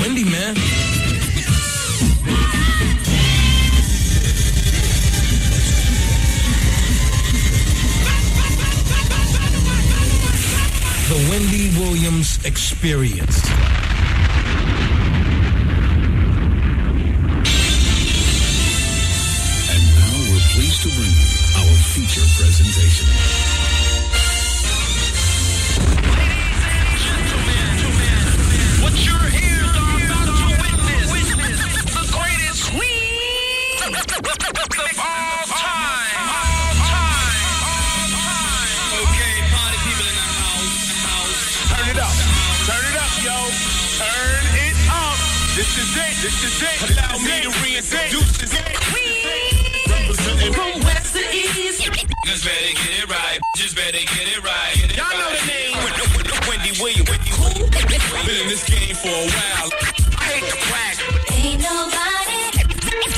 Wendy, man. The Wendy Williams Experience. And now we're pleased to bring you our feature presentation. What you're here about to witness, the greatest queen of all time. Okay, party people in the house. Turn it up, yo. Turn it up. This is it. Allow me to reintroduce this queen. From west to east. Just better get it right. Y'all know the name. Wendy Williams. Been in this game for a while. I hate to brag. Ain't nobody.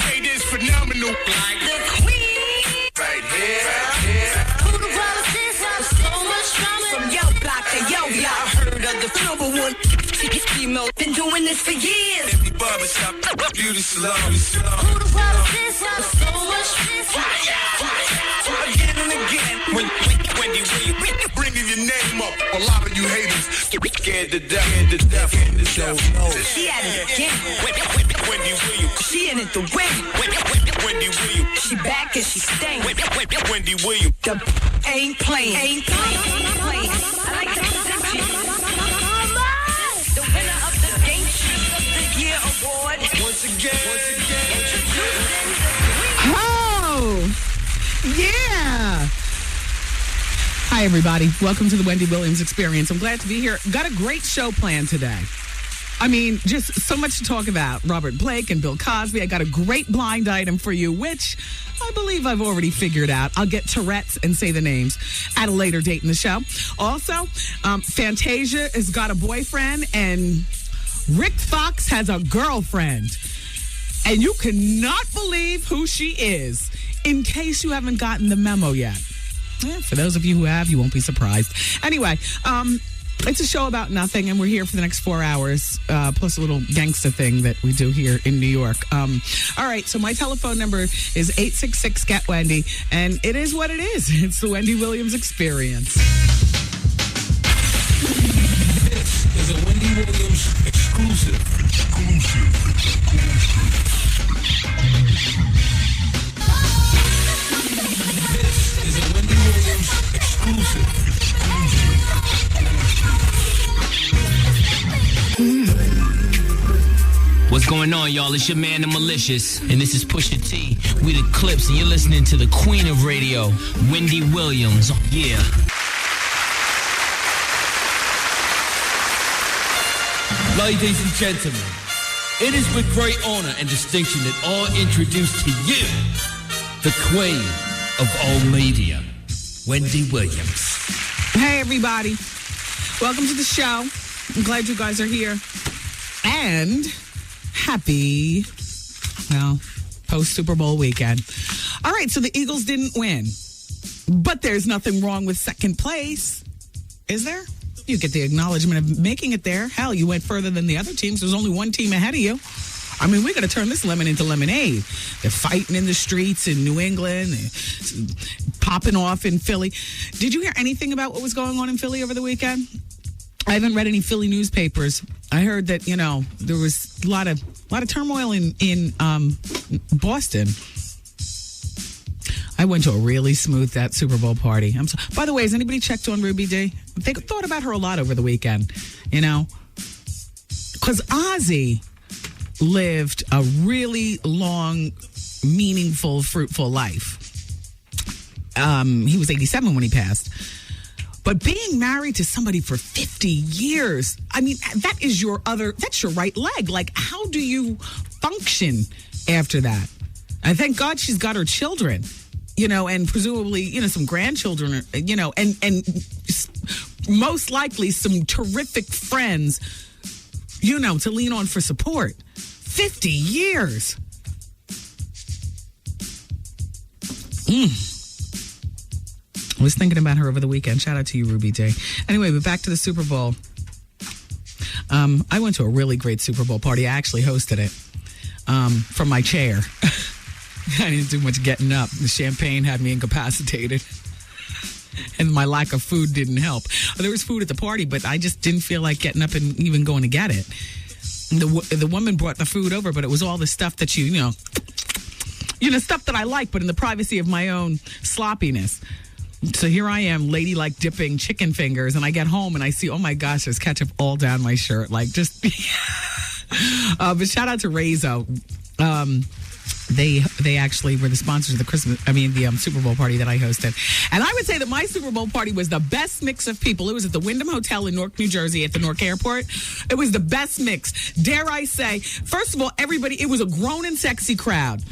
Hey, this phenomenal. Like the queen. Right here. Who the world is this? So much drama. From yo block to yo block. Heard of the number one female. Been doing this for years. Every barbershop, beauty salon. Who the world is this? So much this. Again and again. Wendy Williams, bringing your name up. A lot of you haters scared to death. She at it again. Wendy Williams. She in it the win. Wendy Williams. She back and she staying. Wendy Williams. The ain't playing. I like to present you. The winner of the Game Show of the Year award. Once again. Introducing the queen. Oh, yeah. Hi, everybody. Welcome to the Wendy Williams Experience. I'm glad to be here. Got a great show planned today. I mean, just so much to talk about. Robert Blake and Bill Cosby. I got a great blind item for you, which I believe I've already figured out. I'll get Tourette's and say the names at a later date in the show. Also, Fantasia has got a boyfriend, and Rick Fox has a girlfriend. And you cannot believe who she is, in case you haven't gotten the memo yet. Yeah, for those of you who have, you won't be surprised. Anyway, it's a show about nothing, and we're here for the next 4 hours, plus a little gangsta thing that we do here in New York. All right, so my telephone number is 866-GET-WENDY, and it is what it is. It's the Wendy Williams Experience. This is a Wendy Williams exclusive. This is a Wendy Williams exclusive. What's going on, y'all? It's your man, The Malicious, and this is Pusha T. We the Clips, and you're listening to the Queen of Radio, Wendy Williams. Yeah. Ladies and gentlemen, it is with great honor and distinction that I introduce to you the Queen of all media, Wendy Williams. Hey, everybody. Welcome to the show. I'm glad you guys are here. And happy, post-Super Bowl weekend. All right, so the Eagles didn't win. But there's nothing wrong with second place. Is there? You get the acknowledgement of making it there. Hell, you went further than the other teams. There's only one team ahead of you. I mean, we got to turn this lemon into lemonade. They're fighting in the streets in New England, popping off in Philly. Did you hear anything about what was going on in Philly over the weekend? I haven't read any Philly newspapers. I heard that, there was a lot of turmoil in Boston. I went to a really smooth that Super Bowl party. By the way, has anybody checked on Ruby D? They thought about her a lot over the weekend, because Ozzy lived a really long, meaningful, fruitful life. He was 87 when he passed. But being married to somebody for 50 years, I mean, that's your right leg. Like, how do you function after that? And thank God she's got her children, and presumably, some grandchildren, and most likely some terrific friends, to lean on for support. 50 years. I was thinking about her over the weekend. Shout out to you, Ruby J. Anyway, but back to the Super Bowl. I went to a really great Super Bowl party. I actually hosted it from my chair. I didn't do much getting up. The champagne had me incapacitated. And my lack of food didn't help. There was food at the party, but I just didn't feel like getting up and even going to get it. The woman brought the food over, but it was all the stuff that you know, stuff that I like, but in the privacy of my own sloppiness. So here I am, ladylike dipping chicken fingers, and I get home and I see, oh my gosh, there's ketchup all down my shirt. Like, just, but shout out to Razzo. They actually were the sponsors of the Super Bowl party that I hosted. And I would say that my Super Bowl party was the best mix of people. It was at the Wyndham Hotel in Newark, New Jersey at the Newark Airport. It was the best mix. Dare I say, first of all, it was a grown and sexy crowd.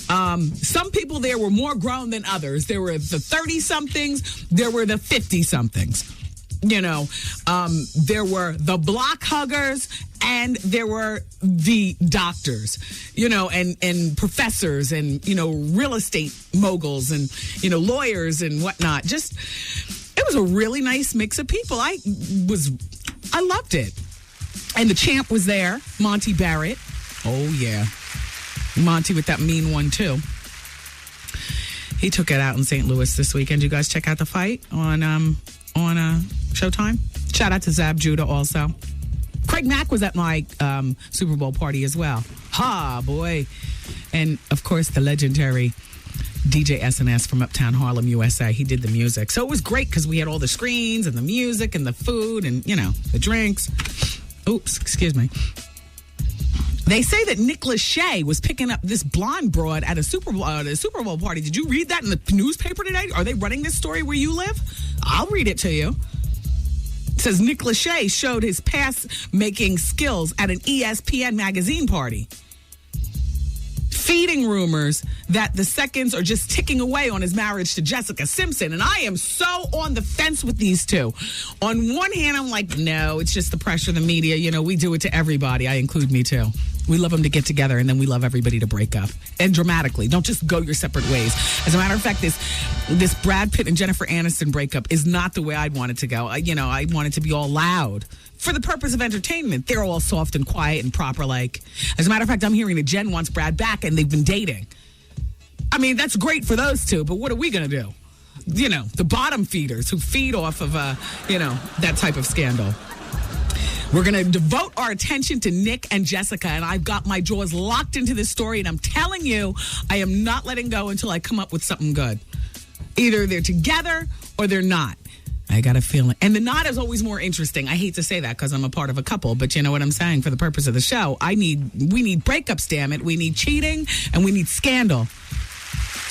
Some people there were more grown than others. There were the 30-somethings. There were the 50-somethings. There were the block huggers and there were the doctors, and professors and, real estate moguls and, lawyers and whatnot. Just, it was a really nice mix of people. I loved it. And the champ was there, Monty Barrett. Oh, yeah. Monty with that mean one, too. He took it out in St. Louis this weekend. You guys check out the fight on Showtime. Shout out to Zab Judah also. Craig Mack was at my Super Bowl party as well. Ha, boy. And, of course, the legendary DJ SNS from Uptown Harlem, USA. He did the music. So it was great because we had all the screens and the music and the food and, the drinks. Oops, excuse me. They say that Nick Lachey was picking up this blonde broad at a Super Bowl party. Did you read that in the newspaper today? Are they running this story where you live? I'll read it to you. It says Nick Lachey showed his pass-making skills at an ESPN magazine party, feeding rumors that the seconds are just ticking away on his marriage to Jessica Simpson. And I am so on the fence with these two. On one hand, I'm like, no, it's just the pressure of the media. We do it to everybody. I include me too. We love them to get together, and then we love everybody to break up. And dramatically. Don't just go your separate ways. As a matter of fact, this Brad Pitt and Jennifer Aniston breakup is not the way I'd want it to go. I want it to be all loud. For the purpose of entertainment. They're all soft and quiet and proper like. As a matter of fact, I'm hearing that Jen wants Brad back, and they've been dating. I mean, that's great for those two, but what are we going to do? The bottom feeders who feed off of, that type of scandal. We're going to devote our attention to Nick and Jessica, and I've got my jaws locked into this story, and I'm telling you, I am not letting go until I come up with something good. Either they're together or they're not. I got a feeling. And the not is always more interesting. I hate to say that because I'm a part of a couple, but you know what I'm saying? For the purpose of the show, we need breakups, damn it. We need cheating, and we need scandal.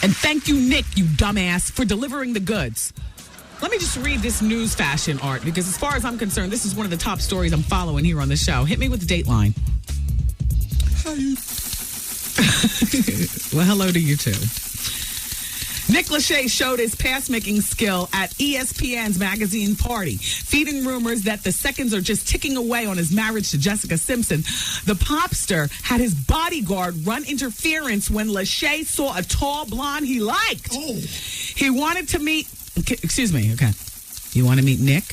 And thank you, Nick, you dumbass, for delivering the goods. Let me just read this news fashion art, because as far as I'm concerned, this is one of the top stories I'm following here on the show. Hit me with the Dateline. Well, hello to you, too. Nick Lachey showed his pass-making skill at ESPN's magazine party, feeding rumors that the seconds are just ticking away on his marriage to Jessica Simpson. The popster had his bodyguard run interference when Lachey saw a tall blonde he liked. Oh. He wanted to meet... Excuse me, okay. You want to meet Nick?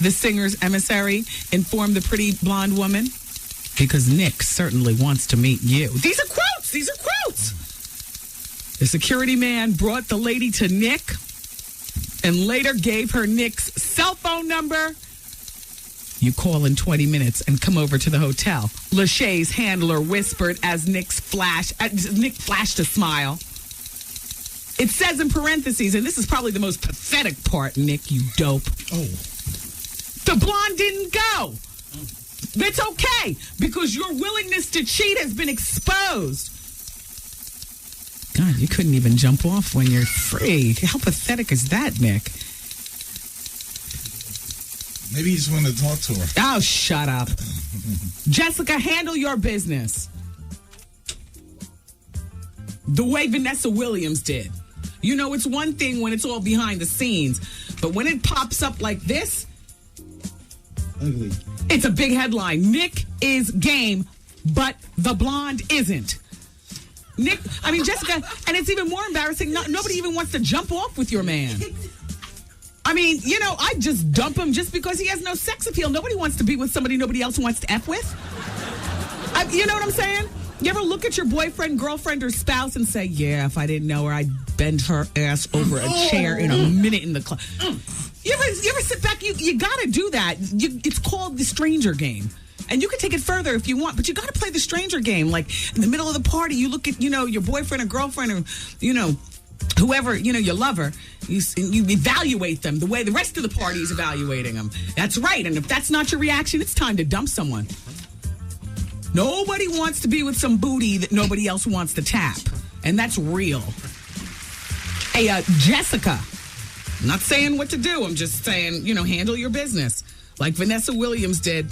The singer's emissary informed the pretty blonde woman. Because Nick certainly wants to meet you. These are quotes! The security man brought the lady to Nick and later gave her Nick's cell phone number. You call in 20 minutes and come over to the hotel. Lachey's handler whispered as Nick flashed a smile. It says in parentheses, and this is probably the most pathetic part, Nick, you dope. Oh. The blonde didn't go. That's okay, because your willingness to cheat has been exposed. God, you couldn't even jump off when you're free. How pathetic is that, Nick? Maybe he just wanted to talk to her. Oh, shut up. Jessica, handle your business. The way Vanessa Williams did. It's one thing when it's all behind the scenes, but when it pops up like this, ugly. It's a big headline. Nick is game, but the blonde isn't. Jessica, and it's even more embarrassing. Nobody even wants to jump off with your man. I mean, I just dump him just because he has no sex appeal. Nobody wants to be with somebody nobody else wants to F with. You know what I'm saying? You ever look at your boyfriend, girlfriend, or spouse and say, yeah, if I didn't know her, I'd bend her ass over a chair in a minute in the club. You ever sit back? You got to do that. It's called the stranger game. And you can take it further if you want, but you got to play the stranger game. Like, in the middle of the party, you look at, your boyfriend or girlfriend or, whoever, your lover, you evaluate them the way the rest of the party is evaluating them. That's right. And if that's not your reaction, it's time to dump someone. Nobody wants to be with some booty that nobody else wants to tap. And that's real. Hey, Jessica, I'm not saying what to do. I'm just saying, handle your business. Like Vanessa Williams did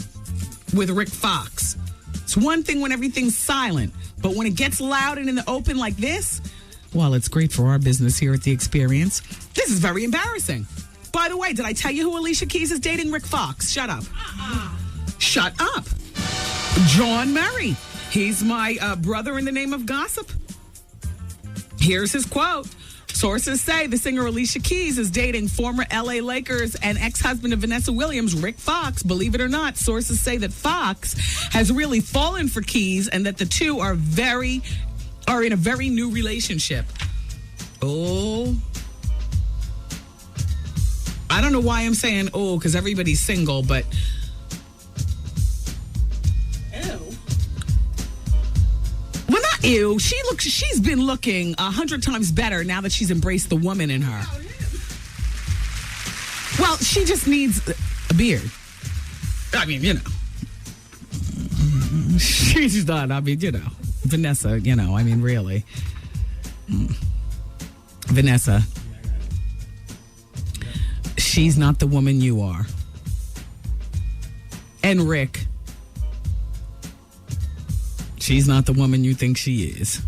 with Rick Fox. It's one thing when everything's silent, but when it gets loud and in the open like this, well, it's great for our business here at The Experience. This is very embarrassing. By the way, did I tell you who Alicia Keys is dating? Rick Fox. Shut up. Shut up. John Murray. He's my brother in the name of gossip. Here's his quote. Sources say the singer Alicia Keys is dating former LA Lakers and ex-husband of Vanessa Williams, Rick Fox. Believe it or not, sources say that Fox has really fallen for Keys and that the two are in a very new relationship. Oh. I don't know why I'm saying because everybody's single, but well, not ew. She's been looking 100 times better now that she's embraced the woman in her. Well, she just needs a beard. I mean, she's done. I mean, Vanessa, I mean, really. Vanessa, she's not the woman you are. And Rick, she's not the woman you think she is.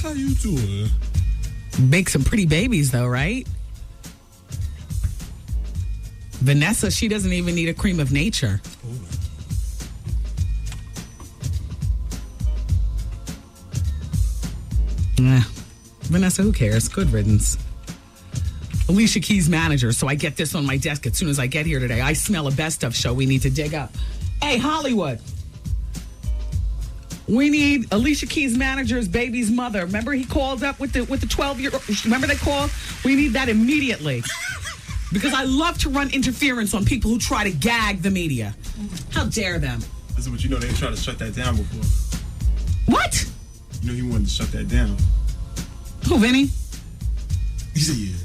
How you doing? Make some pretty babies, though, right? Vanessa, she doesn't even need a cream of nature. Vanessa, who cares? Good riddance. Alicia Keys' manager, so I get this on my desk as soon as I get here today. I smell a best of show we need to dig up. Hey, Hollywood. We need Alicia Keys' manager's baby's mother. Remember he called up with the 12-year-old? Remember they called? We need that immediately. Because I love to run interference on people who try to gag the media. How dare them? This is what they tried to shut that down before. What? He wanted to shut that down. Who, Vinny? He said, yeah.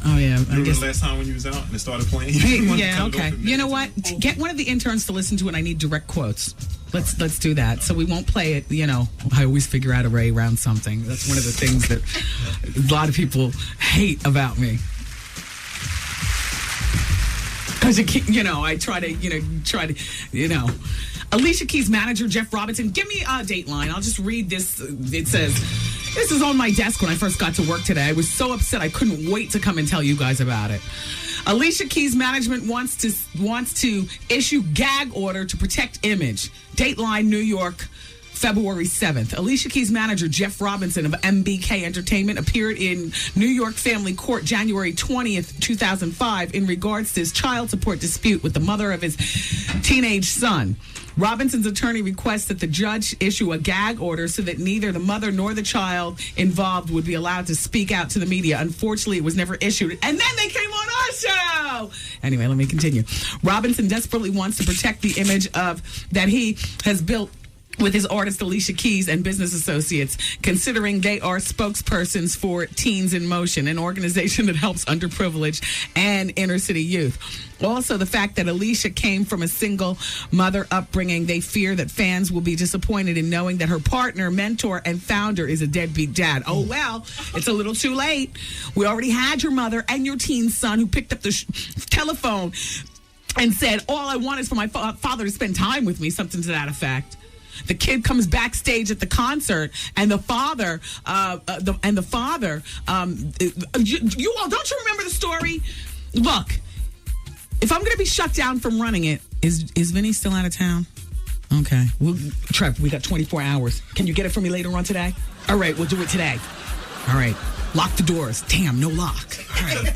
Oh, yeah. Remember the last time when you was out and it started playing? Yeah, okay. You know what? Get one of the interns to listen to it. I need direct quotes. Let's do that. So we won't play it, I always figure out a way around something. That's one of the things that a lot of people hate about me. Because, I try to, Alicia Keys' manager, Jeff Robinson, give me a Dateline. I'll just read this. It says, this is on my desk when I first got to work today. I was so upset I couldn't wait to come and tell you guys about it. Alicia Keys' management wants to issue gag order to protect image. Dateline, New York, February 7th. Alicia Keys' manager, Jeff Robinson of MBK Entertainment, appeared in New York Family Court January 20th, 2005 in regards to his child support dispute with the mother of his teenage son. Robinson's attorney requests that the judge issue a gag order so that neither the mother nor the child involved would be allowed to speak out to the media. Unfortunately, it was never issued. And then they came on our show! Anyway, let me continue. Robinson desperately wants to protect the image that he has built with his artist Alicia Keys and business associates, considering they are spokespersons for Teens in Motion, an organization that helps underprivileged and inner city youth. Also, the fact that Alicia came from a single mother upbringing, they fear that fans will be disappointed in knowing that her partner, mentor, and founder is a deadbeat dad. Oh, well, it's a little too late. We already had your mother and your teen son who picked up the telephone and said, all I want is for my father to spend time with me, something to that effect. The kid comes backstage at the concert, and the father, you all, don't you remember the story? Look, if I'm going to be shut down from running it, is Vinny still out of town? Okay. Trev, we got 24 hours. Can you get it for me later on today? All right, we'll do it today. All right. Lock the doors. Damn, no lock. All right.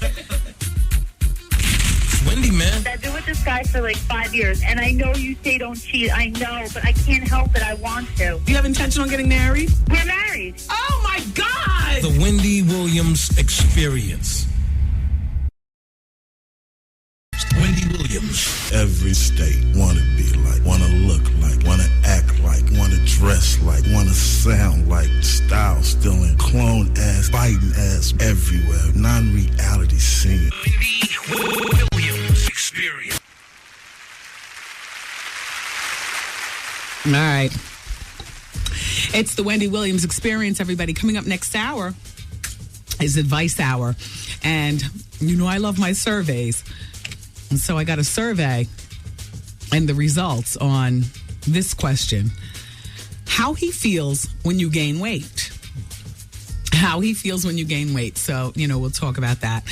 Wendy, man. I've been with this guy for like 5 years, and I know you say don't cheat. I know, but I can't help it. I want to. You have intention on getting married? We're married. Oh, my God! The Wendy Williams Experience. Wendy Williams. Every state wanna be like, wanna look like, wanna act like, wanna dress like, wanna sound like, style stealing, clone ass, biting ass everywhere, non-reality singing. Wendy Williams Experience. All right. It's the Wendy Williams Experience, everybody. Coming up next hour is Advice Hour. And you know I love my surveys. And so I got a survey and the results on this question. How he feels when you gain weight. How he feels when you gain weight. So, we'll talk about that.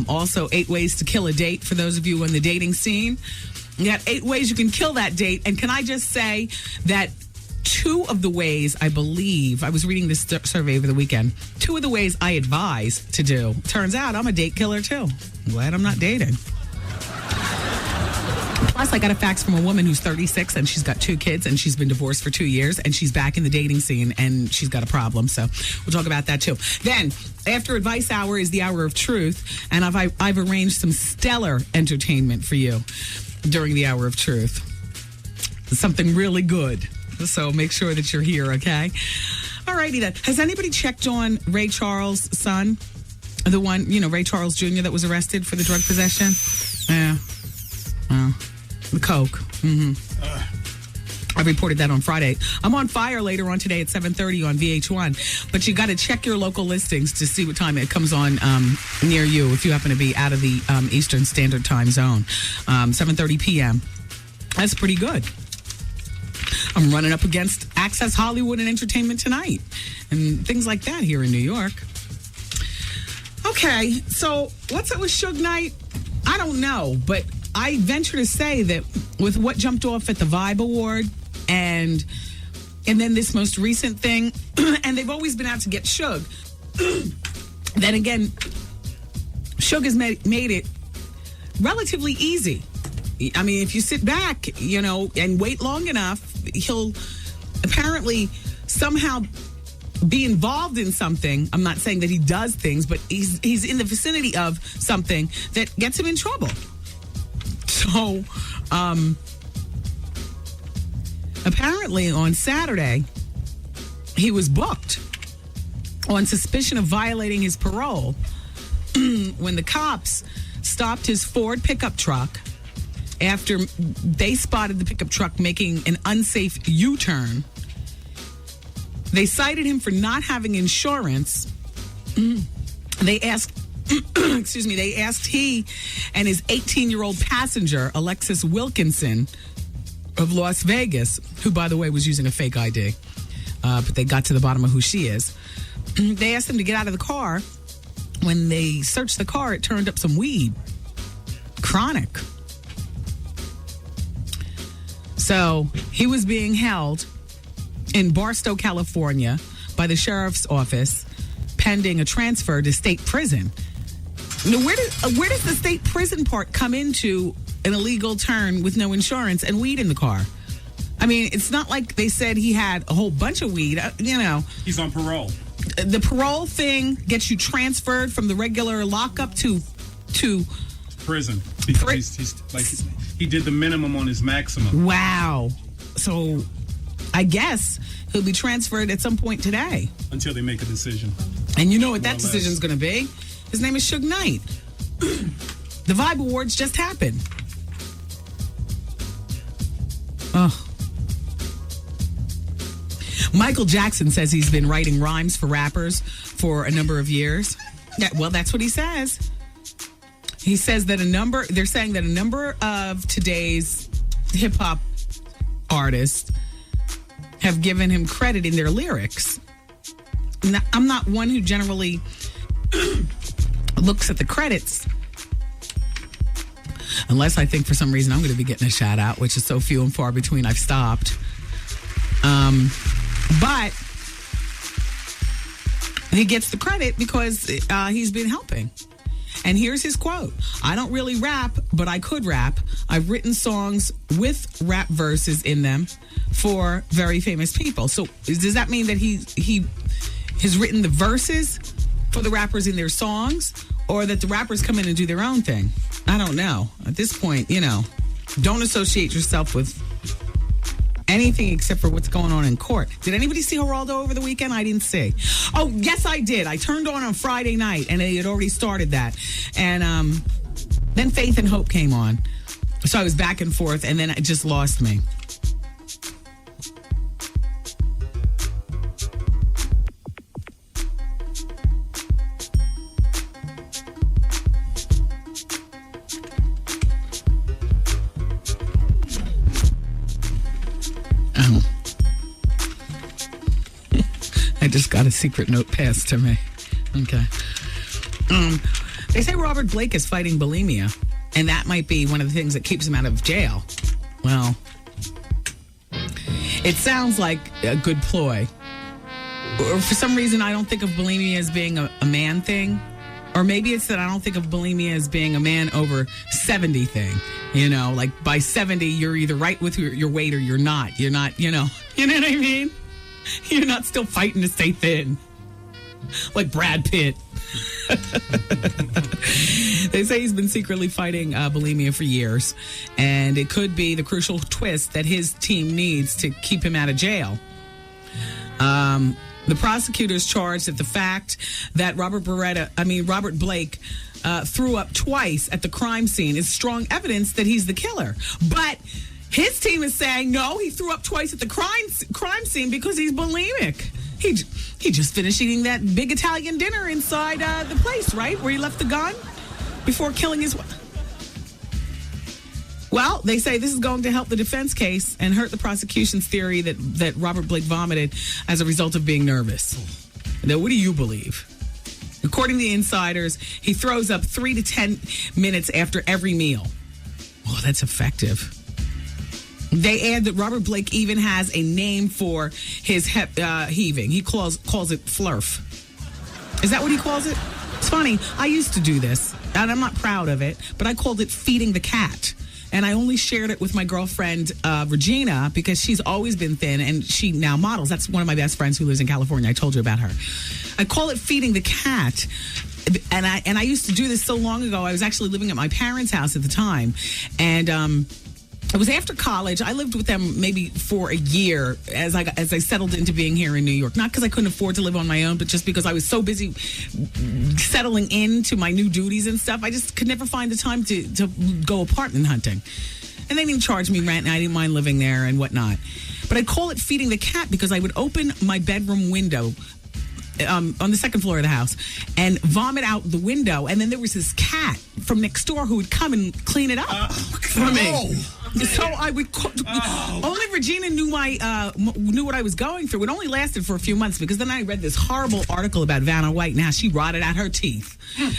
Also, 8 ways to kill a date for those of you in the dating scene. You got 8 ways you can kill that date. And can I just say that 2 of the ways, I believe, I was reading this survey over the weekend, 2 of the ways I advise to do. Turns out I'm a date killer too. I'm glad I'm not dating. Plus, I got a fax from a woman who's 36 and she's got 2 kids and she's been divorced for 2 years and she's back in the dating scene and she's got a problem. So we'll talk about that too. Then, after Advice Hour is the Hour of Truth, and I've arranged some stellar entertainment for you during the Hour of Truth. Something really good. So make sure that you're here, okay? All righty then. Has anybody checked on Ray Charles' son? The one, Ray Charles Jr. that was arrested for the drug possession? Yeah. The coke. I reported that on Friday. I'm on fire later on today at 7:30 on VH1. But you got to check your local listings to see what time it comes on near you if you happen to be out of the Eastern Standard Time Zone. 7:30 p.m. That's pretty good. I'm running up against Access Hollywood and Entertainment Tonight and things like that here in New York. Okay, so what's up with Suge Knight? I don't know, but I venture to say that with what jumped off at the Vibe Award and then this most recent thing, and they've always been out to get Suge. Then again, Suge has made it relatively easy. I mean, if you sit back, and wait long enough, he'll apparently somehow be involved in something. I'm not saying that he does things, but he's in the vicinity of something that gets him in trouble. So, apparently on Saturday, he was booked on suspicion of violating his parole when the cops stopped his Ford pickup truck after they spotted the pickup truck making an unsafe U-turn. They cited him for not having insurance. They asked he and his 18-year-old passenger, Alexis Wilkinson of Las Vegas, who, by the way, was using a fake ID, but they got to the bottom of who she is. They asked him to get out of the car. When they searched the car, it turned up some weed. Chronic. So he was being held in Barstow, California, by the sheriff's office, pending a transfer to state prison. Now, where does the state prison part come into an illegal turn with no insurance and weed in the car? I mean, it's not like they said he had a whole bunch of weed. He's on parole. The parole thing gets you transferred from the regular lockup to prison because he did the minimum on his maximum. Wow. So I guess he'll be transferred at some point today. Until they make a decision. And you know what that decision's going to be? His name is Suge Knight. The Vibe Awards just happened. Oh. Michael Jackson says he's been writing rhymes for rappers for a number of years. Well, that's what he says. He says that they're saying that a number of today's hip hop artists have given him credit in their lyrics. Now, I'm not one who generally looks at the credits unless I think for some reason I'm going to be getting a shout out, which is so few and far between. I've stopped. But he gets the credit because he's been helping. And here's his quote. I don't really rap, but I could rap. I've written songs with rap verses in them for very famous people. So does that mean that he has written the verses for the rappers in their songs, or that the rappers come in and do their own thing? I don't know. At this point, don't associate yourself with anything except for what's going on in court. Did anybody see Geraldo over the weekend? I didn't see. Oh, yes, I did. I turned on Friday night, and they had already started that. And then Faith and Hope came on. So I was back and forth, and then it just lost me. I just got a secret note passed to me. Okay. They say Robert Blake is fighting bulimia, and that might be one of the things that keeps him out of jail. Well, it sounds like a good ploy. Or for some reason, I don't think of bulimia as being a man thing. Or maybe it's that I don't think of bulimia as being a man over 70 thing. Like by 70, you're either right with your weight or you're not. You're not, You know what I mean? You're not still fighting to stay thin. Like Brad Pitt. They say he's been secretly fighting bulimia for years. And it could be the crucial twist that his team needs to keep him out of jail. The prosecutors charged that the fact that Robert Blake threw up twice at the crime scene is strong evidence that he's the killer. But his team is saying, no, he threw up twice at the crime scene because he's bulimic. He just finished eating that big Italian dinner inside the place, right? Where he left the gun before killing his wife. Well, they say this is going to help the defense case and hurt the prosecution's theory that Robert Blake vomited as a result of being nervous. Now, what do you believe? According to the insiders, he throws up 3 to 10 minutes after every meal. Oh, that's effective. They add that Robert Blake even has a name for his heaving. He calls it flurf. Is that what he calls it? It's funny. I used to do this, and I'm not proud of it, but I called it feeding the cat. And I only shared it with my girlfriend, Regina, because she's always been thin, and she now models. That's one of my best friends who lives in California. I told you about her. I call it feeding the cat. And I used to do this so long ago. I was actually living at my parents' house at the time. And it was after college. I lived with them maybe for a year as I settled into being here in New York. Not because I couldn't afford to live on my own, but just because I was so busy settling into my new duties and stuff. I just could never find the time to go apartment hunting. And they didn't charge me rent, and I didn't mind living there and whatnot. But I call it feeding the cat because I would open my bedroom window on the second floor of the house and vomit out the window. And then there was this cat from next door who would come and clean it up for me. So I would only Regina knew what I was going through. It only lasted for a few months because then I read this horrible article about Vanna White and how she rotted out her teeth.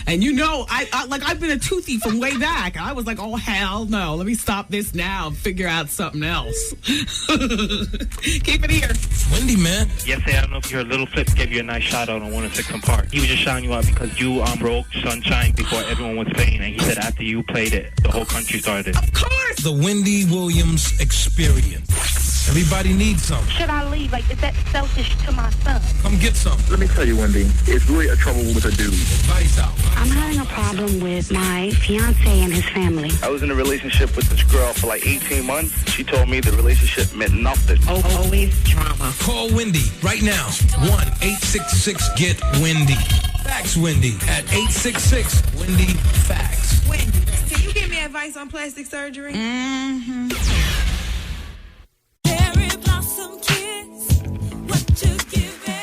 And I've been a toothy from way back. I was like, oh hell no, let me stop this now and figure out something else. Keep it here. Wendy, man. Yesterday, I don't know if you heard, Little Flip gave you a nice shout out on 106 and Park. He was just shouting you out because you broke Sunshine before everyone was playing, and he said after you played it, the whole country started. Of course. The Wendy Williams Experience. Everybody needs some. Should I leave? Like, is that selfish to my son? Come get some. Let me tell you, Wendy, it's really a trouble with a dude. Advice out. I'm having a problem with my fiance and his family. I was in a relationship with this girl for like 18 months. She told me the relationship meant nothing. Always drama. Call Wendy right now. 1-866-GET-WENDY. Fax Wendy at 866-WENDY-FAX. Wendy, can you give me advice on plastic surgery? Mm-hmm. Cherry blossom kiss, what you giving?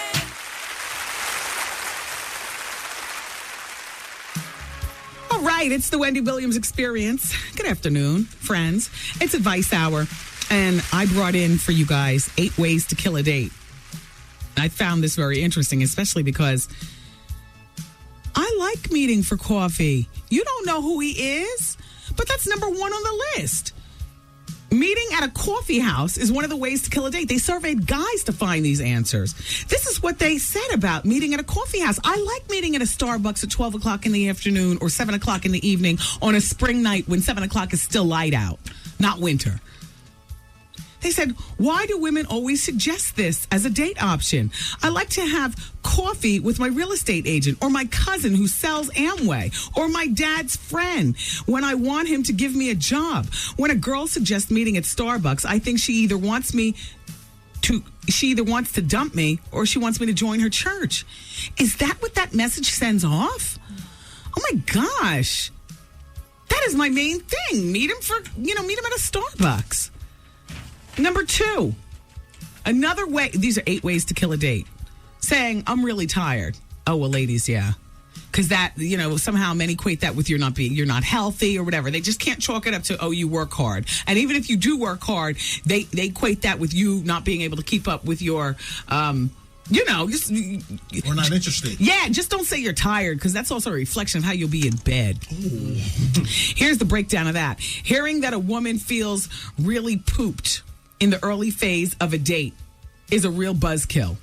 All right, it's the Wendy Williams Experience. Good afternoon, friends. It's Advice Hour, and I brought in for you guys 8 ways to kill a date. I found this very interesting, especially because I like meeting for coffee. You don't know who he is, but that's number 1 on the list. Meeting at a coffee house is one of the ways to kill a date. They surveyed guys to find these answers. This is what they said about meeting at a coffee house. I like meeting at a Starbucks at 12 o'clock in the afternoon or 7 o'clock in the evening on a spring night when 7 o'clock is still light out, not winter. They said, why do women always suggest this as a date option? I like to have coffee with my real estate agent or my cousin who sells Amway or my dad's friend when I want him to give me a job. When a girl suggests meeting at Starbucks, I think she either wants to dump me or she wants me to join her church. Is that what that message sends off? Oh my gosh. That is my main thing. Meet him at a Starbucks. Number 2, another way, these are 8 ways to kill a date. Saying, I'm really tired. Oh, well, ladies, yeah. Because that, somehow men equate that with you're not healthy or whatever. They just can't chalk it up to, oh, you work hard. And even if you do work hard, they equate that with you not being able to keep up with your, just... We're not interested. Yeah, just don't say you're tired, because that's also a reflection of how you'll be in bed. Ooh. Here's the breakdown of that. Hearing that a woman feels really pooped in the early phase of a date is a real buzzkill.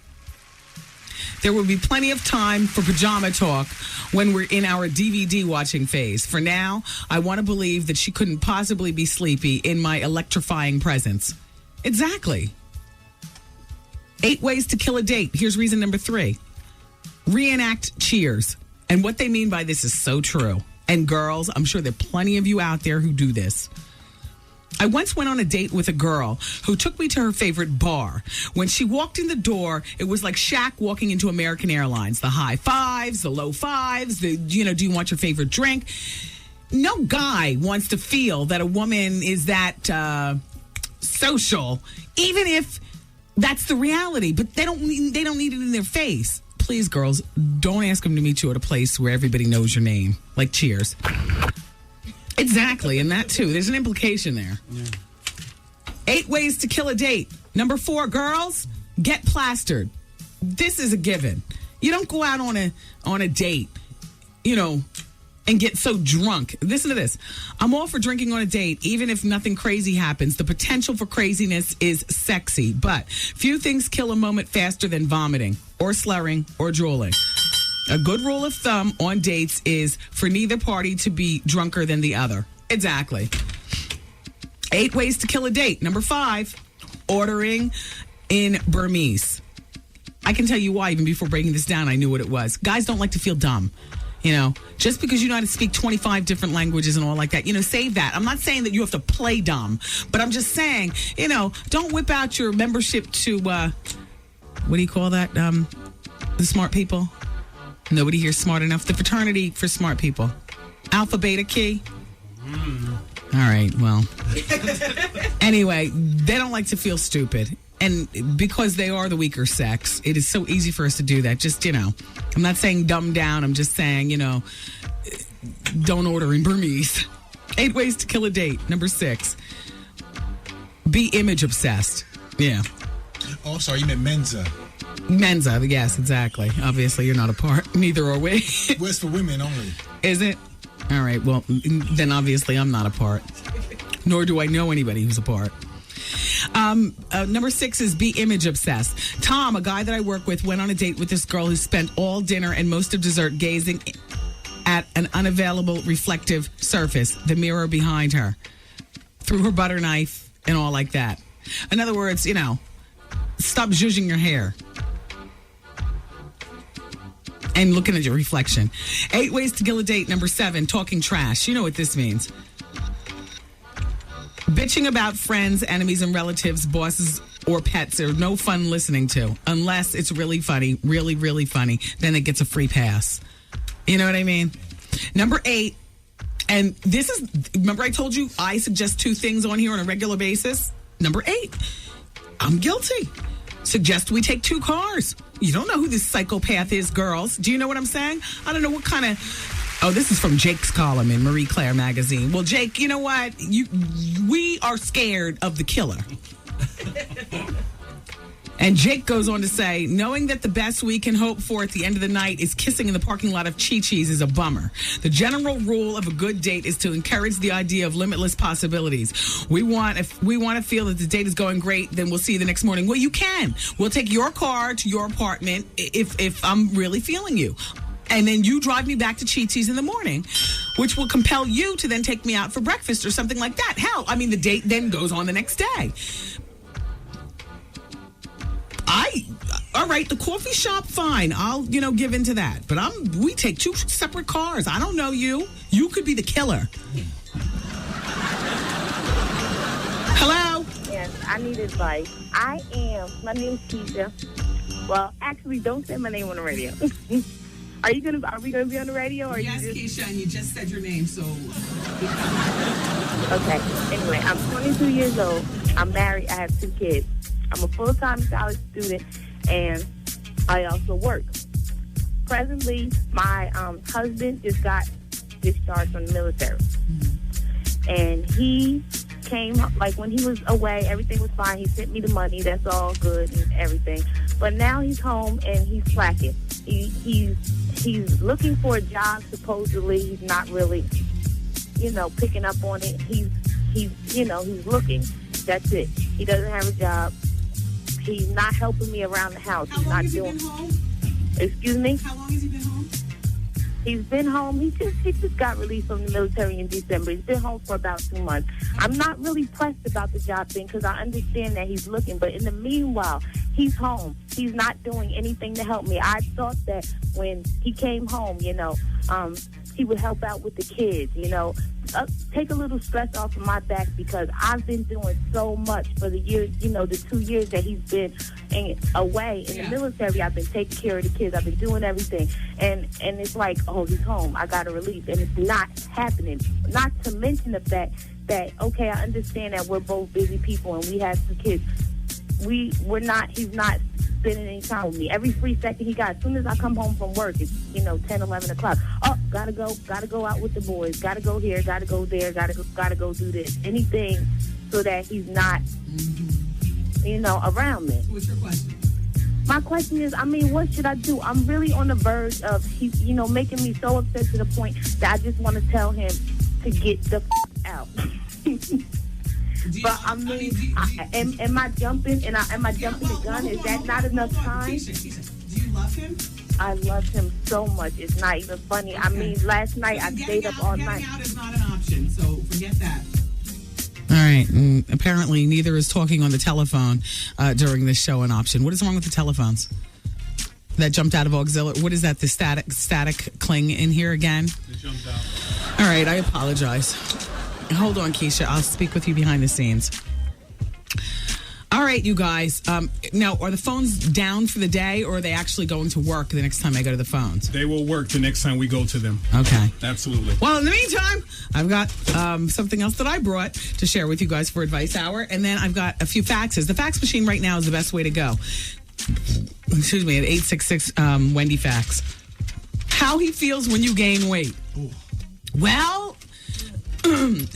There will be plenty of time for pajama talk when we're in our DVD watching phase. For now, I want to believe that she couldn't possibly be sleepy in my electrifying presence. Exactly. 8 ways to kill a date. Here's reason number 3. Reenact Cheers. And what they mean by this is so true. And girls, I'm sure there are plenty of you out there who do this. I once went on a date with a girl who took me to her favorite bar. When she walked in the door, it was like Shaq walking into American Airlines. The high fives, the low fives, do you want your favorite drink? No guy wants to feel that a woman is that social, even if that's the reality. But they don't need it in their face. Please, girls, don't ask them to meet you at a place where everybody knows your name, like Cheers. Exactly, and that too. There's an implication there. Yeah. 8 ways to kill a date. Number 4, girls, get plastered. This is a given. You don't go out on a date, and get so drunk. Listen to this. I'm all for drinking on a date, even if nothing crazy happens. The potential for craziness is sexy, but few things kill a moment faster than vomiting or slurring or drooling. A good rule of thumb on dates is for neither party to be drunker than the other. Exactly. 8 ways to kill a date. Number 5, ordering in Burmese. I can tell you why. Even before breaking this down, I knew what it was. Guys don't like to feel dumb. Just because you know how to speak 25 different languages and all like that, save that. I'm not saying that you have to play dumb, but I'm just saying, don't whip out your membership to, what do you call that? The smart people. Nobody here's smart enough. The fraternity for smart people. Alpha, Beta, Key. All right, well. Anyway, they don't like to feel stupid. And because they are the weaker sex, it is so easy for us to do that. Just, I'm not saying dumb down. I'm just saying, don't order in Burmese. 8 ways to kill a date. Number 6, be image obsessed. Yeah. Oh, sorry, you meant Mensa. Mensa, yes, exactly. Obviously, you're not a part. Neither are we. Where's for women only? Is it? All right, well, then obviously I'm not a part. Nor do I know anybody who's a part. Number 6 is be image obsessed. Tom, a guy that I work with, went on a date with this girl who spent all dinner and most of dessert gazing at an unavailable reflective surface, the mirror behind her, through her butter knife and all like that. In other words, stop zhuzhing your hair and looking at your reflection. 8 ways to kill a date. Number 7, talking trash. You know what this means. Bitching about friends, enemies, and relatives, bosses, or pets are no fun listening to unless it's really funny, really, really funny. Then it gets a free pass. You know what I mean? Number 8, and this is, remember I told you I suggest 2 things on here on a regular basis? Number 8, I'm guilty. Suggest we take 2 cars. You don't know who this psychopath is, girls. Do you know what I'm saying? I don't know what kind of... Oh, this is from Jake's column in Marie Claire magazine. Well, Jake, you know what? We are scared of the killer. And Jake goes on to say, knowing that the best we can hope for at the end of the night is kissing in the parking lot of Chi-Chi's is a bummer. The general rule of a good date is to encourage the idea of limitless possibilities. If we want to feel that the date is going great, then we'll see you the next morning. Well, you can. We'll take your car to your apartment if I'm really feeling you. And then you drive me back to Chi-Chi's in the morning, which will compel you to then take me out for breakfast or something like that. Hell, I mean, the date then goes on the next day. All right, the coffee shop, fine. I'll, give into that. But we take two separate cars. I don't know you. You could be the killer. Hello? Yes, I need advice. My name's Keisha. Well, actually, don't say my name on the radio. Are we gonna be on the radio? Or yes, Keisha, and you just said your name, so. Okay. Anyway, I'm 22 years old. I'm married. I have 2 kids. I'm a full-time college student, and I also work. Presently, my husband just got discharged from the military, and he came when he was away. Everything was fine. He sent me the money. That's all good and everything. But now he's home and he's slacking. He's looking for a job. Supposedly, he's not really, picking up on it. He's looking. That's it. He doesn't have a job. He's not helping me around the house. How long has he been home? Excuse me? How long has he been home? He's been home. He just got released from the military in December. He's been home for about 2 months. I'm not really pressed about the job thing because I understand that he's looking. But in the meanwhile, he's home. He's not doing anything to help me. I thought that when he came home, he would help out with the kids, take a little stress off of my back because I've been doing so much for the years, the 2 years that he's been away in the military. I've been taking care of the kids. I've been doing everything. And it's like, oh, he's home. I got to relief. And it's not happening. Not to mention the fact that, okay, I understand that we're both busy people and we have 2 kids. He's not spending any time with me. Every free second he got, as soon as I come home from work, it's, 10, 11 o'clock. Oh, gotta go out with the boys. Gotta go here, gotta go there, gotta go do this. Anything so that he's not, around me. What's your question? My question is, what should I do? I'm really on the verge of, he's, making me so upset to the point that I just want to tell him to get the out. But am I jumping? Am I jumping the gun? Is that not enough time? Keisha, do you love him? I love him so much. It's not even funny. Okay. Last night I stayed up all night. Getting out is not an option, so forget that. All right. And apparently, neither is talking on the telephone during this show an option. What is wrong with the telephones? That jumped out of auxiliary. What is that? The static cling in here again? It jumped out. All right. I apologize. Hold on, Keisha. I'll speak with you behind the scenes. All right, you guys. Now, are the phones down for the day, or are they actually going to work the next time I go to the phones? They will work the next time we go to them. Okay. Absolutely. Well, in the meantime, I've got something else that I brought to share with you guys for Advice Hour, and then I've got a few faxes. The fax machine right now is the best way to go. Excuse me, at 866 Wendy Fax. How he feels when you gain weight. Ooh. Well,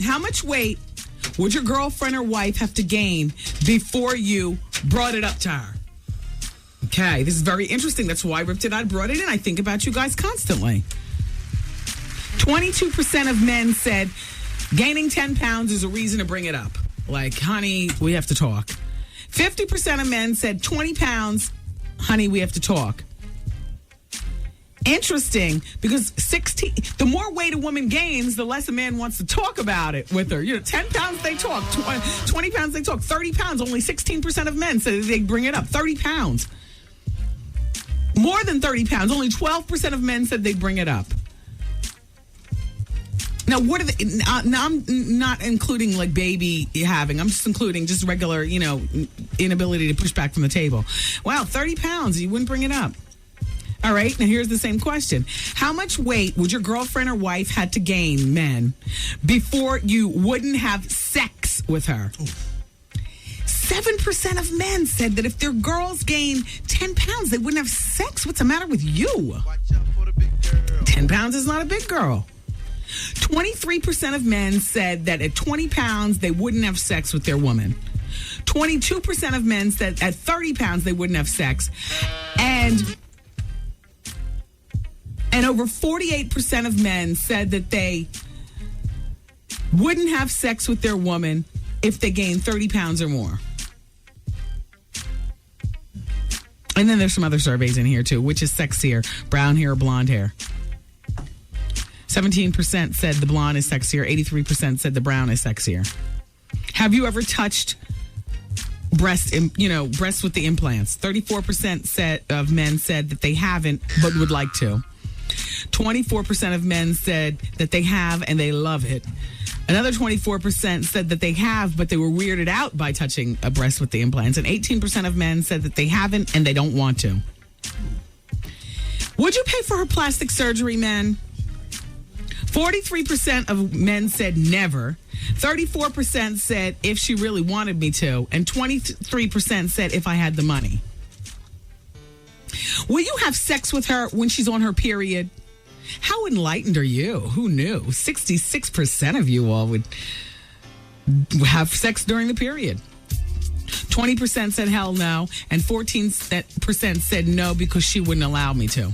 how much weight would your girlfriend or wife have to gain before you brought it up to her? Okay, this is very interesting. That's why I ripped it out, brought it in. I think about you guys constantly. 22% of men said gaining 10 pounds is a reason to bring it up. Like, honey, we have to talk. 50% of men said 20 pounds, honey, we have to talk. Interesting, because the more weight a woman gains, the less a man wants to talk about it with her. 10 pounds they talk, 20 pounds they talk, 30 pounds, only 16% of men said they bring it up. 30 pounds. More than 30 pounds, only 12% of men said they'd bring it up. Now, what are now I'm not including like baby having. I'm just including just regular, inability to push back from the table. Wow, 30 pounds, you wouldn't bring it up. All right, now here's the same question. How much weight would your girlfriend or wife had to gain, men, before you wouldn't have sex with her? 7% of men said that if their girls gain 10 pounds, they wouldn't have sex. What's the matter with you? 10 pounds is not a big girl. 23% of men said that at 20 pounds, they wouldn't have sex with their woman. 22% of men said at 30 pounds they wouldn't have sex. And over 48% of men said that they wouldn't have sex with their woman if they gained 30 pounds or more. And then there's some other surveys in here, too. Which is sexier, brown hair or blonde hair? 17% said the blonde is sexier. 83% said the brown is sexier. Have you ever touched breasts with the implants? 34% of men said that they haven't, but would like to. 24% of men said that they have and they love it. Another 24% said that they have, but they were weirded out by touching a breast with the implants. And 18% of men said that they haven't and they don't want to. Would you pay for her plastic surgery, men? 43% of men said never. 34% said if she really wanted me to. And 23% said if I had the money. Will you have sex with her when she's on her period? How enlightened are you? Who knew? 66% of you all would have sex during the period. 20% said hell no, and 14% said no because she wouldn't allow me to.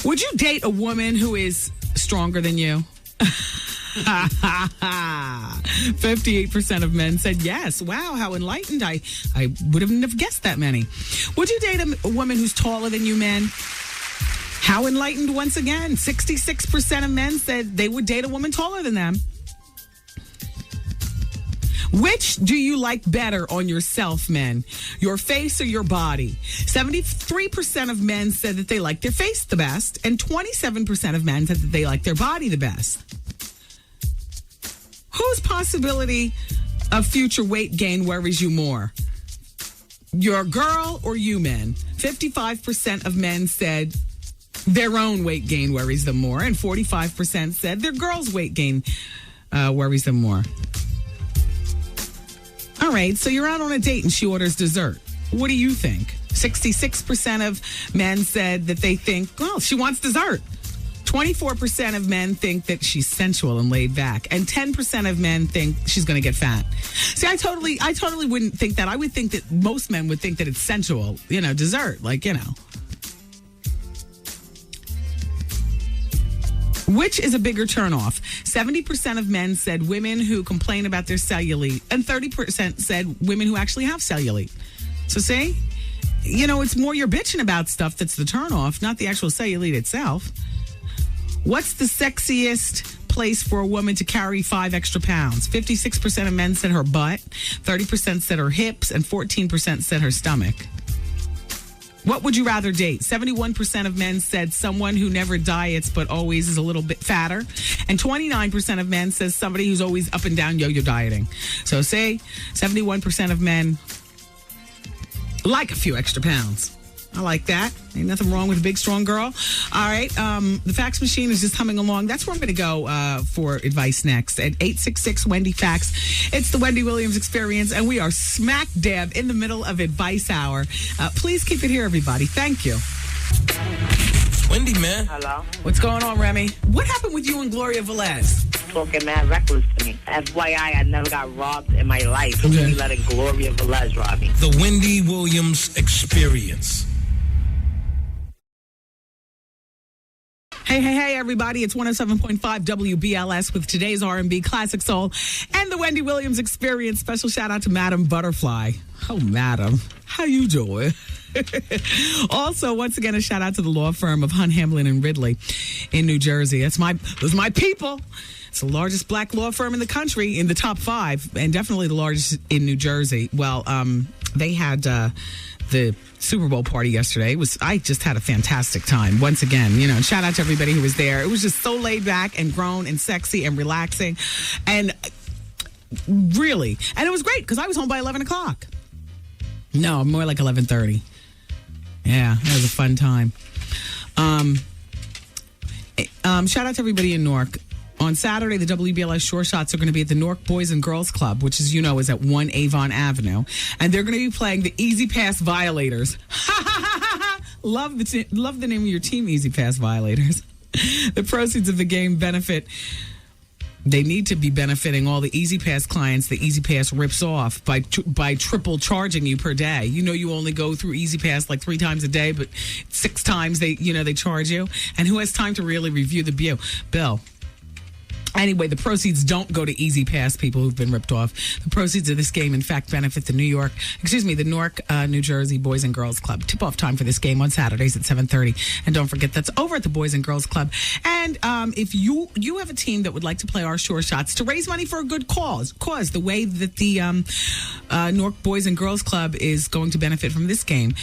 Would you date a woman who is stronger than you? 58% of men said yes. Wow, how enlightened. I wouldn't have guessed that many. Would you date a woman who's taller than you, men? How enlightened once again. 66% of men said they would date a woman taller than them. Which do you like better on yourself, men? Your face or your body? 73% of men said that they like their face the best, and 27% of men said that they like their body the best. Whose possibility of future weight gain worries you more? Your girl or you, men? 55% of men said their own weight gain worries them more, and 45% said their girl's weight gain worries them more. All right, so you're out on a date and she orders dessert. What do you think? 66% of men said that they think, well, she wants dessert. 24% of men think that she's sensual and laid back, and 10% of men think she's going to get fat. See, I totally wouldn't think that. I would think that most men would think that it's sensual, dessert, Which is a bigger turnoff? 70% of men said women who complain about their cellulite, and 30% said women who actually have cellulite. So see, it's more you're bitching about stuff that's the turnoff, not the actual cellulite itself. What's the sexiest place for a woman to carry 5 extra pounds? 56% of men said her butt, 30% said her hips, and 14% said her stomach. What would you rather date? 71% of men said someone who never diets but always is a little bit fatter. And 29% of men says somebody who's always up and down yo-yo dieting. So say 71% of men like a few extra pounds. I like that. Ain't nothing wrong with a big, strong girl. All right. The fax machine is just humming along. That's where I'm going to go for advice next at 866-WENDY-FAX. It's the Wendy Williams Experience, and we are smack dab in the middle of advice hour. Please keep it here, everybody. Thank you. Wendy, man. Hello? What's going on, Remy? What happened with you and Gloria Velez? Talking mad reckless to me. FYI, I never got robbed in my life. Okay. You letting Gloria Velez rob me. The Wendy Williams Experience. Hey, everybody. It's 107.5 WBLS with today's R&B Classic Soul and the Wendy Williams Experience. Special shout out to Madam Butterfly. Oh, Madam. How you doing? Also, once again, a shout out to the law firm of Hunt, Hamlin, and Ridley in New Jersey. Those are my people. It's the largest black law firm in the country, in the top 5, and definitely the largest in New Jersey. Well, they had the Super Bowl party yesterday. I just had a fantastic time. Once again, shout out to everybody who was there. It was just so laid back and grown and sexy and relaxing. And really, and it was great because I was home by 11 o'clock. No, more like 11:30. Yeah, it was a fun time. Shout out to everybody in Newark. On Saturday, the WBLS Shore Shots are going to be at the Newark Boys and Girls Club, which, as you know, is at 1 Avon Avenue. And they're going to be playing the Easy Pass Violators. Love the name of your team, Easy Pass Violators. The proceeds of the game benefit They need to be benefiting all the Easy Pass clients that Easy Pass rips off by triple charging you per day. You know, you only go through Easy Pass like 3 times a day, but 6 times they charge you. And who has time to really review the bill? Anyway, the proceeds don't go to Easy Pass people who've been ripped off. The proceeds of this game, in fact, benefit the Newark, New Jersey Boys and Girls Club. Tip-off time for this game on Saturdays at 7:30. And don't forget, that's over at the Boys and Girls Club. And if you have a team that would like to play our Sure Shots to raise money for a good cause, the way that the Newark Boys and Girls Club is going to benefit from this game,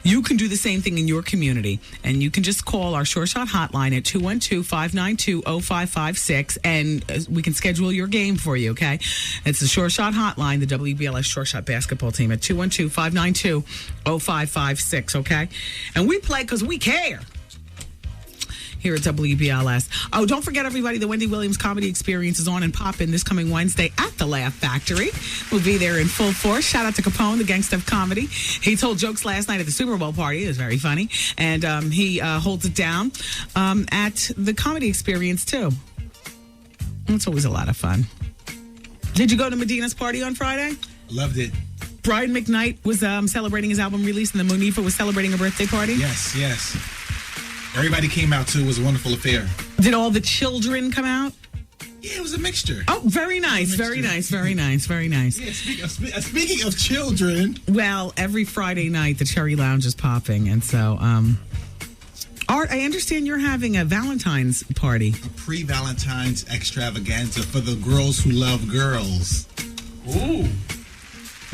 you can do the same thing in your community, and you can just call our Sure Shot hotline at 212-592-0556, and we can schedule your game for you, okay? It's the Sure Shot hotline, the WBLS Sure Shot basketball team at 212-592-0556, okay? And we play because we care. Here at WBLS. Oh, don't forget, everybody, the Wendy Williams Comedy Experience is on and poppin' this coming Wednesday at the Laugh Factory. We'll be there in full force. Shout out to Capone, the gangsta of comedy. He told jokes last night at the Super Bowl party. It was very funny. And he holds it down at the Comedy Experience, too. It's always a lot of fun. Did you go to Medina's party on Friday? Loved it. Brian McKnight was celebrating his album release, and then Monifa was celebrating a birthday party? Yes. Everybody came out, too. It was a wonderful affair. Did all the children come out? Yeah, it was a mixture. Oh, very nice. Very nice. Yeah, speaking of children. Well, every Friday night, the Cherry Lounge is popping. And so, Art, I understand you're having a Valentine's party. A pre-Valentine's extravaganza for the girls who love girls. Ooh.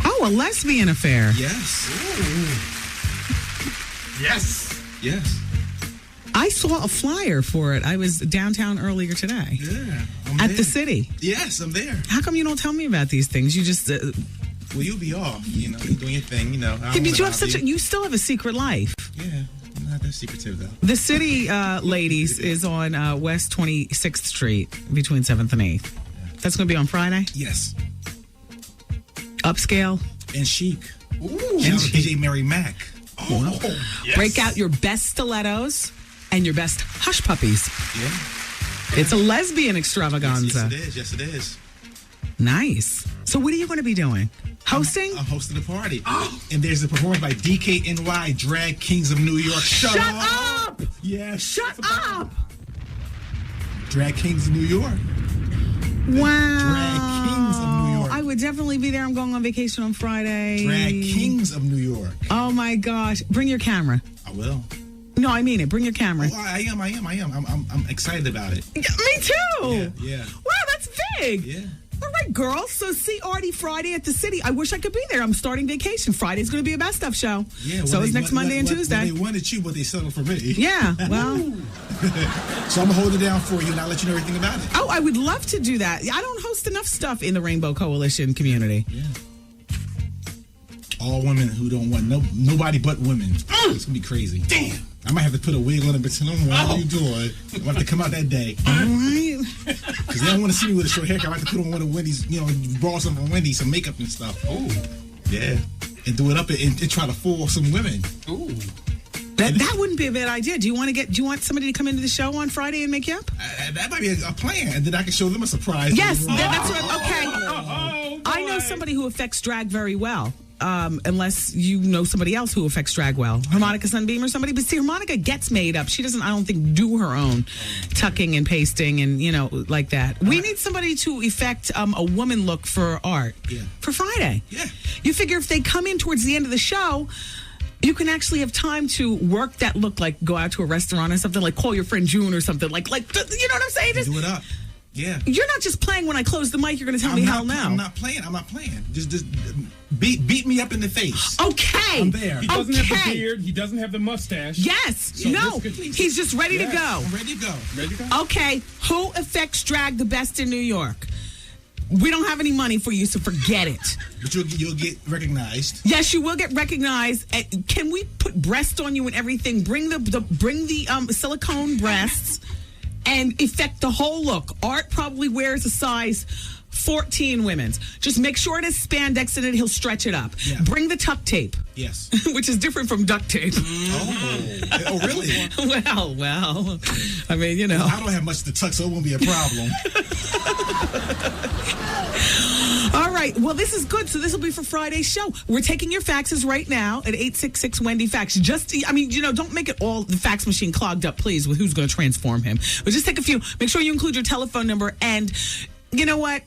Oh, a lesbian affair. Yes. Ooh. Yes. I saw a flyer for it. I was downtown earlier today. Yeah. At the city. Yes, I'm there. How come you don't tell me about these things? You just... well, you'll be off. You're doing your thing, Did you have you still have a secret life. Yeah. I'm not that secretive, though. The city, ladies, is on West 26th Street between 7th and 8th. That's going to be on Friday? Yes. Upscale? And chic. Ooh. And DJ Mary Mac. Oh, yes. Break out your best stilettos and your best hush puppies. Yeah. It's a lesbian extravaganza. Yes, it is. Nice. So what are you going to be doing? Hosting? I'm hosting a party. Oh. And there's a performance by DKNY, Drag Kings of New York. Shut up! Yeah. Shut up! Drag Kings of New York. Wow. Drag Kings of New York. I would definitely be there. I'm going on vacation on Friday. Drag Kings of New York. Oh, my gosh. Bring your camera. I will. No, I mean it. Bring your camera. Oh, I am. I'm excited about it. Me too. Yeah. Wow, that's big. Yeah. All right, girls. So see Artie Friday at the city. I wish I could be there. I'm starting vacation. Friday's going to be a best stuff show. Yeah. Well, so it's next Monday and Tuesday. Well, they wanted you, but they settled for me. Yeah. Well. So I'm going to hold it down for you, and I'll let you know everything about it. Oh, I would love to do that. I don't host enough stuff in the Rainbow Coalition community. Yeah. All women who don't want nobody but women. It's going to be crazy. Damn. I might have to put a wig on it, but what are you doing? I'm going to have to come out that day. All right. Because they don't want to see me with a short haircut. I have to put on one of Wendy's, borrow some from Wendy, some makeup and stuff. Oh. Yeah. And do it up and try to fool some women. Ooh. That wouldn't be a bad idea. Do you want somebody to come into the show on Friday and make you up? That might be a plan. And then I can show them a surprise. Yes, that's right. Okay. I know somebody who affects drag very well. Unless you know somebody else who affects drag well. Harmonica Sunbeam or somebody. But see, Harmonica gets made up. She doesn't, I don't think, do her own tucking and pasting and, like that. We need somebody to effect a woman look for Art for Friday. Yeah. You figure if they come in towards the end of the show, you can actually have time to work that look, like go out to a restaurant or something, like call your friend June or something. Like you know what I'm saying? Do it up. Yeah. You're not just playing when I close the mic. You're going to tell me hell no. I'm not playing. Just beat me up in the face. Okay. I'm there. He doesn't have the beard. He doesn't have the mustache. Yes. So he's just ready to go. I'm ready to go. Okay. Who affects drag the best in New York? We don't have any money for you, so forget it. But you'll get recognized. Yes, you will get recognized. Can we put breast on you and everything? Bring the silicone breasts and effect the whole look. Art probably wears a size 14 women's. Just make sure it has spandex in it. He'll stretch it up. Yeah. Bring the tuck tape. Yes. Which is different from duct tape. Oh, really? Well. I mean, you know. Well, I don't have much to tuck, so it won't be a problem. All right. Well, this is good. So this will be for Friday's show. We're taking your faxes right now at 866-WENDY-FAX. Don't make it all the fax machine clogged up, please, with who's going to transform him. But just take a few. Make sure you include your telephone number. And you know what?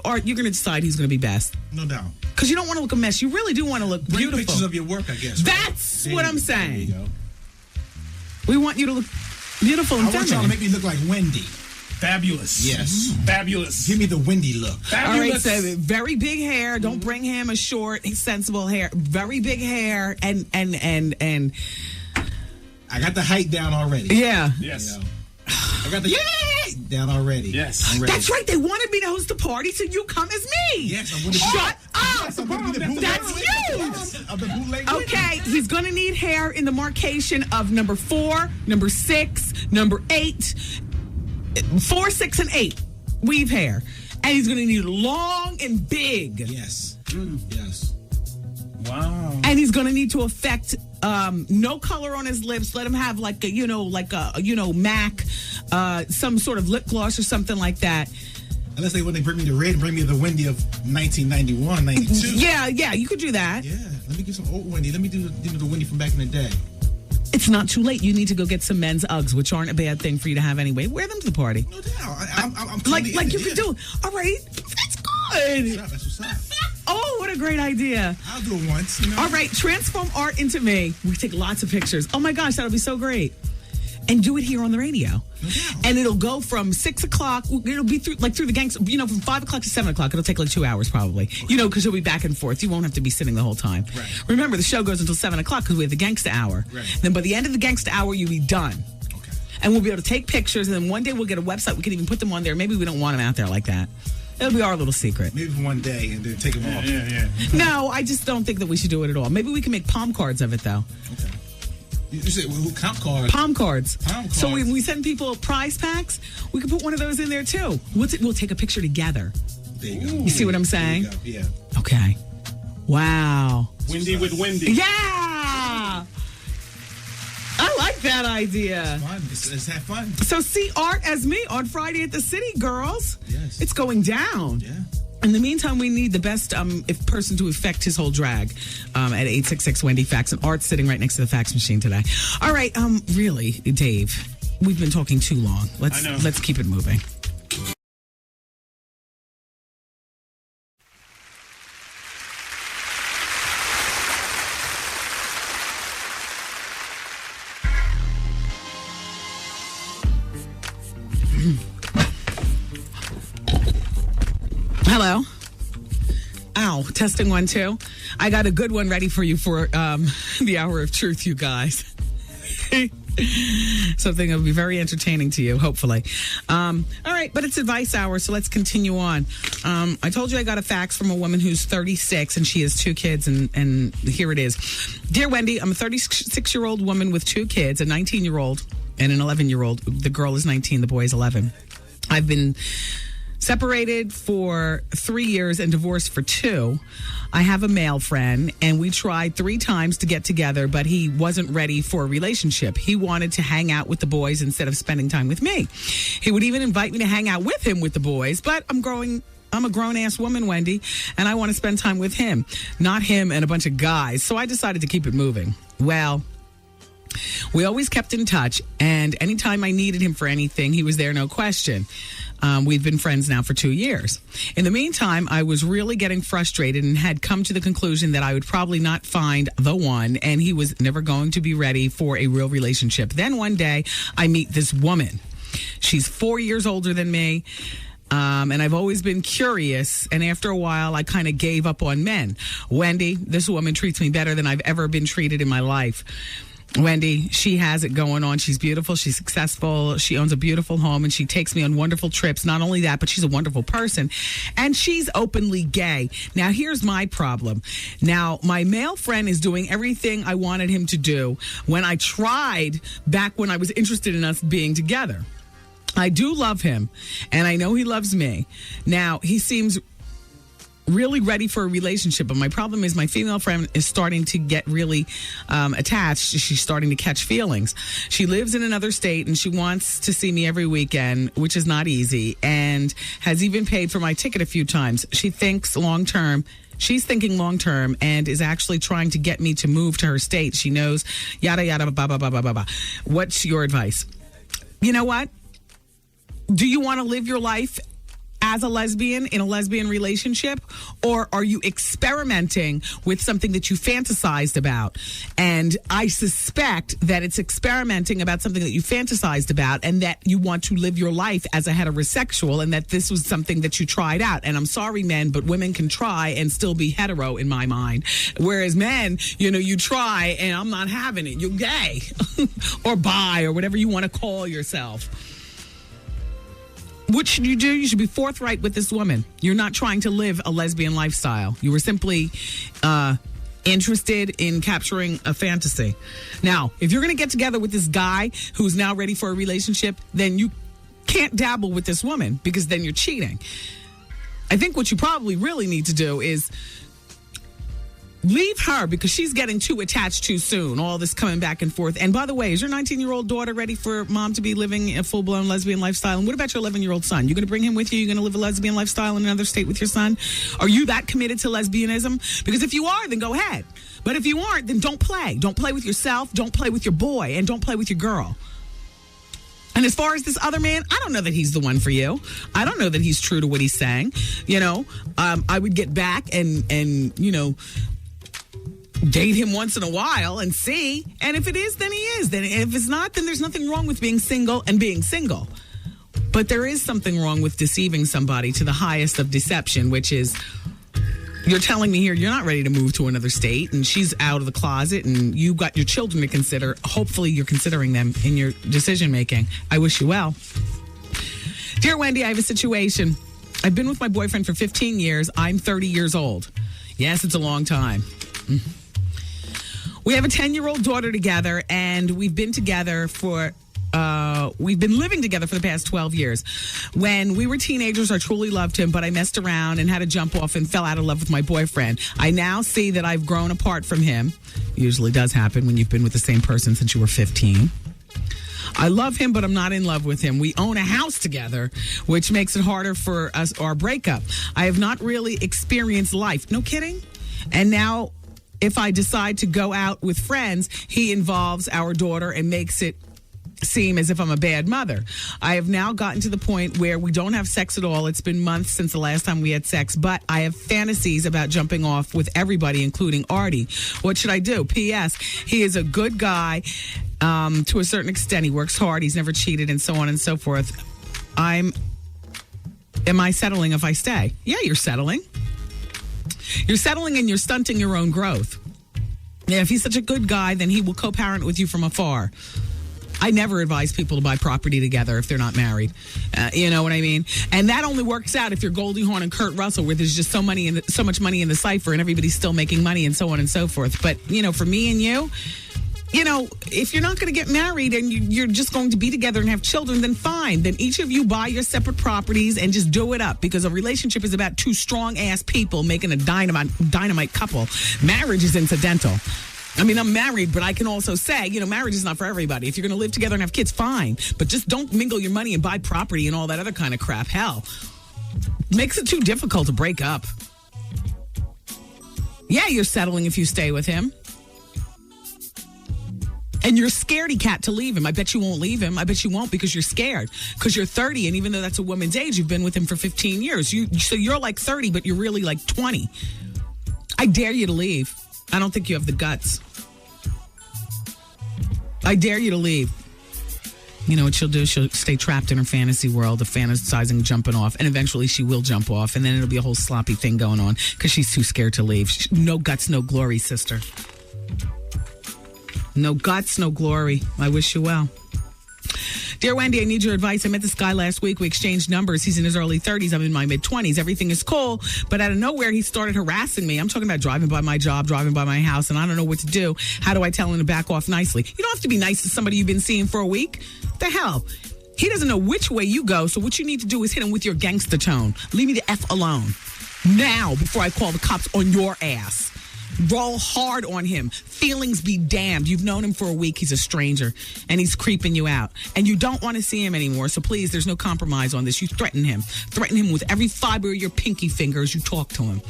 Art, you're going to decide who's going to be best. No doubt. Because you don't want to look a mess. You really do want to look beautiful. Bring pictures of your work, I guess. That's right? what I'm saying. There you go. We want you to look beautiful and I want y'all to make me look like Wendy. Fabulous. Yes. Fabulous. Give me the Wendy look. Fabulous. All right, so very big hair. Don't bring him a short, sensible hair. Very big hair and I got the height down already. Yeah. Yes. You know, I got the down already. Yes. I'm ready. That's right. They wanted me to host the party, so you come as me. Yes, I'm going to Shut up. Yes, I'm going to be the bootleg. That's you. Of the bootleg. Okay, he's going to need hair in the marcation of number 4, number 6, number 8, 4, 6, and 8. Weave hair. And he's going to need long and big. Yes. Yes. Wow. And he's going to need to affect no color on his lips. Let him have like a MAC, some sort of lip gloss or something like that. Unless they want to bring me the red and bring me the Wendy of 1991, 92. Yeah, you could do that. Yeah, let me get some old Wendy. Let me do the Wendy from back in the day. It's not too late. You need to go get some men's Uggs, which aren't a bad thing for you to have anyway. Wear them to the party. No doubt. I'm like you could do. All right, that's good. That's what's up. Oh, what a great idea. I'll do it once. You know? All right, transform Art into me. We take lots of pictures. Oh my gosh, that'll be so great. And do it here on the radio. No doubt. And it'll go from 6 o'clock. It'll be through the gangs. From 5 o'clock to 7 o'clock. It'll take like 2 hours probably. Okay. Because you'll be back and forth. You won't have to be sitting the whole time. Right. Remember, the show goes until 7 o'clock because we have the gangsta hour. Right. Then by the end of the gangsta hour, you'll be done. Okay. And we'll be able to take pictures. And then one day we'll get a website. We can even put them on there. Maybe we don't want them out there like that. It'll be our little secret. Maybe for one day and then take them off. Yeah. No, I just don't think that we should do it at all. Maybe we can make palm cards of it, though. Okay. You said comp cards? Palm cards. Palm cards. So when we send people prize packs, we can put one of those in there, too. We'll take a picture together. There you go. You see what I'm saying? Yeah. Okay. Wow. Wendy with Wendy. Yeah! I like that idea. It's fun. Let's have fun. So see Art as me on Friday at the City, girls. Yes. It's going down. Yeah. In the meantime, we need the best person to effect his whole drag at 866-WENDY-FAX. And Art's sitting right next to the fax machine today. All right, really, Dave, we've been talking too long. Let's keep it moving. Hello. Ow. Testing 1, 2. I got a good one ready for you for the hour of truth, you guys. Something that will be very entertaining to you, hopefully. All right, but it's advice hour, so let's continue on. I told you I got a fax from a woman who's 36, and she has 2 kids, and here it is. Dear Wendy, I'm a 36-year-old woman with 2 kids, a 19-year-old and an 11-year-old. The girl is 19, the boy is 11. I've been separated for 3 years and divorced for 2. I have a male friend, and we tried 3 times to get together, but he wasn't ready for a relationship. He wanted to hang out with the boys instead of spending time with me. He would even invite me to hang out with him with the boys, but I'm a grown-ass woman, Wendy, and I want to spend time with him, not him and a bunch of guys. So I decided to keep it moving. Well, we always kept in touch, and anytime I needed him for anything, he was there, no question. We've been friends now for 2 years. In the meantime, I was really getting frustrated and had come to the conclusion that I would probably not find the one, and he was never going to be ready for a real relationship. Then one day, I meet this woman. She's 4 years older than me. And I've always been curious, and after a while, I kind of gave up on men. Wendy, this woman treats me better than I've ever been treated in my life. Wendy, she has it going on. She's beautiful. She's successful. She owns a beautiful home, and she takes me on wonderful trips. Not only that, but she's a wonderful person, and she's openly gay. Now, here's my problem. Now, my male friend is doing everything I wanted him to do when I tried back when I was interested in us being together. I do love him, and I know he loves me. Now, he seems really ready for a relationship, but my problem is my female friend is starting to get really attached. She's starting to catch feelings. She lives in another state, and she wants to see me every weekend, which is not easy, and has even paid for my ticket a few times. She thinks long-term. She's thinking long-term and is actually trying to get me to move to her state. She knows, yada, yada, blah, blah, blah, blah, blah, blah. What's your advice? You know what? Do you want to live your life as a lesbian in a lesbian relationship, or are you experimenting with something that you fantasized about? And I suspect that it's experimenting about something that you fantasized about, and that you want to live your life as a heterosexual, and that this was something that you tried out. And I'm sorry, men, but women can try and still be hetero in my mind. Whereas men, you try and I'm not having it. You're gay or bi or whatever you want to call yourself. What should you do? You should be forthright with this woman. You're not trying to live a lesbian lifestyle. You were simply interested in capturing a fantasy. Now, if you're going to get together with this guy who's now ready for a relationship, then you can't dabble with this woman, because then you're cheating. I think what you probably really need to do is leave her, because she's getting too attached too soon. All this coming back and forth. And by the way, is your 19-year-old daughter ready for mom to be living a full-blown lesbian lifestyle? And what about your 11-year-old son? You going to bring him with you? You going to live a lesbian lifestyle in another state with your son? Are you that committed to lesbianism? Because if you are, then go ahead. But if you aren't, then don't play. Don't play with yourself. Don't play with your boy. And don't play with your girl. And as far as this other man, I don't know that he's the one for you. I don't know that he's true to what he's saying. I would get back and date him once in a while and see. And if it is, then he is. Then if it's not, then there's nothing wrong with being single and being single. But there is something wrong with deceiving somebody to the highest of deception, which is, you're telling me here you're not ready to move to another state, and she's out of the closet, and you've got your children to consider. Hopefully you're considering them in your decision making. I wish you well. Dear Wendy, I have a situation. I've been with my boyfriend for 15 years. I'm 30 years old. Yes, it's a long time. We have a 10-year-old daughter together, and we've been living together for the past 12 years. When we were teenagers, I truly loved him, but I messed around and had to jump off and fell out of love with my boyfriend. I now see that I've grown apart from him. Usually does happen when you've been with the same person since you were 15. I love him, but I'm not in love with him. We own a house together, which makes it harder for us, our breakup. I have not really experienced life. No kidding? And now, if I decide to go out with friends, he involves our daughter and makes it seem as if I'm a bad mother. I have now gotten to the point where we don't have sex at all. It's been months since the last time we had sex, but I have fantasies about jumping off with everybody, including Artie. What should I do? P.S. He is a good guy to a certain extent. He works hard. He's never cheated, and so on and so forth. Am I settling if I stay? Yeah, you're settling. You're settling, and you're stunting your own growth. Yeah, if he's such a good guy, then he will co-parent with you from afar. I never advise people to buy property together if they're not married. You know what I mean? And that only works out if you're Goldie Hawn and Kurt Russell, where there's just so much money in the cipher and everybody's still making money and so on and so forth. But, for me and you, if you're not going to get married and you're just going to be together and have children, then fine. Then each of you buy your separate properties and just do it up, because a relationship is about two strong-ass people making a dynamite couple. Marriage is incidental. I mean, I'm married, but I can also say, marriage is not for everybody. If you're going to live together and have kids, fine. But just don't mingle your money and buy property and all that other kind of crap. Hell, makes it too difficult to break up. Yeah, you're settling if you stay with him. And you're scaredy cat to leave him. I bet you won't leave him. I bet you won't, because you're scared. Because you're 30, and even though that's a woman's age, you've been with him for 15 years. So you're like 30, but you're really like 20. I dare you to leave. I don't think you have the guts. I dare you to leave. You know what she'll do? She'll stay trapped in her fantasy world of fantasizing jumping off, and eventually she will jump off, and then it'll be a whole sloppy thing going on because she's too scared to leave. No guts, no glory, sister. No guts, no glory. I wish you well. Dear Wendy, I need your advice. I met this guy last week. We exchanged numbers. He's in his early 30s. I'm in my mid-20s. Everything is cool. But out of nowhere, he started harassing me. I'm talking about driving by my job, driving by my house, and I don't know what to do. How do I tell him to back off nicely? You don't have to be nice to somebody you've been seeing for a week. What the hell? He doesn't know which way you go, so what you need to do is hit him with your gangster tone. Leave me the F alone. Now, before I call the cops on your ass. Roll hard on him. Feelings be damned. You've known him for a week. He's a stranger, and he's creeping you out. And you don't want to see him anymore, so please, there's no compromise on this. You threaten him. Threaten him with every fiber of your pinky finger as you talk to him.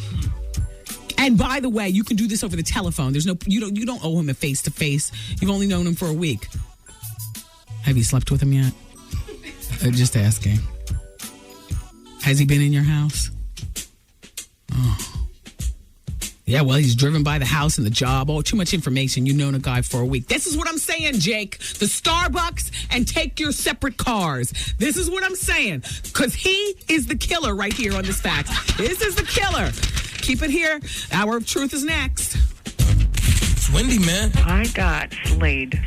And by the way, you can do this over the telephone. You don't owe him a face-to-face. You've only known him for a week. Have you slept with him yet? Just asking. Has he been in your house? Oh. Yeah, well, he's driven by the house and the job. Oh, too much information. You've known a guy for a week. This is what I'm saying, Jake. The Starbucks and take your separate cars. This is what I'm saying. Because he is the killer right here on this fact. This is the killer. Keep it here. Hour of Truth is next. It's Wendy, man. I got slayed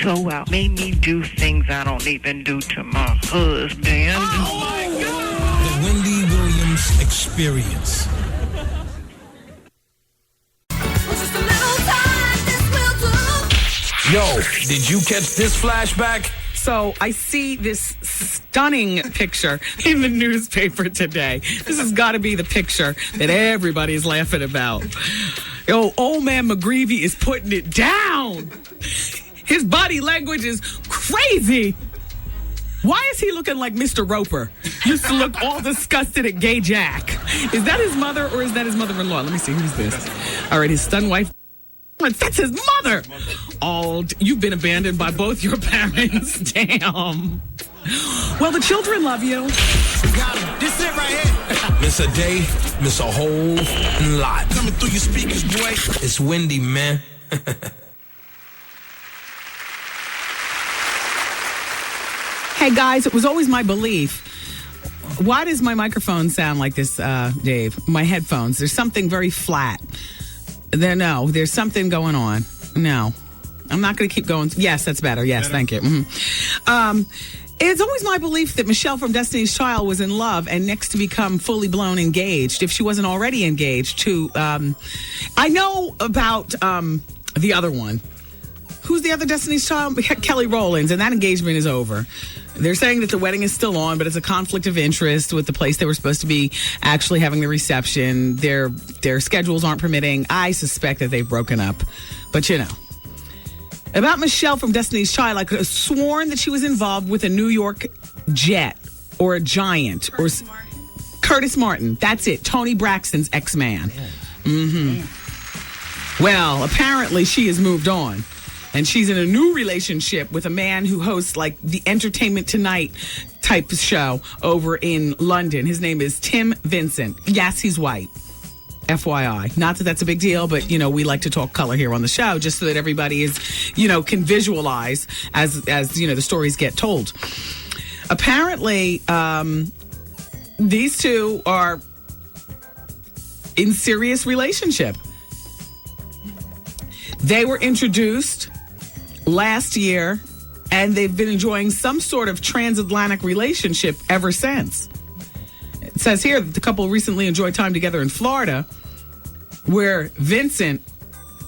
so well. Made me do things I don't even do to my husband. Oh, my God. The Wendy Williams Experience. Yo, did you catch this flashback? So I see this stunning picture in the newspaper today. This has got to be the picture that everybody's laughing about. Yo, old man McGreevy is putting it down. His body language is crazy. Why is he looking like Mr. Roper? Used to look all disgusted at Gay Jack. Is that his mother or is that his mother-in-law? Let me see. Who's this? All right, his stunned wife. That's his mother. Oh, you've been abandoned by both your parents. Damn. Well, the children love you. Got him. This it right here. Miss a day, miss a whole lot. Coming through your speakers, boy. It's Wendy, man. Hey, guys, it was always my belief. Why does my microphone sound like this, Dave? My headphones. There's something very flat. There's something going on. No. I'm not going to keep going. Yes, that's better. Yes, thank you. Mm-hmm. It's always my belief that Michelle from Destiny's Child was in love and next to become fully blown engaged, if she wasn't already engaged to, I know about the other one. Who's the other Destiny's Child? Kelly Rowlands, and that engagement is over. They're saying that the wedding is still on, but it's a conflict of interest with the place they were supposed to be actually having the reception. Their schedules aren't permitting. I suspect that they've broken up. But, you know. About Michelle from Destiny's Child, I could have sworn that she was involved with a New York jet or a Giant. Curtis Martin. That's it. Tony Braxton's ex-man. Mm-hmm. Well, apparently she has moved on. And she's in a new relationship with a man who hosts like the Entertainment Tonight type of show over in London. His name is Tim Vincent. Yes, he's white. FYI. Not that that's a big deal, but, you know, we like to talk color here on the show just so that everybody is, you know, can visualize as you know, the stories get told. Apparently, these two are in serious relationship. They were introduced last year, and they've been enjoying some sort of transatlantic relationship ever since. It says here that the couple recently enjoyed time together in Florida, where Vincent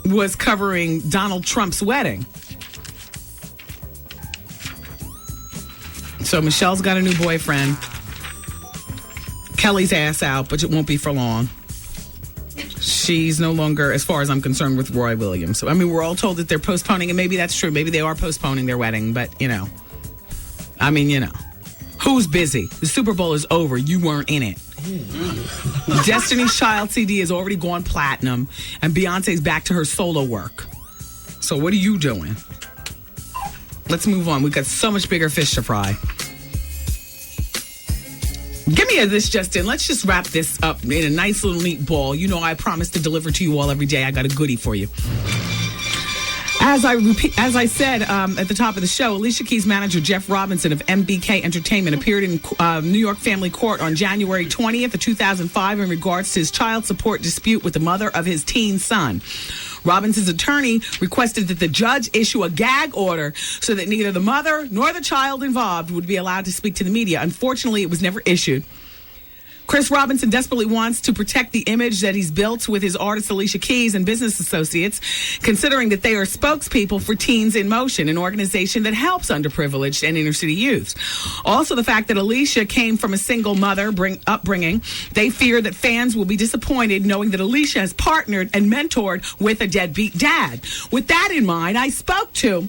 was covering Donald Trump's wedding. So Michelle's got a new boyfriend. Kelly's ass out, but it won't be for long. She's no longer, as far as I'm concerned, with Roy Williams. So, I mean, we're all told that they're postponing, and maybe that's true. Maybe they are postponing their wedding, but, you know. I mean, you know. Who's busy? The Super Bowl is over. You weren't in it. Destiny's Child CD has already gone platinum, and Beyonce's back to her solo work. So what are you doing? Let's move on. We've got so much bigger fish to fry. Give me this, Justin. Let's just wrap this up in a nice little neat ball. You know I promise to deliver to you all every day. I got a goodie for you. As I said at the top of the show, Alicia Keys' manager Jeff Robinson of MBK Entertainment appeared in New York Family Court on January 20th of 2005 in regards to his child support dispute with the mother of his teen son. Robinson's attorney requested that the judge issue a gag order so that neither the mother nor the child involved would be allowed to speak to the media. Unfortunately, it was never issued. Chris Robinson desperately wants to protect the image that he's built with his artist Alicia Keys and business associates, considering that they are spokespeople for Teens in Motion, an organization that helps underprivileged and inner city youths. Also, the fact that Alicia came from a single mother upbringing, they fear that fans will be disappointed knowing that Alicia has partnered and mentored with a deadbeat dad. With that in mind, I spoke to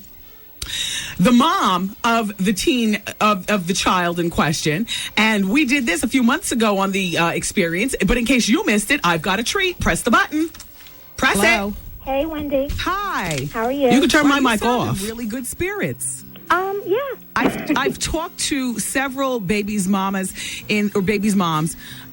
the mom of the teen of the child in question, and we did this a few months ago on the Experience. But in case you missed it, I've got a treat. Press the button. Press Hello. it. Hey, Wendy. Hi. How are you? You can turn my Well, mic you sound off. in Really good spirits. Yeah. I've talked to several babies' moms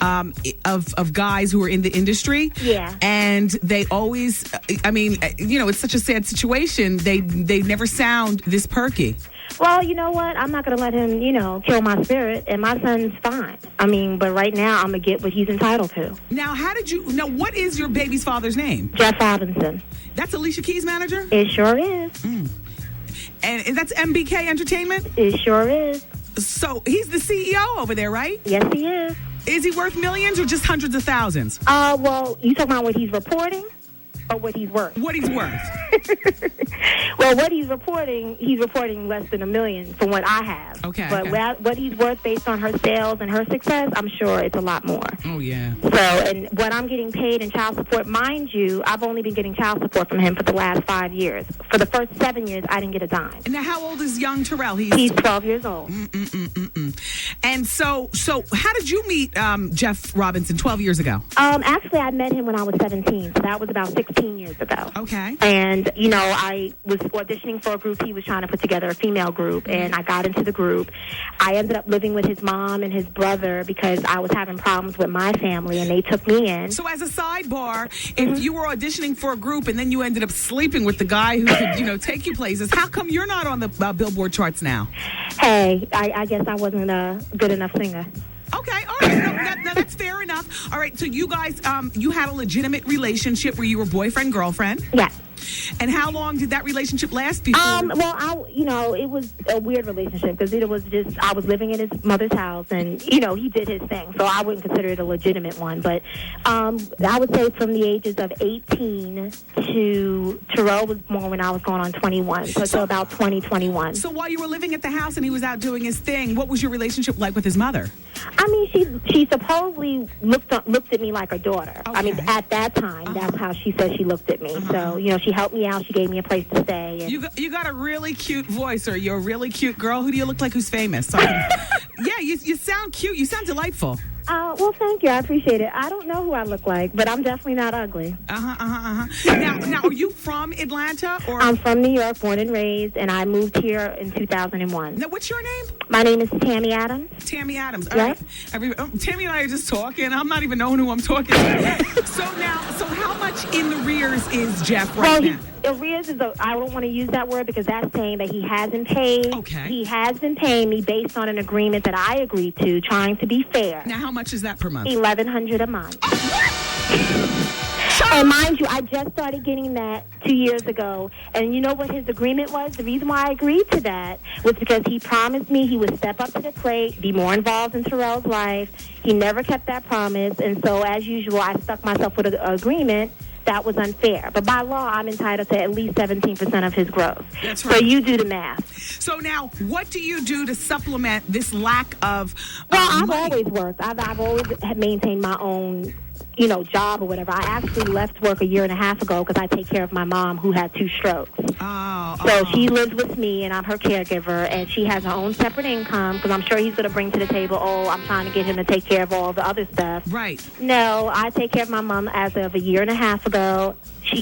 of guys who are in the industry. Yeah. And they always, I mean, it's such a sad situation. They never sound this perky. Well, you know what? I'm not going to let him, kill my spirit, and my son's fine. I mean, but right now, I'm going to get what he's entitled to. Now, what is your baby's father's name? Jeff Robinson. That's Alicia Keys' manager? It sure is. And that's MBK Entertainment? It sure is. So he's the CEO over there, right? Yes, he is. Is he worth millions or just hundreds of thousands? Well, you talking about what he's reporting or what he's worth? What he's worth. Well, what he's reporting less than $1 million from what I have. Okay. But what he's worth based on her sales and her success, I'm sure it's a lot more. Oh, yeah. So, and what I'm getting paid in child support, mind you, I've only been getting child support from him for the last 5 years. For the first 7 years, I didn't get a dime. Now, how old is young Terrell? He's 12 years old. And so how did you meet Jeff Robinson 12 years ago? Actually, I met him when I was 17, so that was about 16 years ago. Okay. And, I was auditioning for a group. He was trying to put together a female group, and I got into the group. I ended up living with his mom and his brother because I was having problems with my family, and they took me in. So as a sidebar, if you were auditioning for a group and then you ended up sleeping with the guy who could, take you places, how come you're not on the Billboard charts now? Hey, I guess I wasn't a good enough singer. Okay, all right. No, that's fair enough. All right, so you guys, you had a legitimate relationship where you were boyfriend-girlfriend? Yeah. And how long did that relationship last before? It was a weird relationship because it was just, I was living in his mother's house and, he did his thing. So I wouldn't consider it a legitimate one. But I would say from the ages of 18 to Terrell was born when I was going on 21. So about 2021. So while you were living at the house and he was out doing his thing, what was your relationship like with his mother? I mean, she supposedly looked at me like a daughter. Okay. I mean, at that time, that's how she said she looked at me. So, she helped me out. She gave me a place to stay. And you got a really cute voice, or you're a really cute girl. Who do you look like who's famous? Yeah, you sound cute. You sound delightful. Well, thank you. I appreciate it. I don't know who I look like, but I'm definitely not ugly. Now, are you from Atlanta? Or I'm from New York, born and raised, and I moved here in 2001. Now, what's your name? My name is Tammy Adams. Tammy Adams. All right. Tammy and I are just talking. I'm not even knowing who I'm talking to. So how much in the rears is Jeff right now? Arrears is I don't want to use that word because that's saying that he hasn't paid. Okay. He has been paying me based on an agreement that I agreed to, trying to be fair. Now, how much is that per month? $1,100 a month. And mind you, I just started getting that 2 years ago. And you know what his agreement was? The reason why I agreed to that was because he promised me he would step up to the plate, be more involved in Terrell's life. He never kept that promise. And so, as usual, I stuck myself with an agreement that was unfair. But by law, I'm entitled to at least 17% of his gross. That's right. So you do the math. So now, what do you do to supplement this lack of I've money? always worked. I've always maintained my own job or whatever. I actually left work 1.5 years ago because I take care of my mom who had 2 strokes. So she lives with me and I'm her caregiver, and she has her own separate income because I'm sure he's going to bring to the table, I'm trying to get him to take care of all the other stuff. Right. No, I take care of my mom as of 1.5 years ago.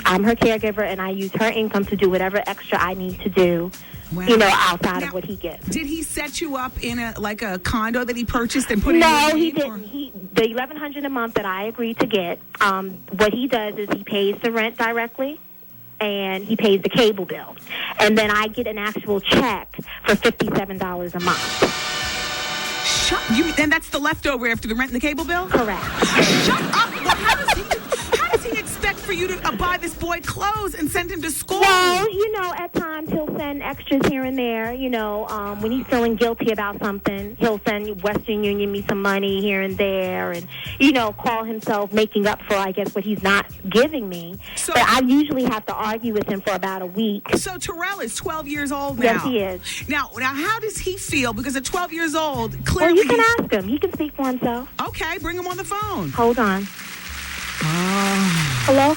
I'm her caregiver, and I use her income to do whatever extra I need to do. Wow. Outside of what he gets. Did he set you up in a condo that he purchased and put it in No, your he name, didn't. The $1,100 a month that I agreed to get, what he does is he pays the rent directly, and he pays the cable bill. And then I get an actual check for $57 a month. And that's the leftover after the rent and the cable bill? Correct. Shut up! How does he expect for you to buy this boy clothes and send him to school. Well, at times he'll send extras here and there. When he's feeling guilty about something, he'll send Western Union me some money here and there, and call himself making up for, I guess, what he's not giving me. But I usually have to argue with him for about a week. So Terrell is 12 years old now. Yes, he is. Now, how does he feel? Because at 12 years old, clearly... Well, you can ask him. He can speak for himself. Okay, bring him on the phone. Hold on. Oh. Hello?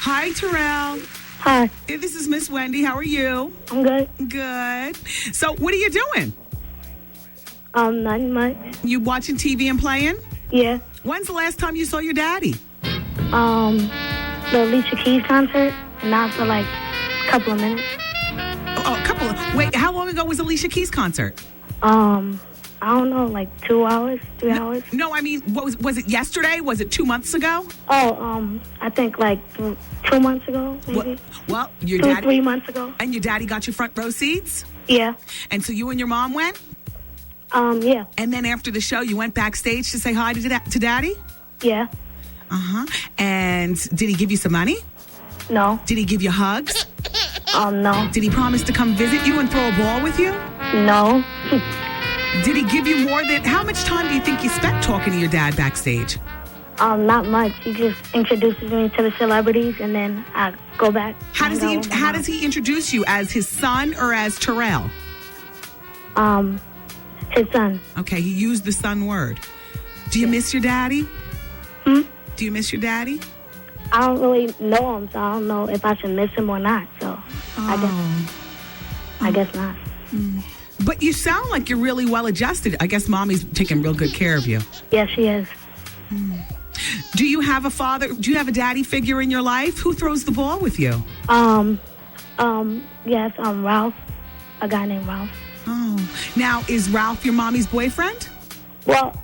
Hi, Terrell. Hi. This is Miss Wendy. How are you? I'm good. Good. So, what are you doing? Nothing much. You watching TV and playing? Yeah. When's the last time you saw your daddy? The Alicia Keys concert, not for like a couple of minutes. Wait, how long ago was Alicia Keys concert? I don't know, like 2 hours, 3 hours. No, I mean, was it yesterday? Was it 2 months ago? Oh, I think like 2 months ago, maybe. Well, your 2 or daddy 3 months ago. And your daddy got your front row seats? Yeah. And so you and your mom went? Yeah. And then after the show, you went backstage to say hi to daddy? Yeah. Uh-huh. And did he give you some money? No. Did he give you hugs? No. Did he promise to come visit you and throw a ball with you? No. Did he give you more than... How much time do you think you spent talking to your dad backstage? Not much. He just introduces me to the celebrities, and then I go back. How does he introduce you? As his son or as Terrell? His son. Okay, he used the son word. Do you miss your daddy? Do you miss your daddy? I don't really know him, so I don't know if I should miss him or not. So I guess not. But you sound like you're really well adjusted. I guess mommy's taking real good care of you. Yes, she is. Do you have a father? Do you have a daddy figure in your life? Who throws the ball with you? Yes, Ralph. A guy named Ralph. Oh. Now, is Ralph your mommy's boyfriend? Well,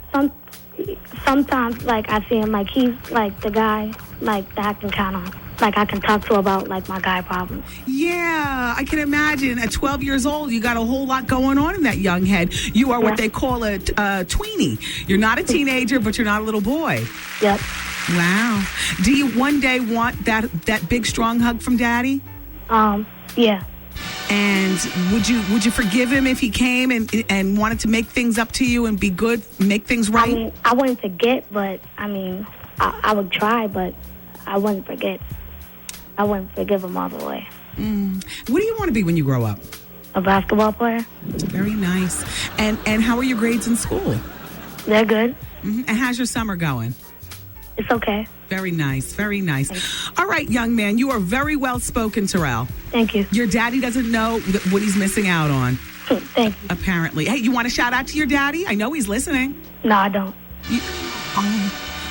sometimes, like, I see him, like, he's, like, the guy, like, that I can count on. Like, I can talk to about, like, my guy problems. Yeah, I can imagine. At 12 years old, you got a whole lot going on in that young head. You are what they call a tweenie. You're not a teenager, but you're not a little boy. Yep. Wow. Do you one day want that big, strong hug from Daddy? Yeah. And would you forgive him if he came and wanted to make things up to you and be good, make things right? I mean, I wouldn't forget, but, I mean, I would try, but I wouldn't forget. I wouldn't forgive him all the way. What do you want to be when you grow up? A basketball player. Very nice. And how are your grades in school? They're good. And how's your summer going? It's okay. Very nice. Very nice. All right, young man, you are very well spoken, Terrell. Thank you. Your daddy doesn't know what he's missing out on. Thank you. Apparently. Hey, you want to shout out to your daddy? I know he's listening. No, I don't.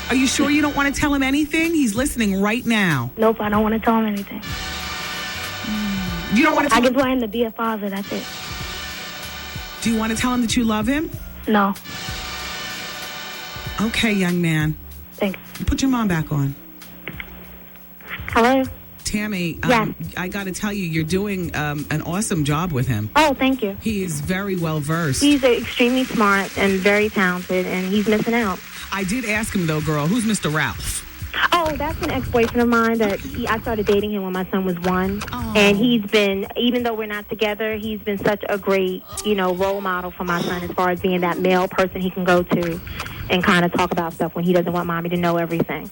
Are you sure you don't want to tell him anything? He's listening right now. Nope, I don't want to tell him anything. You don't want to I just want him to be a father, that's it. Do you want to tell him that you love him? No. Okay, young man. Thanks. Put your mom back on. Hello? Tammy, yes. I got to tell you, you're doing an awesome job with him. Oh, thank you. He is very well versed. He's extremely smart and very talented, and he's missing out. I did ask him, though, girl, who's Mr. Ralph? Oh, that's an ex-boyfriend of mine that I started dating him when my son was 1. Oh. And he's been, even though we're not together, he's been such a great, role model for my son as far as being that male person he can go to and kind of talk about stuff when he doesn't want mommy to know everything.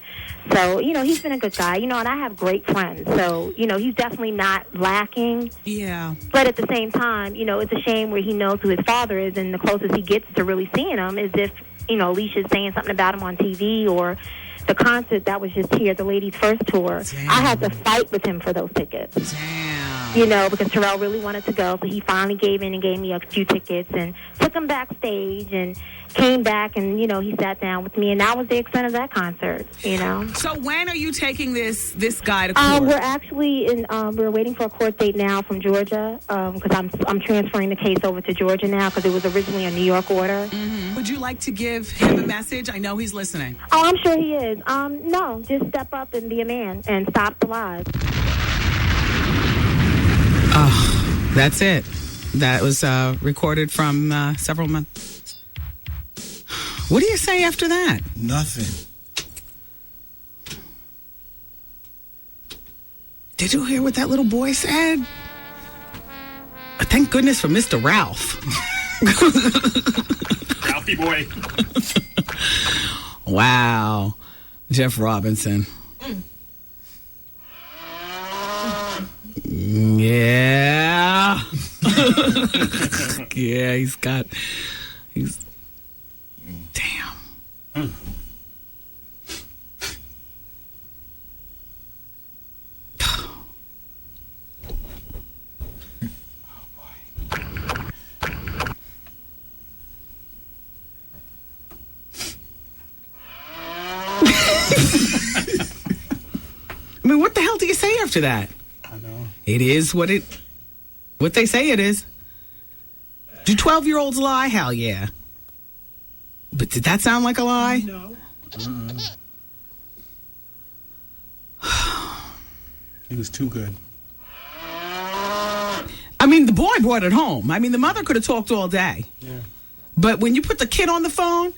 So, he's been a good guy, and I have great friends. So, he's definitely not lacking. Yeah. But at the same time, it's a shame where he knows who his father is, and the closest he gets to really seeing him is if, Alicia's saying something about him on TV or the concert that was just here, the ladies' first tour. Damn. I had to fight with him for those tickets. Damn. Because Terrell really wanted to go, so he finally gave in and gave me a few tickets and took him backstage and came back and, he sat down with me, and that was the extent of that concert, So when are you taking this guy to court? We're actually we're waiting for a court date now from Georgia because I'm transferring the case over to Georgia now because it was originally a New York order. Mm-hmm. Would you like to give him a message? I know he's listening. Oh, I'm sure he is. No, just step up and be a man and stop the lies. Oh, that's it. That was recorded from several months. What do you say after that? Nothing. Did you hear what that little boy said? Thank goodness for Mr. Ralph. Ralphie boy. Wow. Jeff Robinson. Yeah. Yeah, he's damn. I mean, what the hell do you say after that? I know. It is what they say it is. Do 12-year-olds lie? Hell yeah. But did that sound like a lie? No. He was too good. I mean, the boy brought it home. I mean, the mother could have talked all day. Yeah. But when you put the kid on the phone,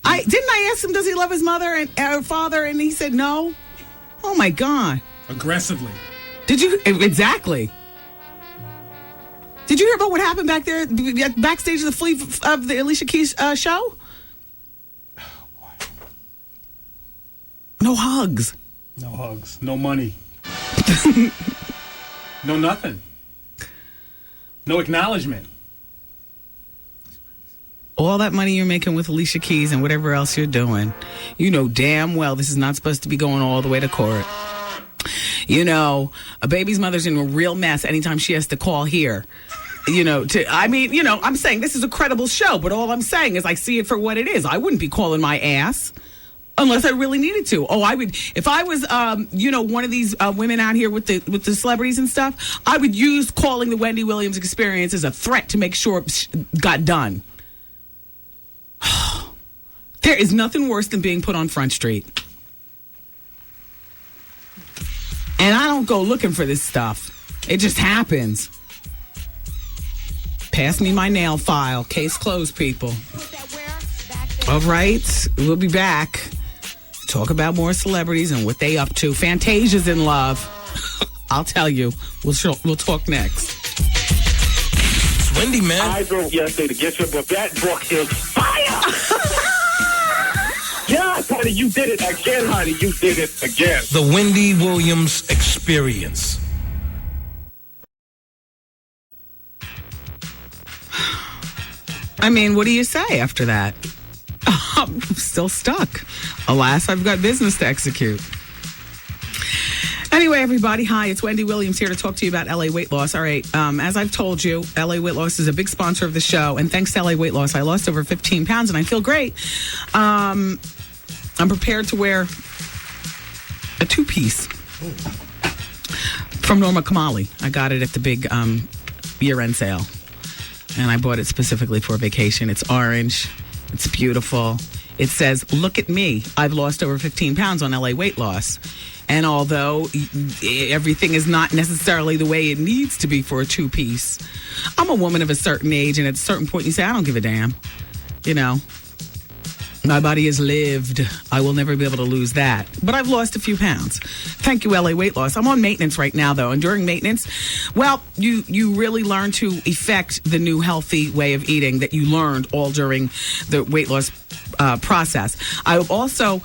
didn't I ask him, does he love his mother and father? And he said no. Oh my God. Aggressively. Did you? Exactly. Did you hear about what happened back there, backstage of the Alicia Keys show? Oh, boy. No hugs. No hugs. No money. No nothing. No acknowledgement. All that money you're making with Alicia Keys and whatever else you're doing, you know damn well this is not supposed to be going all the way to court. You know, a baby's mother's in a real mess anytime she has to call here. I'm saying this is a credible show, but all I'm saying is I see it for what it is. I wouldn't be calling my ass unless I really needed to. Oh, I would, if I was, one of these women out here with the celebrities and stuff, I would use calling the Wendy Williams Experience as a threat to make sure it got done. There is nothing worse than being put on Front Street. And I don't go looking for this stuff. It just happens. Pass me my nail file. Case closed, people. All right. We'll be back. Talk about more celebrities and what they up to. Fantasia's in love. I'll tell you. We'll talk next. It's Wendy, man. I drove yesterday to get your book. That book is fire! Yes, honey, you did it again, honey. You did it again. The Wendy Williams Experience. I mean, what do you say after that? I'm still stuck. Alas, I've got business to execute. Anyway, everybody, hi, it's Wendy Williams here to talk to you about LA Weight Loss. All right, as I've told you, LA Weight Loss is a big sponsor of the show, and thanks to LA Weight Loss, I lost over 15 pounds, and I feel great. I'm prepared to wear a two-piece from Norma Kamali. I got it at the big year-end sale, and I bought it specifically for a vacation. It's orange. It's beautiful. It says, look at me. I've lost over 15 pounds on LA Weight Loss. And although everything is not necessarily the way it needs to be for a two-piece, I'm a woman of a certain age, and at a certain point you say, I don't give a damn. You know, my body has lived. I will never be able to lose that. But I've lost a few pounds. Thank you, LA Weight Loss. I'm on maintenance right now, though. And during maintenance, well, you really learn to effect the new healthy way of eating that you learned all during the weight loss process. I also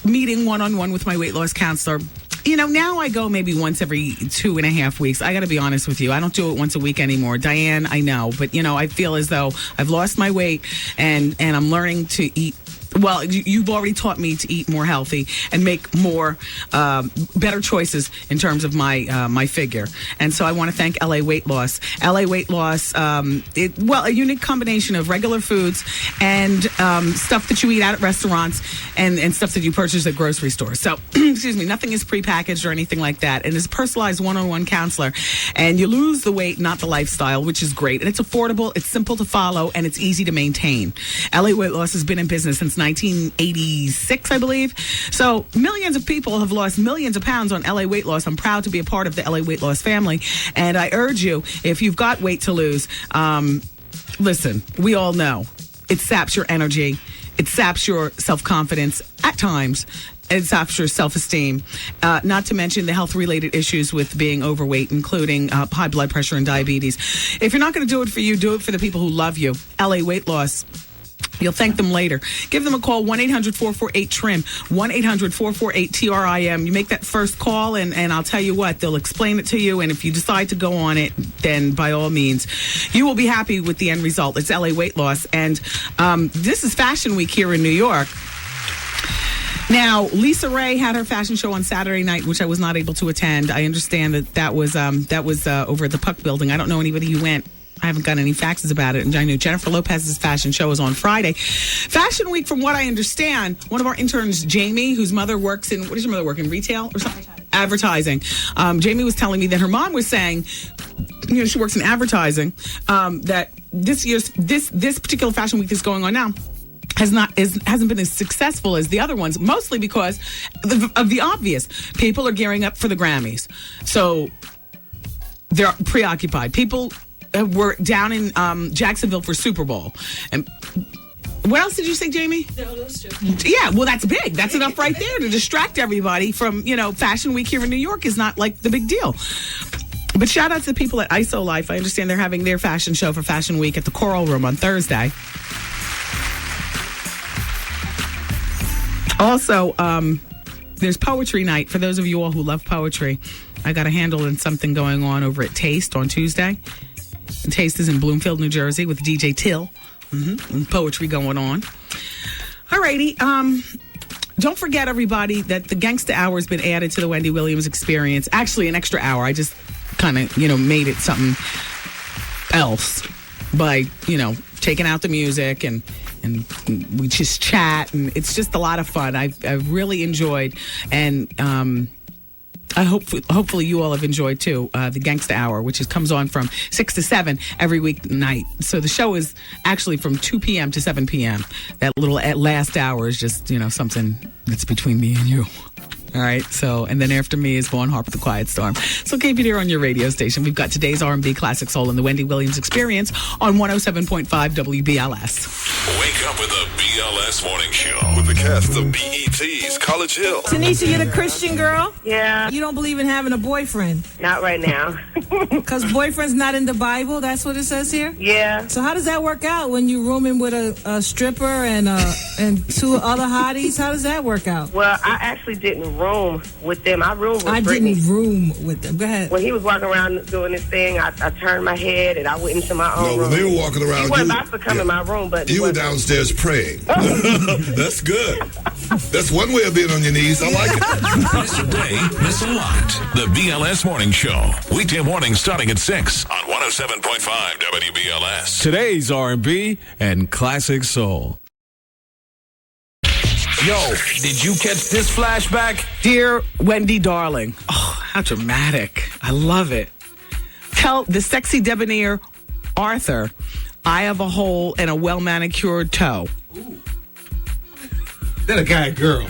meeting one-on-one with my weight loss counselor. You know, now I go maybe once every 2.5 weeks. I got to be honest with you. I don't do it once a week anymore. Diane, I know. But, you know, I feel as though I've lost my weight and I'm learning to eat. Well, you've already taught me to eat more healthy and make more better choices in terms of my figure. And so I want to thank LA Weight Loss. LA Weight Loss, a unique combination of regular foods and stuff that you eat out at restaurants and stuff that you purchase at grocery stores. So, excuse me, nothing is prepackaged or anything like that. And it's a personalized one-on-one counselor. And you lose the weight, not the lifestyle, which is great. And it's affordable, it's simple to follow, and it's easy to maintain. LA Weight Loss has been in business since 1986, I believe. So millions of people have lost millions of pounds on LA Weight Loss. I'm proud to be a part of the LA Weight Loss family. And I urge you, if you've got weight to lose, listen, we all know it saps your energy. It saps your self-confidence at times. It's after self-esteem, not to mention the health-related issues with being overweight, including high blood pressure and diabetes. If you're not going to do it for you, do it for the people who love you. LA Weight Loss. You'll thank them later. Give them a call, 1-800-448-TRIM, 1-800-448-TRIM. You make that first call, and I'll tell you what, they'll explain it to you, and if you decide to go on it, then by all means, you will be happy with the end result. It's LA Weight Loss, and this is Fashion Week here in New York. Now, Lisa Ray had her fashion show on Saturday night, which I was not able to attend. I understand that was over at the Puck Building. I don't know anybody who went. I haven't got any faxes about it. And I know Jennifer Lopez's fashion show is on Friday. Fashion Week, from what I understand, one of our interns, Jamie, whose mother works in, what does your mother work in, retail or something? Advertising. Jamie was telling me that her mom was saying, she works in advertising, that this particular Fashion Week that's going on now hasn't been as successful as the other ones, mostly because of the obvious. People are gearing up for the Grammys, so they're preoccupied. People were down in Jacksonville for Super Bowl, and what else did you say, Jamie? No, those two. Yeah, well, that's big. That's enough right there to distract everybody from, Fashion Week here in New York is not like the big deal. But shout out to the people at ISO Life. I understand they're having their fashion show for Fashion Week at the Coral Room on Thursday. Also, there's poetry night for those of you all who love poetry. I got a handle in something going on over at Taste on Tuesday. And Taste is in Bloomfield, New Jersey with DJ Till. And poetry going on. Alrighty. Don't forget, everybody, that the Gangsta Hour has been added to the Wendy Williams Experience. Actually, an extra hour. I just kind of, made it something else by, taking out the music and we just chat, and it's just a lot of fun. I've really enjoyed, and hopefully you all have enjoyed too, the Gangsta Hour, which comes on from 6 to 7 every weeknight. So the show is actually from 2 p.m. to 7 p.m. That little last hour is just, something that's between me and you. All right, so, and then after me is Vaughn Harper, The Quiet Storm. So keep it here on your radio station. We've got today's R&B Classic Soul and the Wendy Williams Experience on 107.5 WBLS. Wake up with the BLS Morning Show with the cast of BET's College Hill. Tanisha, you're the Christian girl? Yeah. You don't believe in having a boyfriend? Not right now. Because boyfriend's not in the Bible? That's what it says here? Yeah. So how does that work out when you're rooming with a stripper and two other hotties? How does that work out? Well, I actually didn't room with them. I roomed with Brittany. Didn't room with them. Go ahead. When he was walking around doing this thing, I turned my head and I went into my own room. When they were walking around, he wasn't about to come in my room, but you were downstairs praying. That's good. That's one way of being on your knees. I like it. Miss a day, miss a lot. The BLS Morning Show. Weekday morning starting at 6 on 107.5 WBLS. Today's R&B and Classic Soul. Yo, did you catch this flashback? Dear Wendy, darling. Oh, how dramatic. I love it. Tell the sexy debonair Arthur, I have a hole and a well-manicured toe. Ooh. That a guy or girl?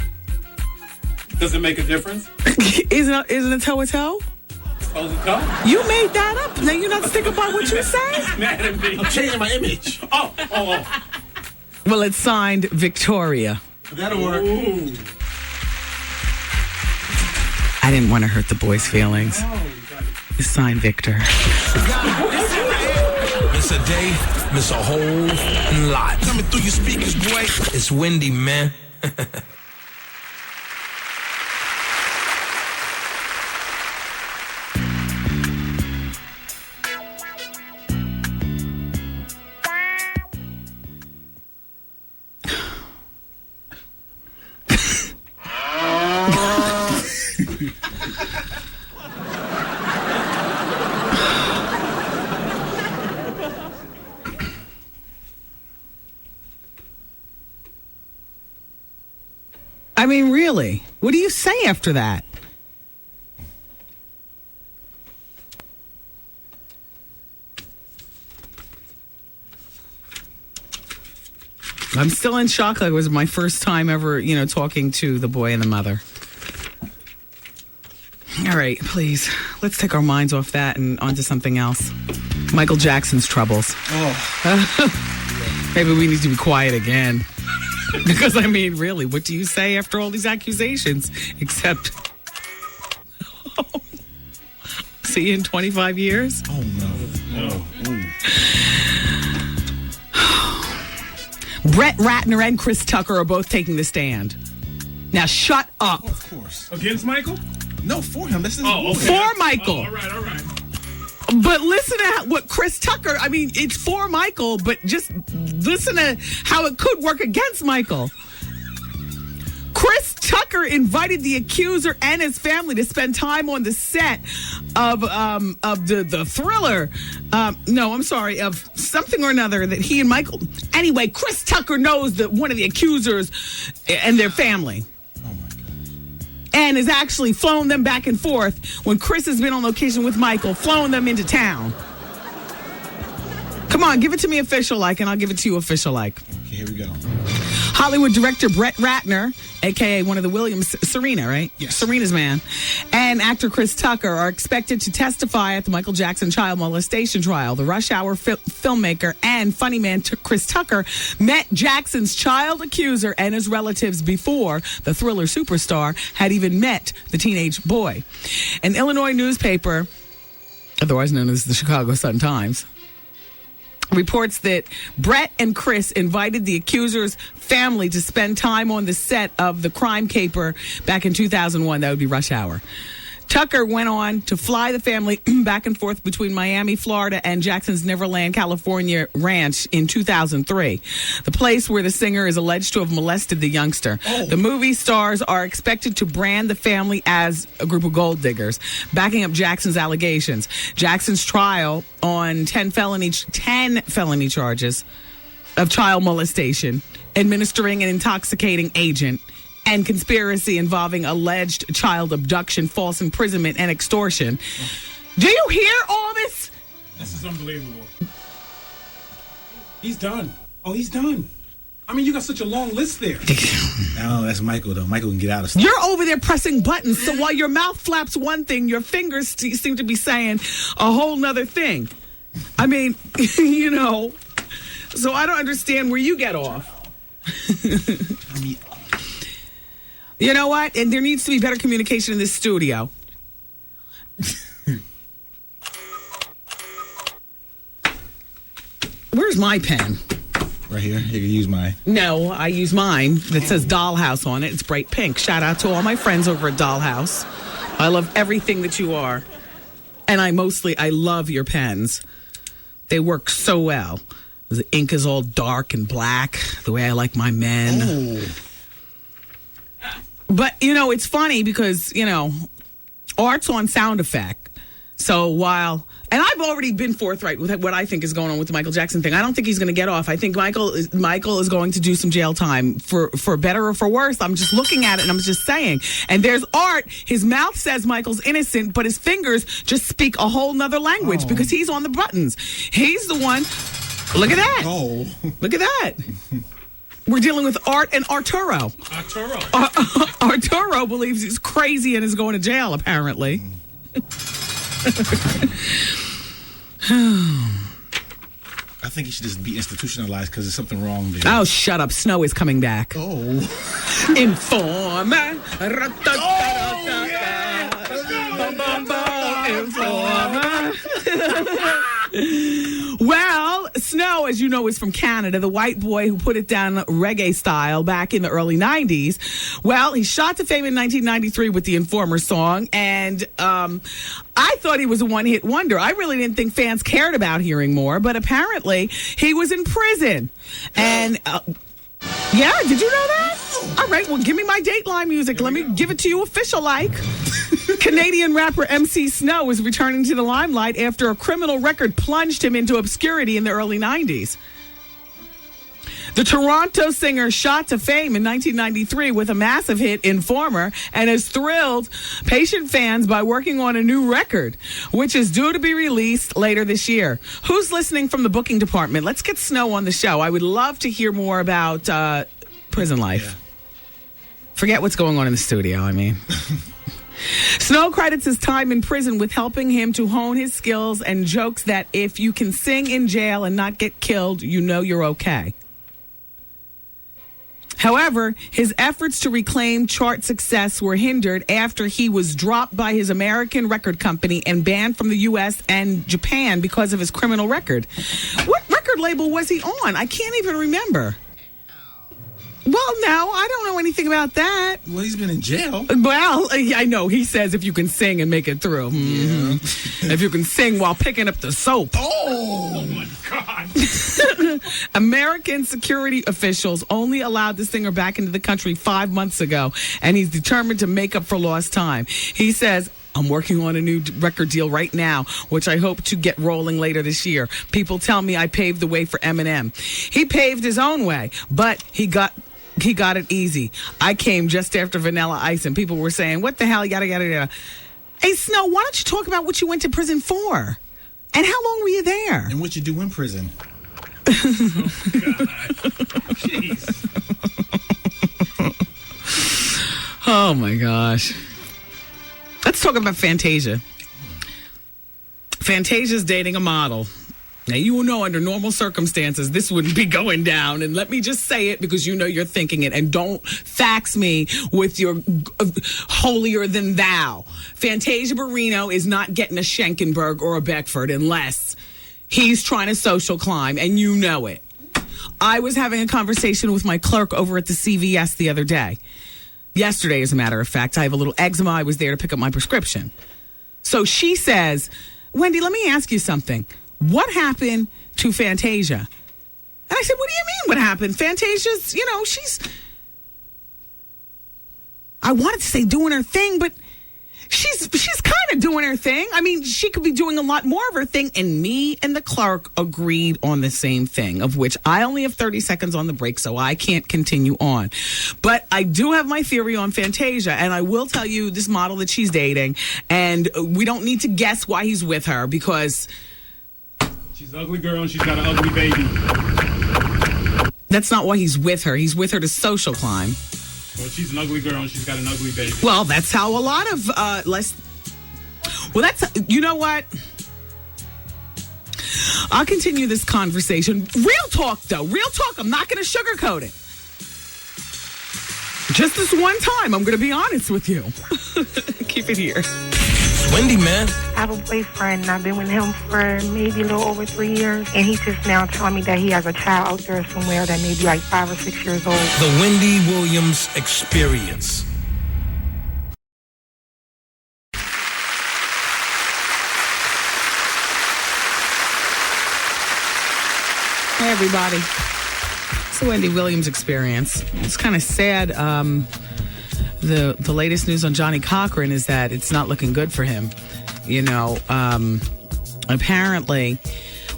Does it make a difference? Isn't a toe a toe? Oh, the toe? You made that up. Now you're not sticking by what you say? Mad at me. I'm changing my image. Oh. Well, it's signed Victoria. That'll work. Ooh. I didn't want to hurt the boys' feelings. It's signed Victor. Miss a day, miss a whole lot. Coming through your speakers, boy. It's Wendy, man. I mean, really? What do you say after that? I'm still in shock. It was my first time ever, talking to the boy and the mother. All right, please. Let's take our minds off that and onto something else. Michael Jackson's troubles. Oh. Maybe we need to be quiet again. Because, I mean, really, what do you say after all these accusations? Except, see you in 25 years? Oh, no. Brett Ratner and Chris Tucker are both taking the stand. Now, shut up. Oh, of course. Against Michael? No, for him. This is For Michael. Oh, all right. But listen to what Chris Tucker, I mean, it's for Michael, but just listen to how it could work against Michael. Chris Tucker invited the accuser and his family to spend time on the set of the thriller. Of something or another that he and Michael. Anyway, Chris Tucker knows that one of the accusers and their family. And has actually flown them back and forth when Chris has been on location with Michael, flown them into town. Come on, give it to me official like, and I'll give it to you official like. Okay, here we go. Hollywood director Brett Ratner, a.k.a. one of the Williams, Serena, right? Yes. Serena's man, and actor Chris Tucker are expected to testify at the Michael Jackson child molestation trial. The Rush Hour filmmaker and funny man Chris Tucker met Jackson's child accuser and his relatives before the Thriller superstar had even met the teenage boy. An Illinois newspaper, otherwise known as the Chicago Sun-Times, reports that Brett and Chris invited the accuser's family to spend time on the set of The Crime Caper back in 2001. That would be Rush Hour. Tucker went on to fly the family back and forth between Miami, Florida, and Jackson's Neverland, California ranch in 2003, the place where the singer is alleged to have molested the youngster. Oh. The movie stars are expected to brand the family as a group of gold diggers, backing up Jackson's allegations. Jackson's trial on 10 felony charges of child molestation, administering an intoxicating agent, and conspiracy involving alleged child abduction, false imprisonment, and extortion. Do you hear all this? This is unbelievable. He's done. Oh, he's done. I mean, you got such a long list there. No, that's Michael, though. Michael can get out of stuff. You're over there pressing buttons, so while your mouth flaps one thing, your fingers seem to be saying a whole nother thing. I mean, you know, so I don't understand where you get off. I mean... You know what? And there needs to be better communication in this studio. Where's my pen? Right here. You can use mine. No, I use mine that says Dollhouse on it. It's bright pink. Shout out to all my friends over at Dollhouse. I love everything that you are. And I love your pens. They work so well. The ink is all dark and black, the way I like my men. Oh. But, you know, it's funny because, you know, art's on sound effect. So while, and I've already been forthright with what I think is going on with the Michael Jackson thing. I don't think he's going to get off. I think Michael is going to do some jail time for better or for worse. I'm just looking at it and I'm just saying. And there's art. His mouth says Michael's innocent, but his fingers just speak a whole nother language because he's on the buttons. He's the one. Look at that. Oh. Look at that. We're dealing with Art and Arturo. Arturo believes he's crazy and is going to jail, apparently. I think he should just be institutionalized because there's something wrong there. Oh, shut up. Snow is coming back. Oh. Informer. Informer. Well, Snow, as you know, is from Canada, the white boy who put it down reggae style back in the early 90s. Well, he shot to fame in 1993 with the Informer song, and I thought he was a one-hit wonder. I really didn't think fans cared about hearing more, but apparently he was in prison. And, yeah, did you know that? All right, well, give me my Dateline music. Let me give it to you official-like. Canadian rapper MC Snow is returning to the limelight after a criminal record plunged him into obscurity in the early 90s. The Toronto singer shot to fame in 1993 with a massive hit, Informer, and has thrilled patient fans by working on a new record, which is due to be released later this year. Who's listening from the booking department? Let's get Snow on the show. I would love to hear more about prison life. Yeah. Forget what's going on in the studio, I mean. Snow credits his time in prison with helping him to hone his skills and jokes that if you can sing in jail and not get killed, you know you're okay. However, his efforts to reclaim chart success were hindered after he was dropped by his American record company and banned from the U.S. and Japan because of his criminal record. What record label was he on? I can't even remember. Well, no, I don't know anything about that. Well, he's been in jail. Well, I know. He says if you can sing and make it through. Mm-hmm. If you can sing while picking up the soap. Oh my God. American security officials only allowed the singer back into the country 5 months ago, and he's determined to make up for lost time. He says, I'm working on a new record deal right now, which I hope to get rolling later this year. People tell me I paved the way for Eminem. He paved his own way, but he got it easy. I came just after Vanilla Ice, and people were saying, what the hell, yada, yada, yada. Hey, Snow, why don't you talk about what you went to prison for? And how long were you there? And what you do in prison? Jeez. Oh, my gosh. Let's talk about Fantasia. Fantasia's dating a model. Now, you will know under normal circumstances, this wouldn't be going down. And let me just say it because you know you're thinking it. And don't fax me with your holier than thou. Fantasia Barrino is not getting a Schenkenberg or a Beckford unless he's trying to social climb, and you know it. I was having a conversation with my clerk over at the CVS the other day. Yesterday, as a matter of fact. I have a little eczema. I was there to pick up my prescription. So she says, Wendy, let me ask you something. What happened to Fantasia? And I said, what do you mean what happened? Fantasia's, she's, I wanted to say doing her thing, but she's kind of doing her thing. I mean, she could be doing a lot more of her thing. And me and the clerk agreed on the same thing, of which I only have 30 seconds on the break, so I can't continue on. But I do have my theory on Fantasia, and I will tell you this model that she's dating, and we don't need to guess why he's with her because she's an ugly girl and she's got an ugly baby. That's not why he's with her. He's with her to social climb. Well, she's an ugly girl and she's got an ugly baby. Well, that's how a lot of you know what? I'll continue this conversation. Real talk, though. Real talk. I'm not going to sugarcoat it. Just this one time, I'm going to be honest with you. Keep it here. Wendy, man. I have a boyfriend, and I've been with him for maybe a little over 3 years. And he's just now telling me that he has a child out there somewhere that may be like 5 or 6 years old. The Wendy Williams Experience. Hey, everybody. It's the Wendy Williams Experience. It's kind of sad. The latest news on Johnny Cochran is that it's not looking good for him. Apparently,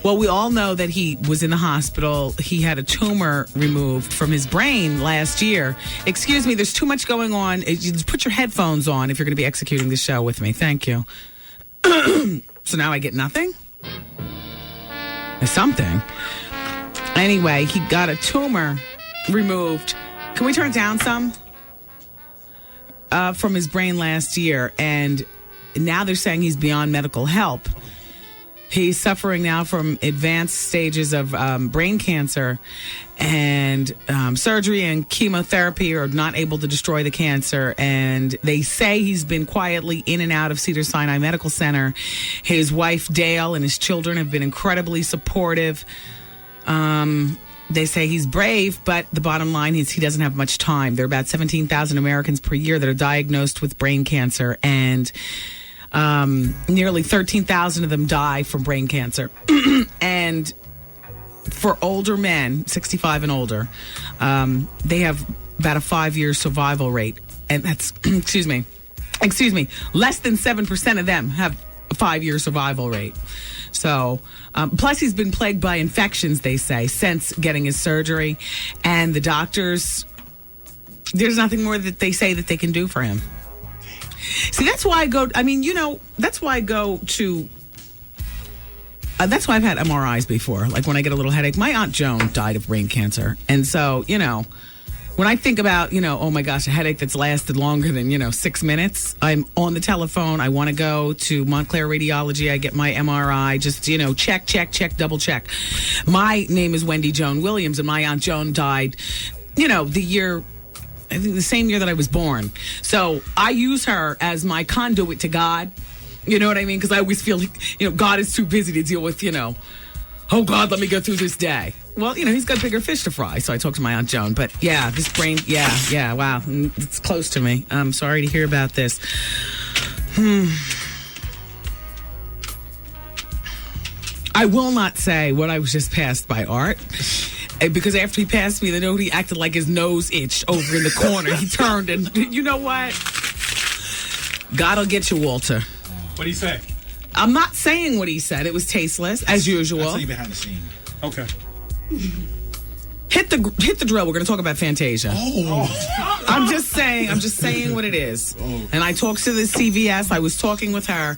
well, we all know that he was in the hospital. He had a tumor removed from his brain last year. Excuse me, there's too much going on. Just put your headphones on if you're going to be executing the show with me. Thank you. So now I get nothing? Or something. Anyway, he got a tumor removed. Can we turn it down some? From his brain last year, and now they're saying he's beyond medical help. He's suffering now from advanced stages of brain cancer, and surgery and chemotherapy are not able to destroy the cancer. And they say he's been quietly in and out of Cedars-Sinai Medical Center. His wife, Dale, and his children have been incredibly supportive. They say he's brave, but the bottom line is he doesn't have much time. There are about 17,000 Americans per year that are diagnosed with brain cancer, and nearly 13,000 of them die from brain cancer. And for older men, 65 and older, they have about a 5-year survival rate. And that's, excuse me, less than 7% of them have a 5-year survival rate. So, plus he's been plagued by infections, they say, since getting his surgery. And the doctors, there's nothing more that they say that they can do for him. See, that's why I go, that's why I go to, that's why I've had MRIs before. Like when I get a little headache. My Aunt Joan died of brain cancer. And so, when I think about, oh my gosh, a headache that's lasted longer than, 6 minutes, I'm on the telephone. I want to go to Montclair Radiology. I get my MRI, just, check, double check. My name is Wendy Joan Williams, and my Aunt Joan died the year, I think the same year that I was born. So I use her as my conduit to God. You know what I mean? Because I always feel like, God is too busy to deal with, oh God, let me go through this day. Well, he's got bigger fish to fry. So I talked to my Aunt Joan. But yeah, this brain, yeah, wow. It's close to me. I'm sorry to hear about this. I will not say what I was just passed by Art. Because after he passed me, he acted like his nose itched over in the corner. He turned and, you know what? God'll get you, Walter. What'd he say? I'm not saying what he said. It was tasteless, as usual. I'll tell you behind the scene. Okay. Hit the drill. We're going to talk about Fantasia. Oh. I'm just saying what it is. Oh. And I talked to this CVS. I was talking with her.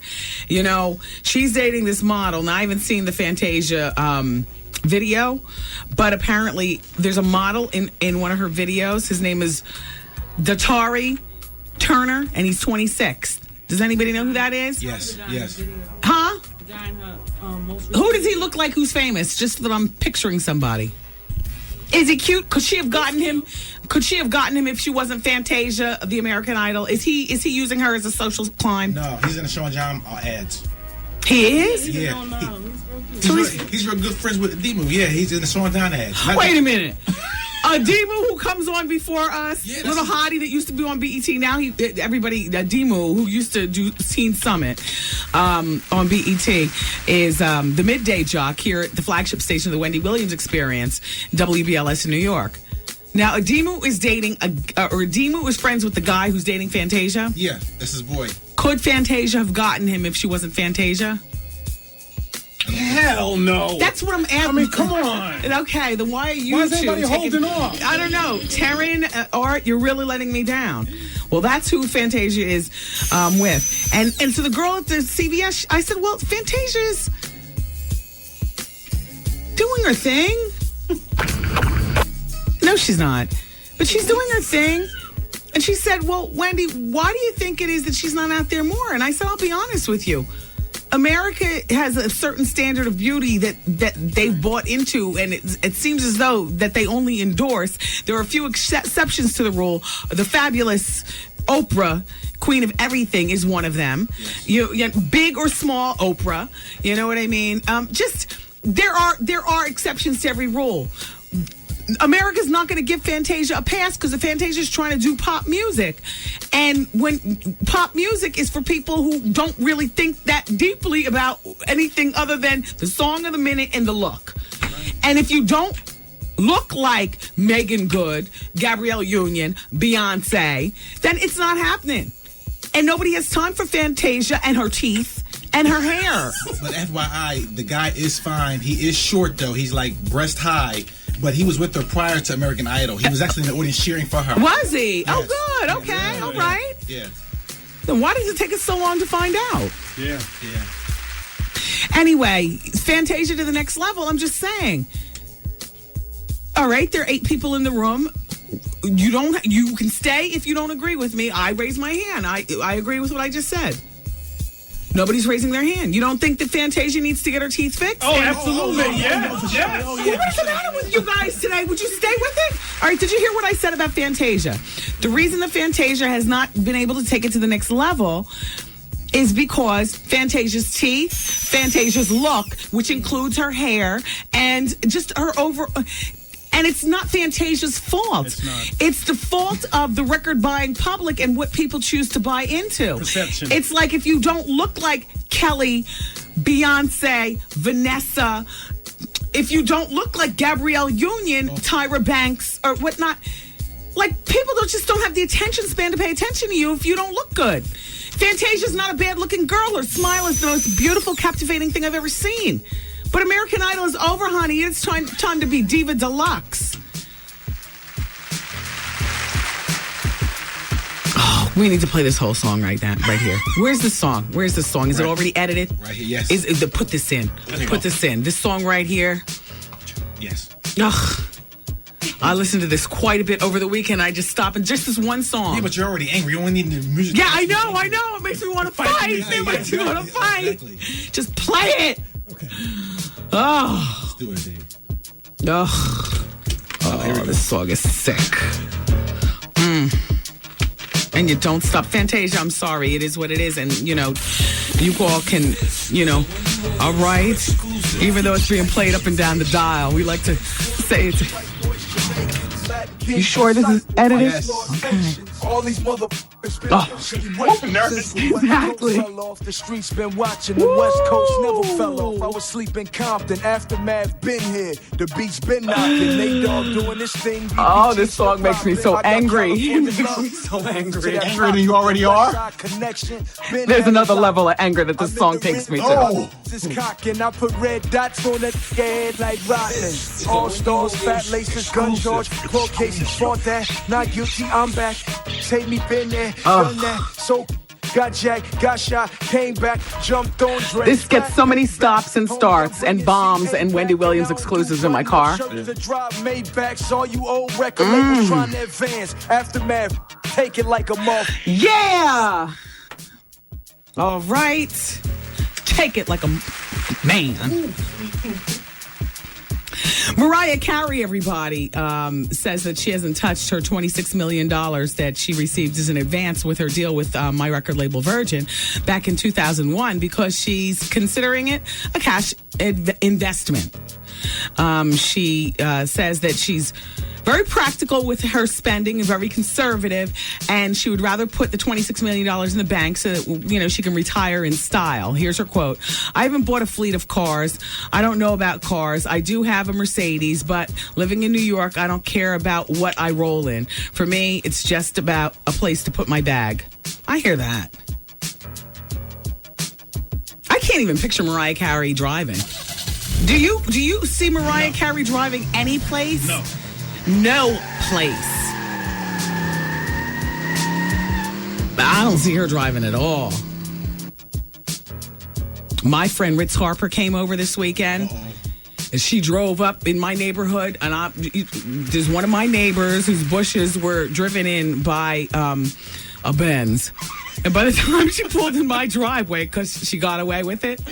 She's dating this model. Now, I haven't seen the Fantasia video, but apparently there's a model in one of her videos. His name is Datari Turner, and he's 26. Does anybody know who that is? Yes. Huh? The guy in her, Who does he look like who's famous? Just that I'm picturing somebody. Is he cute? Could she have gotten him if she wasn't Fantasia of the American Idol? Is he using her as a social climb? No, he's in the Sean John ads. He is? Yeah. He's real good friends with Adimu. Yeah, he's in the Sean John ads. Wait a minute. Adimu, who comes on before us, little hottie that used to be on BET. Now Adimu, who used to do Teen Summit on BET, is the midday jock here at the flagship station of the Wendy Williams Experience, WBLS in New York. Now, Adimu is Adimu is friends with the guy who's dating Fantasia? Yeah, that's his boy. Could Fantasia have gotten him if she wasn't Fantasia? Hell no. That's what I'm asking. I mean, come on. Okay, then why are you Why is everybody holding off? I don't know. Taryn, Art, you're really letting me down. Well, that's who Fantasia is with. And so the girl at the CVS, I said, well, Fantasia's doing her thing. No, she's not. But she's doing her thing. And she said, well, Wendy, why do you think it is that she's not out there more? And I said, I'll be honest with you. America has a certain standard of beauty that they've bought into, and it seems as though that they only endorse. There are a few exceptions to the rule. The fabulous Oprah, queen of everything, is one of them. Yes. Big or small Oprah, you know what I mean? There are exceptions to every rule. America's not going to give Fantasia a pass because the Fantasia's trying to do pop music. And when pop music is for people who don't really think that deeply about anything other than the song of the minute and the look. Right. And if you don't look like Megan Good, Gabrielle Union, Beyonce, then it's not happening. And nobody has time for Fantasia and her teeth and her hair. But FYI, the guy is fine. He is short, though. He's like breast high. But he was with her prior to American Idol. He was actually in the audience cheering for her. Was he? Yes. Oh, good. Okay. All right. Yeah. Then why does it take us so long to find out? Yeah. Anyway, Fantasia to the next level. I'm just saying. All right, there are 8 people in the room. You can stay if you don't agree with me. I raise my hand. I agree with what I just said. Nobody's raising their hand. You don't think that Fantasia needs to get her teeth fixed? Oh, absolutely. Yeah. What's the matter with you guys today? Would you stay with it? All right, did you hear what I said about Fantasia? The reason that Fantasia has not been able to take it to the next level is because Fantasia's teeth, Fantasia's look, which includes her hair, and just her And it's not Fantasia's fault. It's not. It's the fault of the record-buying public and what people choose to buy into. Perception. It's like if you don't look like Kelly, Beyonce, Vanessa, if you don't look like Gabrielle Union, Tyra Banks, or whatnot, like people don't have the attention span to pay attention to you if you don't look good. Fantasia's not a bad-looking girl. Her smile is the most beautiful, captivating thing I've ever seen. But American Idol is over, honey. It's time to be Diva Deluxe. Oh, we need to play this whole song right here. Where's the song? Is it already edited? Right here, yes. Put this in. Put this in. This song right here. Yes. Ugh. I listened to this quite a bit over the weekend. I just stopped and just this one song. Yeah, but you're already angry. You only need the music. Yeah, I know. It makes me want to fight. It makes me want to fight. Exactly. Just play it. Okay. Oh. Let's do it, Dave. Ugh. Oh, this song is sick. And you don't stop. Fantasia, I'm sorry. It is what it is. And, you know, you all can, you know, all right. Even though it's being played up and down the dial, we like to say it. You sure this is edited? Yes. Okay. All these Exactly. Fell off the streets, been watching. The West Coast never fell off. I was sleeping Compton. Aftermath been here. The beats been knocking. Nate Dogg doing this thing. Oh, this song makes me so angry. It makes me so angry. Angrier than you already are? There's another level of anger that this song takes me to. Oh. This cocking, I put red dots on the head like rotten. All stars, fat laces, gun charge, court cases, fought that. Not guilty, I'm back. Take me, been there, done that. So got jacked, got shot, came back, jumped on dress. This gets so many stops and starts and bombs and Wendy Williams exclusives in my car. The drive made back, saw you old record labels trying to advance. Aftermath, take it like a muff. Yeah! All right. Take it like a man. Mariah Carey, everybody, says that she hasn't touched her $26 million that she received as an advance with her deal with my record label Virgin back in 2001 because she's considering it a cash investment. She says that she's very practical with her spending and very conservative, and she would rather put the $26 million in the bank so that, you know, she can retire in style. Here's her quote. I haven't bought a fleet of cars. I don't know about cars. I do have a Mercedes, but living in New York, I don't care about what I roll in. For me, it's just about a place to put my bag. I hear that. I can't even picture Mariah Carey driving. Do you see Mariah Carey driving any place? No place. But I don't see her driving at all. My friend Ritz Harper came over this weekend. And she drove up in my neighborhood, and there's one of my neighbors whose bushes were driven in by a Benz. And by the time she pulled in my driveway, because she got away with it,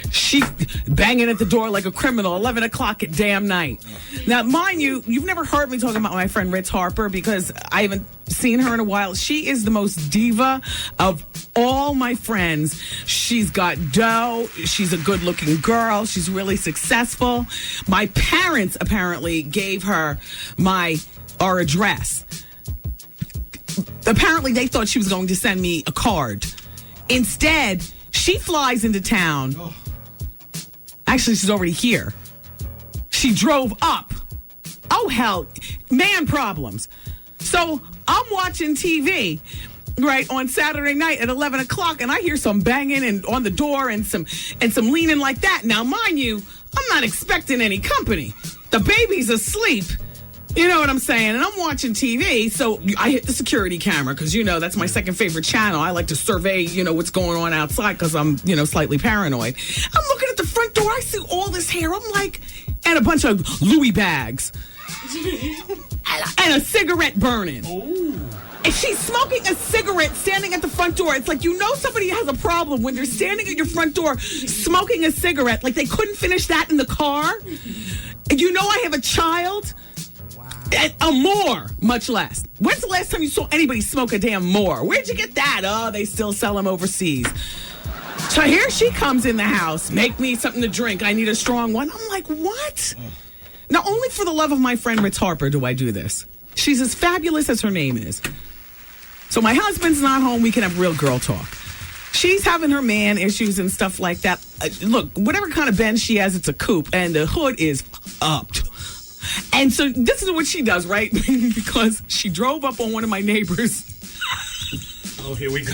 she banging at the door like a criminal, 11 o'clock at damn night. Now, mind you, you've never heard me talking about my friend Ritz Harper because I haven't seen her in a while. She is the most diva of all my friends. She's got dough. She's a good-looking girl. She's really successful. My parents apparently gave her our address. Apparently, they thought she was going to send me a card. Instead, she flies into town. Actually, she's already here. She drove up. Oh, hell. Man problems. So I'm watching TV, right, on Saturday night at 11 o'clock, and I hear some banging and on the door and some leaning like that. Now, mind you, I'm not expecting any company. The baby's asleep. You know what I'm saying? And I'm watching TV, so I hit the security camera because, you know, that's my second favorite channel. I like to survey, you know, what's going on outside because I'm, you know, slightly paranoid. I'm looking at the front door. I see all this hair. I'm like, and a bunch of Louis bags. And a cigarette burning. Ooh. And she's smoking a cigarette standing at the front door. It's like, you know somebody has a problem when they're standing at your front door smoking a cigarette. Like they couldn't finish that in the car. And you know I have a child. A more, much less. When's the last time you saw anybody smoke a damn more? Where'd you get that? Oh, they still sell them overseas. So here she comes in the house. Make me something to drink. I need a strong one. I'm like, what? Now, only for the love of my friend Ritz Harper do I do this. She's as fabulous as her name is. So my husband's not home. We can have real girl talk. She's having her man issues and stuff like that. Look, whatever kind of Benz she has, it's a coupe. And the hood is up. And so this is what she does, right? Because she drove up on one of my neighbors. Oh, here we go.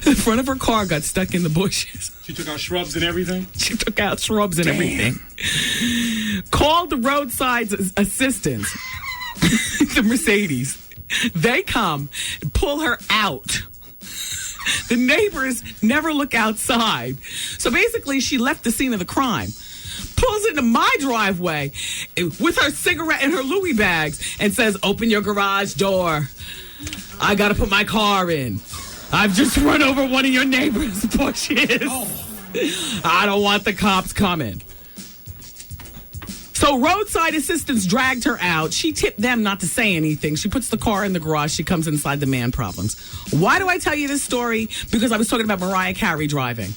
The front of her car got stuck in the bushes. She took out shrubs and everything? She took out shrubs and everything. Called the roadside assistance, the Mercedes. They come and pull her out. The neighbors never look outside. So basically, she left the scene of the crime. Pulls into my driveway with her cigarette and her Louis bags and says, open your garage door. I got to put my car in. I've just run over one of your neighbor's bushes. I don't want the cops coming. So So roadside assistants dragged her out. She tipped them not to say anything. She puts the car in the garage. She comes inside the man problems. Why do I tell you this story? Because I was talking about Mariah Carey driving.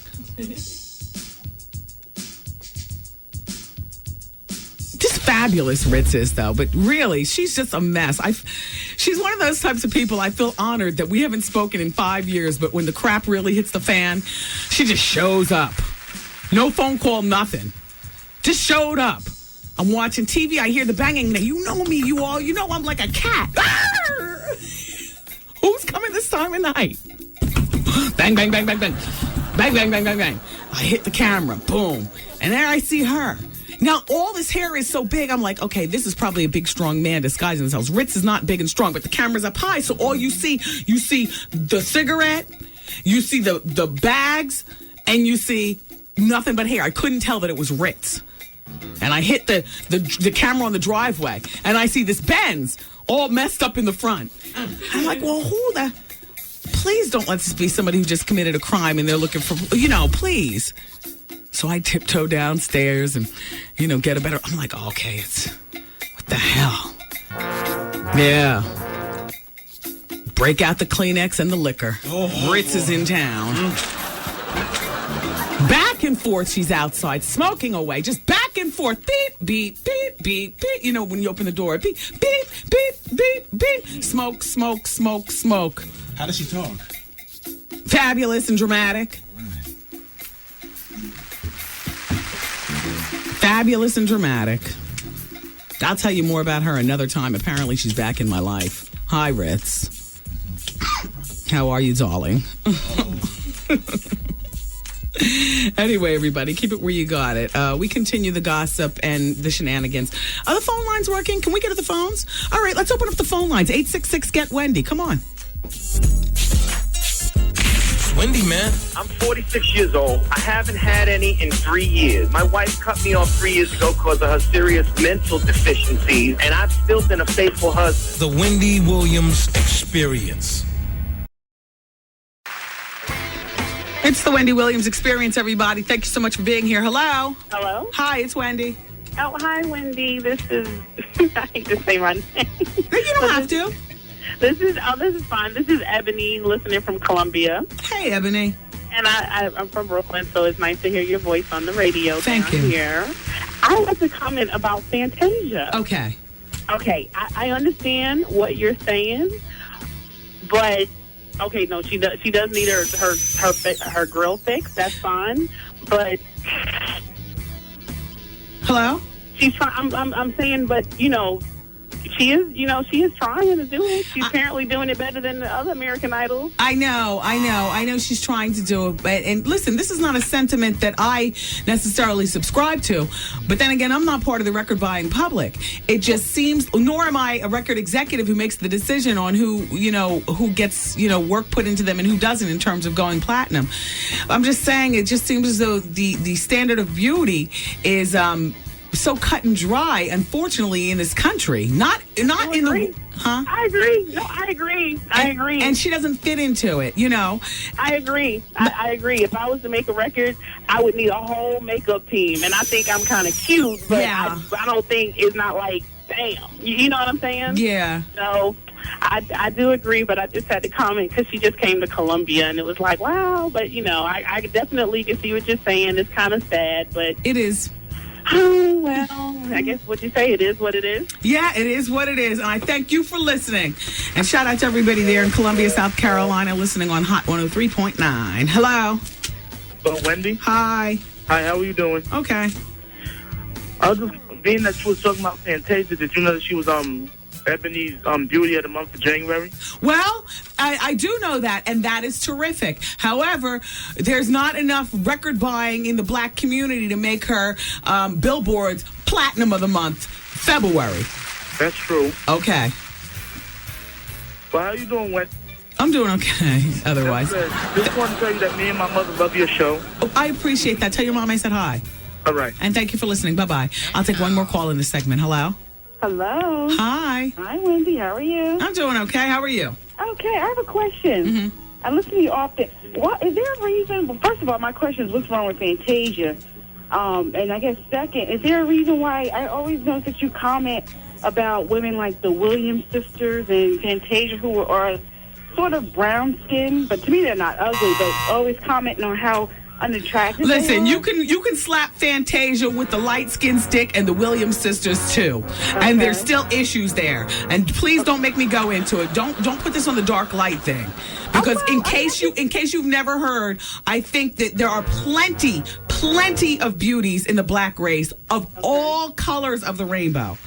Just fabulous, Ritz is, though. But really, she's just a mess. She's one of those types of people I feel honored that we haven't spoken in 5 years, but when the crap really hits the fan, she just shows up. No phone call, nothing. Just showed up. I'm watching TV. I hear the banging. Now, you know me, you all. You know I'm like a cat. Who's coming this time of night? Bang, bang, bang, bang, bang. Bang, bang, bang, bang, bang. I hit the camera. Boom. And there I see her. Now, all this hair is so big, I'm like, okay, this is probably a big, strong man disguising himself. Ritz is not big and strong, but the camera's up high, so all you see the cigarette, you see the bags, and you see nothing but hair. I couldn't tell that it was Ritz. And I hit the camera on the driveway, and I see this Benz all messed up in the front. I'm like, well, please don't let this be somebody who just committed a crime and they're looking for, please. So I tiptoe downstairs and, get a better... I'm like, okay, what the hell? Yeah. Break out the Kleenex and the liquor. Ritz is in town. Back and forth, she's outside, smoking away. Just back and forth. Beep, beep, beep, beep, beep. When you open the door. Beep, beep, beep, beep, beep. Smoke, smoke, smoke, smoke. How does she talk? Fabulous and dramatic. Fabulous and dramatic. I'll tell you more about her another time. Apparently, she's back in my life. Hi, Ritz. How are you, darling? Anyway, everybody, keep it where you got it. We continue the gossip and the shenanigans. Are the phone lines working? Can we get to the phones? All right, let's open up the phone lines. 866-GET-WENDY. Come on. Wendy, man. I'm 46 years old. I haven't had any in 3 years. My wife cut me off 3 years ago because of her serious mental deficiencies, and I've still been a faithful husband. The Wendy Williams Experience. It's the Wendy Williams Experience, everybody. Thank you so much for being here. Hello. Hello. Hi, it's Wendy. Oh, hi, Wendy. This is, I hate to say my name. You don't have to. This is fine. This is Ebony, listening from Columbia. Hey, Ebony. And I'm from Brooklyn, so it's nice to hear your voice on the radio. Thank you. Here. I want to comment about Fantasia. Okay. Okay, I understand what you're saying, but okay, no, she does need her grill fix. That's fine, but hello. She's trying. I'm saying, but she is trying to do it. She's apparently doing it better than the other American Idols. I know she's trying to do it. And listen, this is not a sentiment that I necessarily subscribe to. But then again, I'm not part of the record buying public. It just seems, nor am I a record executive who makes the decision on who gets, work put into them and who doesn't in terms of going platinum. I'm just saying it just seems as though the standard of beauty is so cut and dry, unfortunately, in this country. Not in the... Huh? I agree. No, I agree. I agree. And she doesn't fit into it, I agree. I agree. If I was to make a record, I would need a whole makeup team. And I think I'm kind of cute, but yeah. I don't think it's not like, damn. You know what I'm saying? Yeah. So... I do agree, but I just had to comment because she just came to Columbia, and it was like, wow. But, I definitely can see what you're saying. It's kind of sad, but... It is. Oh, well, I guess what you say, it is what it is. Yeah, it is what it is. And I thank you for listening. And shout out to everybody there in Columbia, South Carolina, listening on Hot 103.9. Hello. Hello, Wendy. Hi. Hi, how are you doing? Okay. I was just, being that she was talking about Fantasia, did you know that she was, Ebony's Beauty of the Month for January? Well, I do know that, and that is terrific. However, there's not enough record buying in the black community to make her Billboard's Platinum of the Month, February. That's true. Okay. Well, how you doing, Wendy? I'm doing okay, otherwise. Just want to tell you that me and my mother love your show. Oh, I appreciate that. Tell your mom I said hi. All right. And thank you for listening. Bye-bye. I'll take one more call in this segment. Hello? Hello. Hi. Hi, Wendy. How are you? I'm doing okay. How are you? Okay. I have a question. Mm-hmm. I listen to you often. What is there a reason? Well, first of all, my question is, what's wrong with Fantasia? And I guess second, is there a reason why I always notice that you comment about women like the Williams sisters and Fantasia who are sort of brown skinned, but to me they're not ugly, but always commenting on how unattractive. Listen, you can slap Fantasia with the light skin stick and the Williams sisters too, and there's still issues there. And please don't make me go into it. Don't put this on the dark light thing, because in case you've never heard, I think that there are plenty of beauties in the black race of all colors of the rainbow.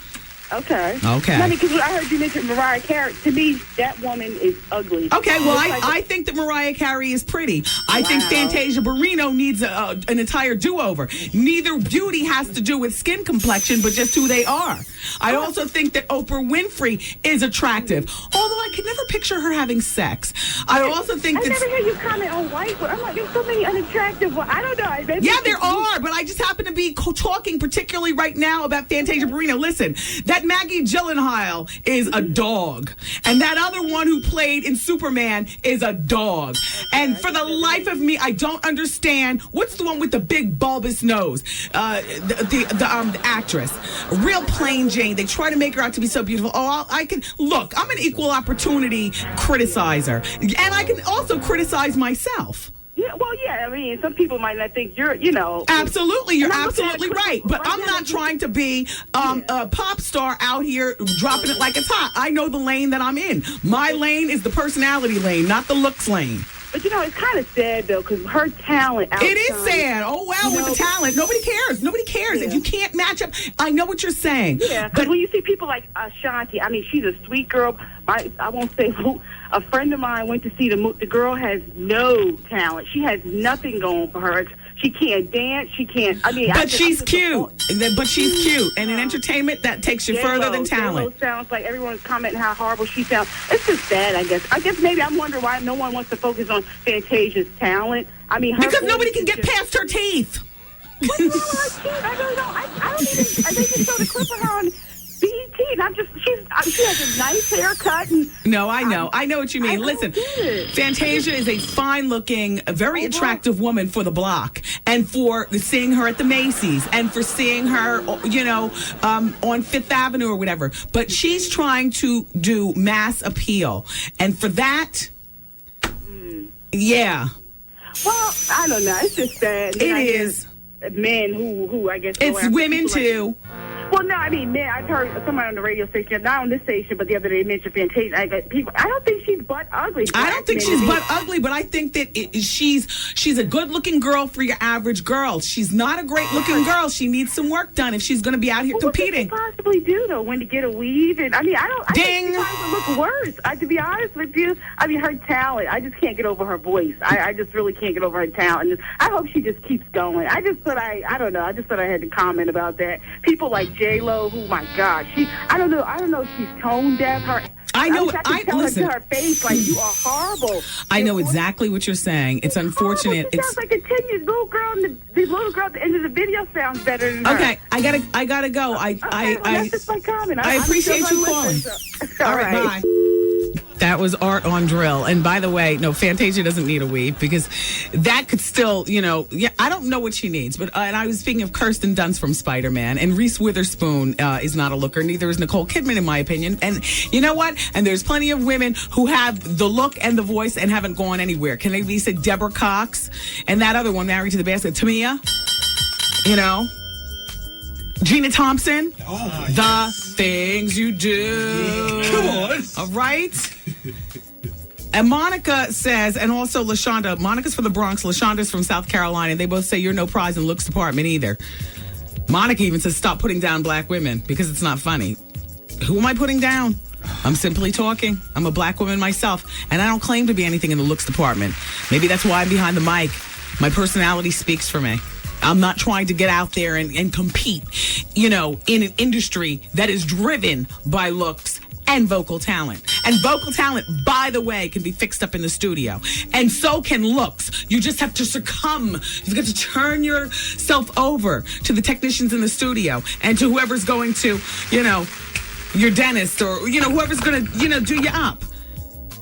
Okay. Okay. Because I heard you mention Mariah Carey. To me, that woman is ugly. Okay, well, I think that Mariah Carey is pretty. I think Fantasia Barrino needs an entire do-over. Neither beauty has to do with skin complexion, but just who they are. I also think that Oprah Winfrey is attractive, although I could never picture her having sex. I also think I never hear you comment on white, but I'm like, there's so many unattractive ones. I don't know. Yeah, there are, but I just happen to be talking particularly right now about Fantasia Barrino. Listen, that Maggie Gyllenhaal is a dog, and that other one who played in Superman is a dog. And for the life of me, I don't understand what's the one with the big bulbous nose. The actress, real plain Jane. They try to make her out to be so beautiful. Oh, I'm an equal opportunity criticizer, and I can also criticize myself. Yeah, well, yeah, I mean, some people might not think you're, Absolutely, you're absolutely right. But I'm not trying to be a pop star out here dropping it like it's hot. I know the lane that I'm in. My lane is the personality lane, not the looks lane. But, it's kind of sad, though, because her talent It is sad. Oh, well, with the talent. Nobody cares. Nobody cares. Yeah. If you can't match up, I know what you're saying. Yeah, because when you see people like Ashanti, I mean, she's a sweet girl. I won't say who. A friend of mine went to see the girl has no talent. She has nothing going for her. She can't dance. She can't. I mean, but she's cute. But she's cute, and in entertainment, that takes you further than talent. J-Lo sounds like everyone's commenting how horrible she sounds. It's just sad, I guess. I guess maybe I'm wondering why no one wants to focus on Fantasia's talent. I mean, because nobody can get past her teeth. What's wrong with her teeth? I don't know. I don't even. They just showed a clip of her on BET, and she has a nice haircut. No, I know what you mean. Listen, Fantasia is a fine-looking, very attractive woman for the block, and for seeing her at the Macy's, and for seeing her, on Fifth Avenue or whatever. But she's trying to do mass appeal, and for that, yeah. Well, I don't know. It's just sad. It is. Men who I guess it's women too. Well, no, I mean, man, I've heard somebody on the radio station, not on this station, but the other day mentioned Fantasia. I don't think she's butt ugly. I don't think she's butt ugly, but I think that she's a good-looking girl for your average girl. She's not a great-looking girl. She needs some work done if she's going to be out here competing. What could she possibly do, though, when to get a weave? And I think she might look worse. To be honest with you, I mean, her talent, I just can't get over her voice. I just really can't get over her talent. I hope she just keeps going. I just thought I had to comment about that. People like J-Lo, who, my God, I don't know if she's tone deaf. I know. I tell her to her face, like, you are horrible. I know exactly what you're saying. It's unfortunate. She sounds like a 10-year-old little girl, and the little girl at the end of the video sounds better than her. Okay, I gotta go. That's just my comment. I appreciate you calling. All right, bye. That was Art on Drill. And by the way, no, Fantasia doesn't need a weave, because that could still, I don't know what she needs. But and I was speaking of Kirsten Dunst from Spider-Man, and Reese Witherspoon is not a looker. Neither is Nicole Kidman, in my opinion. And you know what? And there's plenty of women who have the look and the voice and haven't gone anywhere. Can they be said Deborah Cox and that other one, Married to the Basket, Tamia? Gina Thompson, The Things You Do. Come on. All right. And Monica says, and also LaShonda, Monica's from the Bronx, LaShonda's from South Carolina. They both say you're no prize in looks department either. Monica even says stop putting down black women because it's not funny. Who am I putting down? I'm simply talking. I'm a black woman myself, and I don't claim to be anything in the looks department. Maybe that's why I'm behind the mic. My personality speaks for me. I'm not trying to get out there and compete, in an industry that is driven by looks and vocal talent. And vocal talent, by the way, can be fixed up in the studio. And so can looks. You just have to succumb. You've got to turn yourself over to the technicians in the studio and to whoever's going to, your dentist or, whoever's going to, do you up.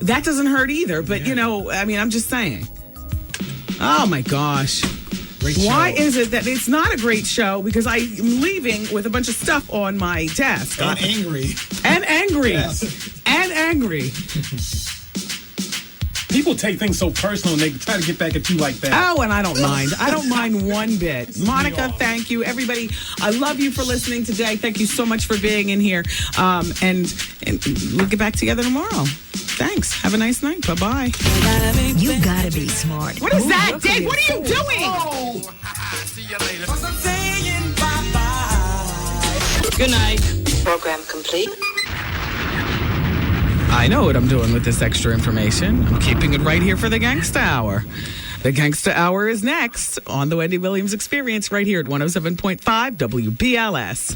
That doesn't hurt either. But, I'm just saying. Oh, my gosh. Great show. Why is it that it's not a great show? Because I am leaving with a bunch of stuff on my desk. And angry. And angry. Yes. And angry. People take things so personal and they try to get back at you like that. Oh, and I don't mind. I don't mind one bit. Monica, thank you. Everybody, I love you for listening today. Thank you so much for being in here. And we'll get back together tomorrow. Thanks. Have a nice night. Bye-bye. You gotta be smart. What is that, Dave? What are you doing? Oh. See you later. Good night. Program complete. I know what I'm doing with this extra information. I'm keeping it right here for the Gangsta Hour. The Gangsta Hour is next on the Wendy Williams Experience right here at 107.5 WBLS.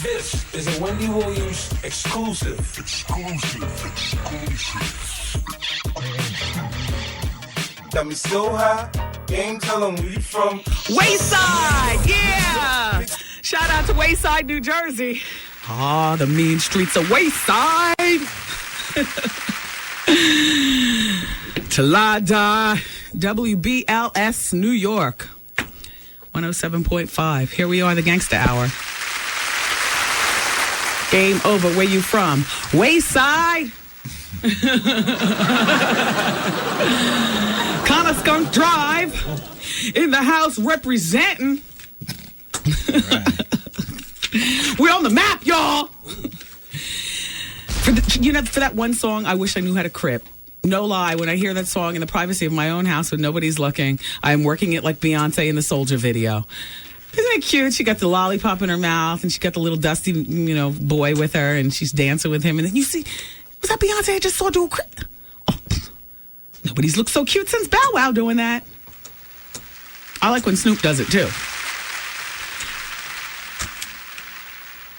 This is a Wendy Williams exclusive. Got me so high, ain't tell them where you from. Wayside, yeah! Shout out to Wayside, New Jersey. Ah, the mean streets of Wayside. Talada, WBLS, New York. 107.5. Here we are, the Gangsta Hour. Game over. Where you from? Wayside. Skunk Drive in the house representing. We're on the map, y'all. For that one song, I wish I knew how to crip. No lie, when I hear that song in the privacy of my own house when nobody's looking, I'm working it like Beyonce in the Soldier video. Isn't it cute? She got the lollipop in her mouth and she got the little dusty, boy with her and she's dancing with him. And then you see, was that Beyonce I just saw do a crip? Nobody's looked so cute since Bow Wow doing that. I like when Snoop does it, too.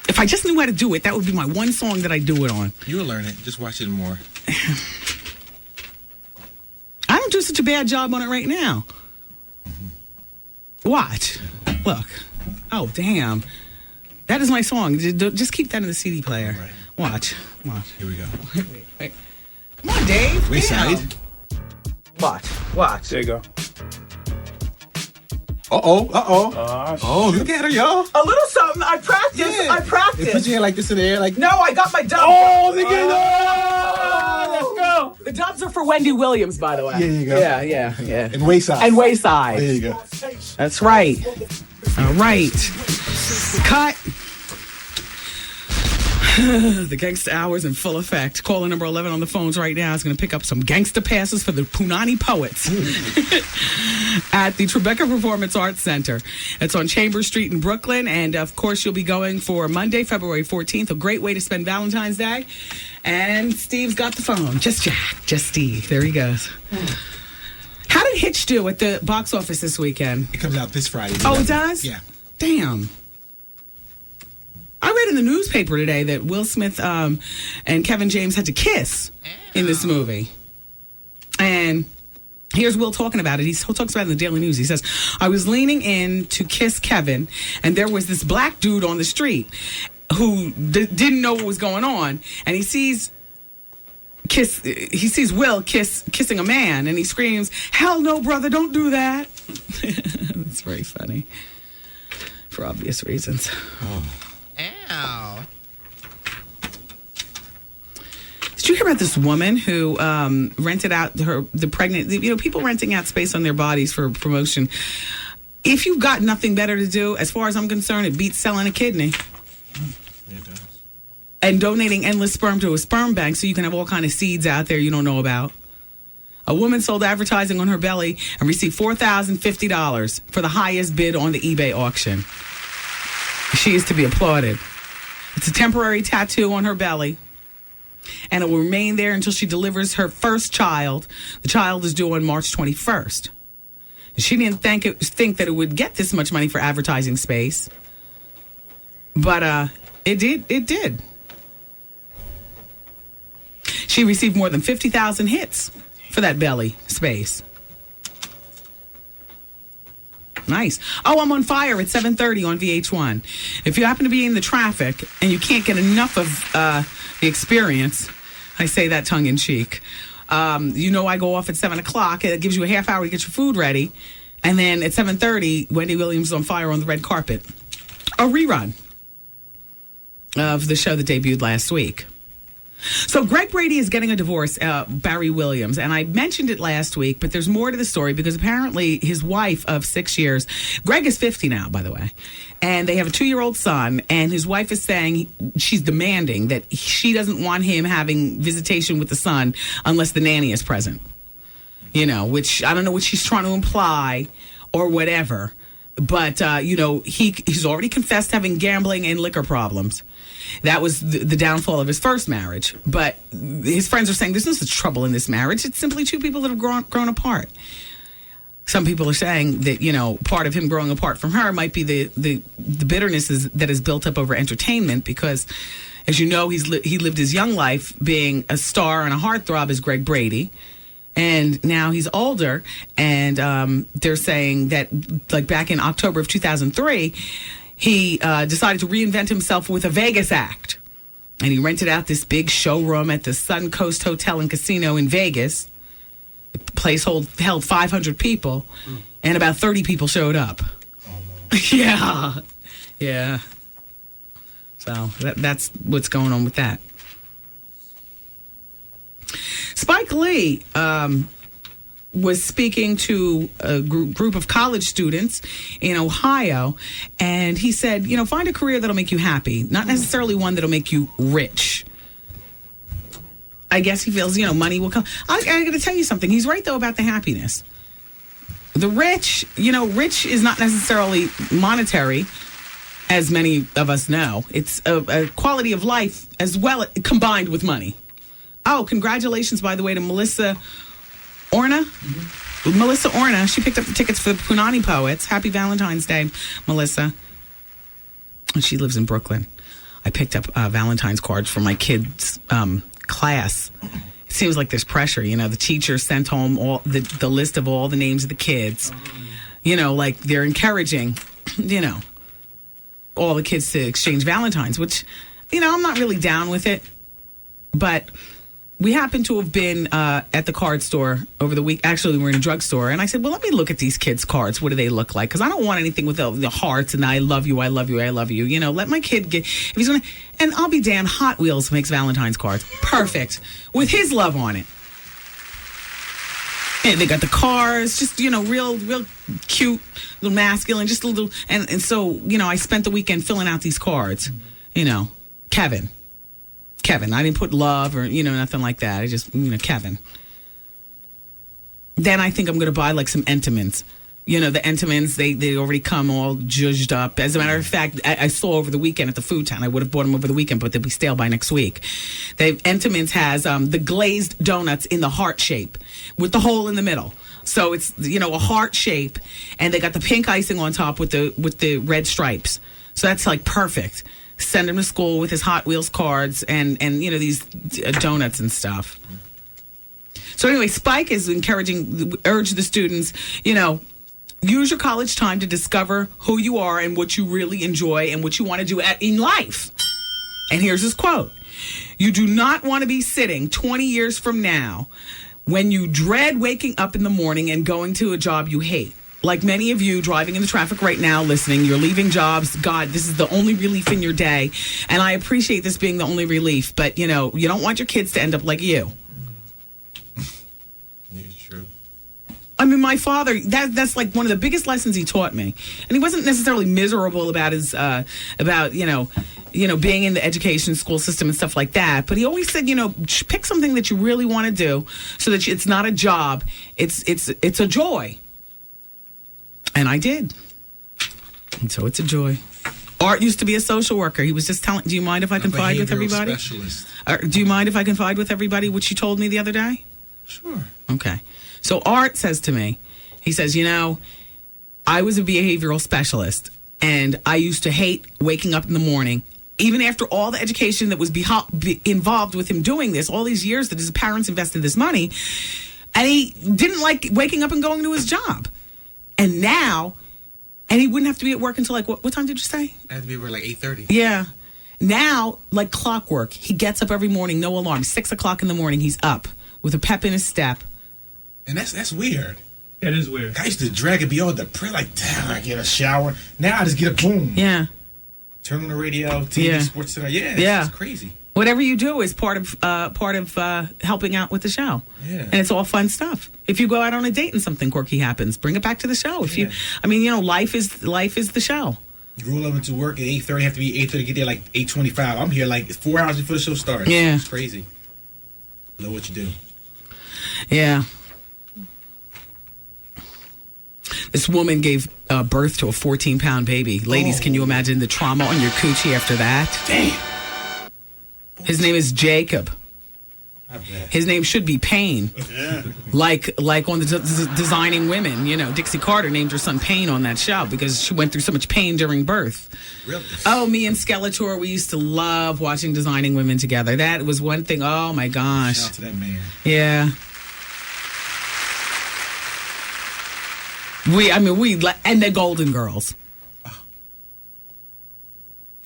If I just knew how to do it, that would be my one song that I do it on. You'll learn it. Just watch it more. I don't do such a bad job on it right now. Watch. Look. Oh, damn. That is my song. Just keep that in the CD player. Right. Watch. Here we go. Wait. Come on, Dave. Wayside. Watch. There you go. Oh, look at her, y'all. A little something. I practiced. Yeah. They put your hand like this in the air. No, I got my dubs. Oh, they get Let's go. The dubs are for Wendy Williams, by the way. There you go. Yeah. And Wayside. There you go. That's right. All right. Cut. The Gangsta Hour's in full effect. Caller number 11 on the phones right now is going to pick up some gangsta passes for the Punani Poets at the Tribeca Performance Arts Center. It's on Chambers Street in Brooklyn. And, of course, you'll be going for Monday, February 14th. A great way to spend Valentine's Day. And Steve's got the phone. Just Steve. There he goes. How did Hitch do at the box office this weekend? It comes out this Friday. Oh, it does? Yeah. Damn. I read in the newspaper today that Will Smith and Kevin James had to kiss in this movie. And here's Will talking about it. He talks about it in the Daily News. He says, I was leaning in to kiss Kevin, and there was this black dude on the street who didn't know what was going on. And he sees Will kissing a man, and he screams, hell no, brother, don't do that. That's very funny. For obvious reasons. Ow. Did you hear about this woman who rented out the pregnant, people renting out space on their bodies for promotion? If you've got nothing better to do, as far as I'm concerned, it beats selling a kidney. It does. And donating endless sperm to a sperm bank so you can have all kind of seeds out there you don't know about. A woman sold advertising on her belly and received $4,050 for the highest bid on the eBay auction. She is to be applauded. It's a temporary tattoo on her belly, and it will remain there until she delivers her first child. The child is due on March 21st. She didn't think that it would get this much money for advertising space, but it did. She received more than 50,000 hits for that belly space. Nice. Oh, I'm on fire at 7:30 on VH1. If you happen to be in the traffic and you can't get enough of the experience, I say that tongue in cheek. I go off at 7 o'clock. It gives you a half hour to get your food ready. And then at 7:30, Wendy Williams is on fire on the red carpet. A rerun of the show that debuted last week. So Greg Brady is getting a divorce, Barry Williams. And I mentioned it last week, but there's more to the story because apparently his wife of 6 years, Greg is 50 now, by the way, and they have a 2-year-old son, and his wife is saying she's demanding that she doesn't want him having visitation with the son unless the nanny is present. Which I don't know what she's trying to imply or whatever. But, he's already confessed having gambling and liquor problems. That was the downfall of his first marriage. But his friends are saying there's no such trouble in this marriage. It's simply two people that have grown apart. Some people are saying that, part of him growing apart from her might be the bitterness that is built up over entertainment because, as you know, he lived his young life being a star and a heartthrob as Greg Brady. And now he's older, and they're saying that, like back in October of 2003, he decided to reinvent himself with a Vegas act. And he rented out this big showroom at the Sun Coast Hotel and Casino in Vegas. The place held 500 people, and about 30 people showed up. Oh, no. Yeah. So that's what's going on with that. Spike Lee was speaking to a group of college students in Ohio, and he said, find a career that'll make you happy, not necessarily one that'll make you rich. I guess he feels, money will come. I got to tell you something. He's right, though, about the happiness. The rich, rich is not necessarily monetary, as many of us know. It's a quality of life as well, combined with money. Oh, congratulations, by the way, to Melissa Orna. Mm-hmm. Melissa Orna, she picked up the tickets for the Punani Poets. Happy Valentine's Day, Melissa. And she lives in Brooklyn. I picked up Valentine's cards for my kids' class. It seems like there's pressure. The teacher sent home all the list of all the names of the kids. Like they're encouraging, all the kids to exchange Valentines, which, I'm not really down with it. But we happened to have been at the card store over the week. Actually, we were in a drugstore, and I said, well, let me look at these kids' cards. What do they look like? Because I don't want anything with the hearts and I love you, I love you, I love you. Let my kid get, if he's going to, and I'll be damned, Hot Wheels makes Valentine's cards. Perfect. With his love on it. And they got the cars, just, real cute, little masculine, just a little, and so, I spent the weekend filling out these cards. Kevin. I didn't put love or, nothing like that. I just, Kevin. Then I think I'm going to buy like some Entenmann's. The Entenmann's, they already come all judged up. As a matter of fact, I saw over the weekend at the Food Town. I would have bought them over the weekend, but they'll be stale by next week. Entenmann's has the glazed donuts in the heart shape with the hole in the middle. So it's, a heart shape, and they got the pink icing on top with the red stripes. So that's like perfect. Send him to school with his Hot Wheels cards and these donuts and stuff. So anyway, Spike is urge the students, use your college time to discover who you are and what you really enjoy and what you want to do in life. And here's his quote. You do not want to be sitting 20 years from now when you dread waking up in the morning and going to a job you hate. Like many of you driving in the traffic right now, listening, you're leaving jobs. God, this is the only relief in your day. And I appreciate this being the only relief. But, you don't want your kids to end up like you. It's true. I mean, my father, that's like one of the biggest lessons he taught me. And he wasn't necessarily miserable about his, being in the education school system and stuff like that. But he always said, pick something that you really want to do so that it's not a job. It's a joy. And I did. And so it's a joy. Art used to be a social worker. He was just telling, do you mind if I confide with everybody? Specialist. Do you mind if I confide with everybody what you told me the other day? Sure. Okay. So Art says to me, he says, I was a behavioral specialist, and I used to hate waking up in the morning, even after all the education that was involved with him doing this, all these years that his parents invested this money, and he didn't like waking up and going to his job. And now, and he wouldn't have to be at work until like, what time did you say? I had to be at work like 8:30. Yeah. Now, like clockwork, he gets up every morning, no alarm. 6 o'clock in the morning, he's up with a pep in his step. And that's weird. It is weird. I used to drag and be all depressed, like, damn, I get a shower. Now I just get a boom. Yeah. Turn on the radio, TV, Sports Center. Yeah, it's crazy. Whatever you do is part of helping out with the show. Yeah. And it's all fun stuff. If you go out on a date and something quirky happens, bring it back to the show. Life is the show. You roll up into work at 8:30, have to be 8:30, get there like 8:25. I'm here like 4 hours before the show starts. Yeah. It's crazy. Love what you do. Yeah. This woman gave birth to a 14-pound baby. Ladies, can you imagine the trauma on your coochie after that? Damn. His name is Jacob. I bet. His name should be Payne. Yeah. Like on the Designing Women. You know, Dixie Carter named her son Payne on that show because she went through so much pain during birth. Really? Oh, me and Skeletor, we used to love watching Designing Women together. That was one thing. Oh, my gosh. Shout out to that man. Yeah. And the Golden Girls.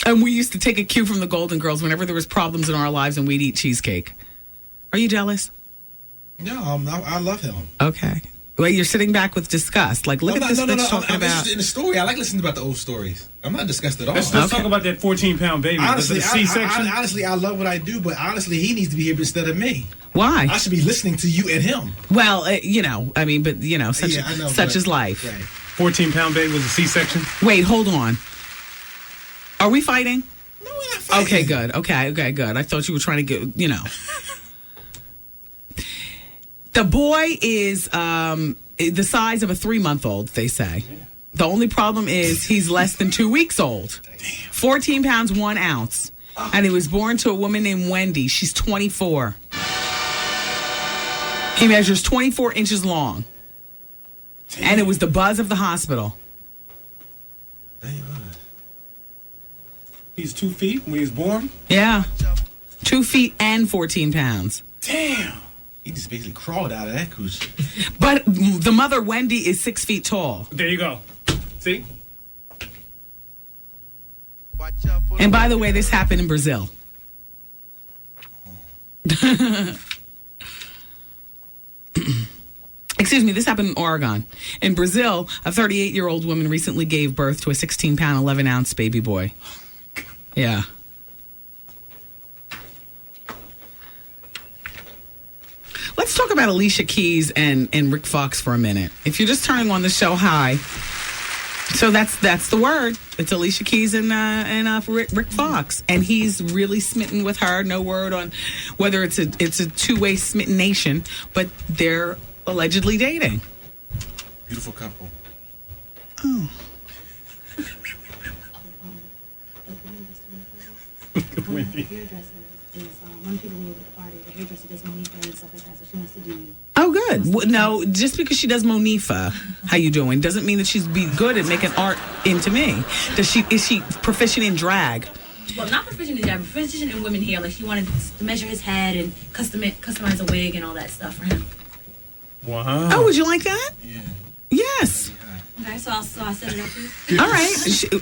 And we used to take a cue from the Golden Girls whenever there was problems in our lives and we'd eat cheesecake. Are you jealous? No, I love him. Okay. Well, you're sitting back with disgust. Like, look at this bitch talking I'm about... interested in the story. I like listening about the old stories. I'm not disgusted at all. Let's talk about that 14-pound baby. Honestly, the C-section. Honestly, I love what I do, but honestly, he needs to be here instead of me. Why? I should be listening to you and him. Well, such is life. Right. 14-pound baby was a C-section. Wait, hold on. Are we fighting? No, we're not fighting. Okay, good. Okay, good. I thought you were trying to get, The boy is the size of a 3-month-old, they say. Yeah. The only problem is he's less than 2 weeks old. Damn. 14 pounds, 1 ounce. Oh. And he was born to a woman named Wendy. She's 24. He measures 24 inches long. Damn. And it was the buzz of the hospital. Damn. He's 2 feet when he was born? Yeah. 2 feet and 14 pounds. Damn. He just basically crawled out of that coochie. But the mother, Wendy, is 6 feet tall. There you go. See? And by the way, this happened in Brazil. Excuse me, this happened in Oregon. In Brazil, a 38-year-old woman recently gave birth to a 16-pound, 11-ounce baby boy. Yeah. Let's talk about Alicia Keys and Rick Fox for a minute. If you're just turning on the show, hi. So that's the word. It's Alicia Keys and Rick Fox, and he's really smitten with her. No word on whether it's a two-way smitten nation, but they're allegedly dating. Beautiful couple. Oh. Wendy. Oh, good. No, just because she does Monifa, how you doing, doesn't mean that she's be good at making art into me. Is she proficient in drag? Well, not proficient in drag, but proficient in women hair. Like she wanted to measure his head and customize a wig and all that stuff for him. Wow. Oh, would you like that? Yeah. Yes. Okay, so I'll set it up for you. All right.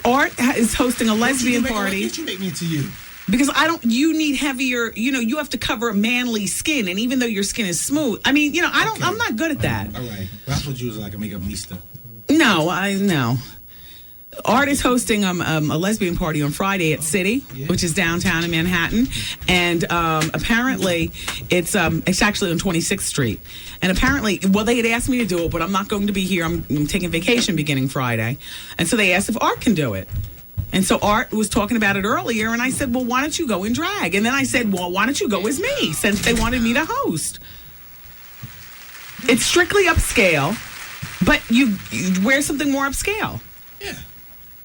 Art is hosting a lesbian party. Why can't you make me into you? Because you need heavier, you have to cover manly skin. And even though your skin is smooth, I mean, I'm not good at that. All right. That's what you was like a makeup mista. No. Art is hosting a lesbian party on Friday at City, which is downtown in Manhattan. And apparently it's actually on 26th Street. And apparently, they had asked me to do it, but I'm not going to be here. I'm taking vacation beginning Friday. And so they asked if Art can do it. And so Art was talking about it earlier, and I said, well, why don't you go in drag? And then I said, well, why don't you go as me, since they wanted me to host? It's strictly upscale, but you wear something more upscale. Yeah.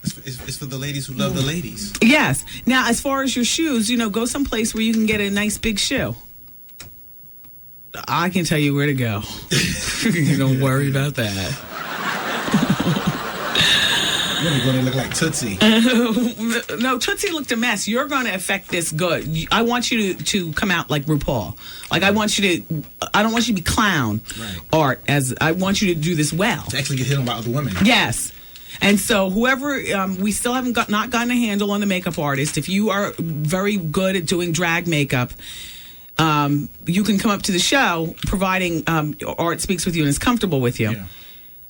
It's for the ladies who love the ladies. Yes. Now, as far as your shoes, go someplace where you can get a nice big shoe. I can tell you where to go. Don't worry about that. You're going to look like Tootsie. No, Tootsie looked a mess. You're going to affect this good. I want you to come out like RuPaul. Like I don't want you to be clown Art. As I want you to do this well. To actually get hit on by other women. Yes. And so whoever, we still haven't not gotten a handle on the makeup artist. If you are very good at doing drag makeup, you can come up to the show, providing Art speaks with you and is comfortable with you. Yeah.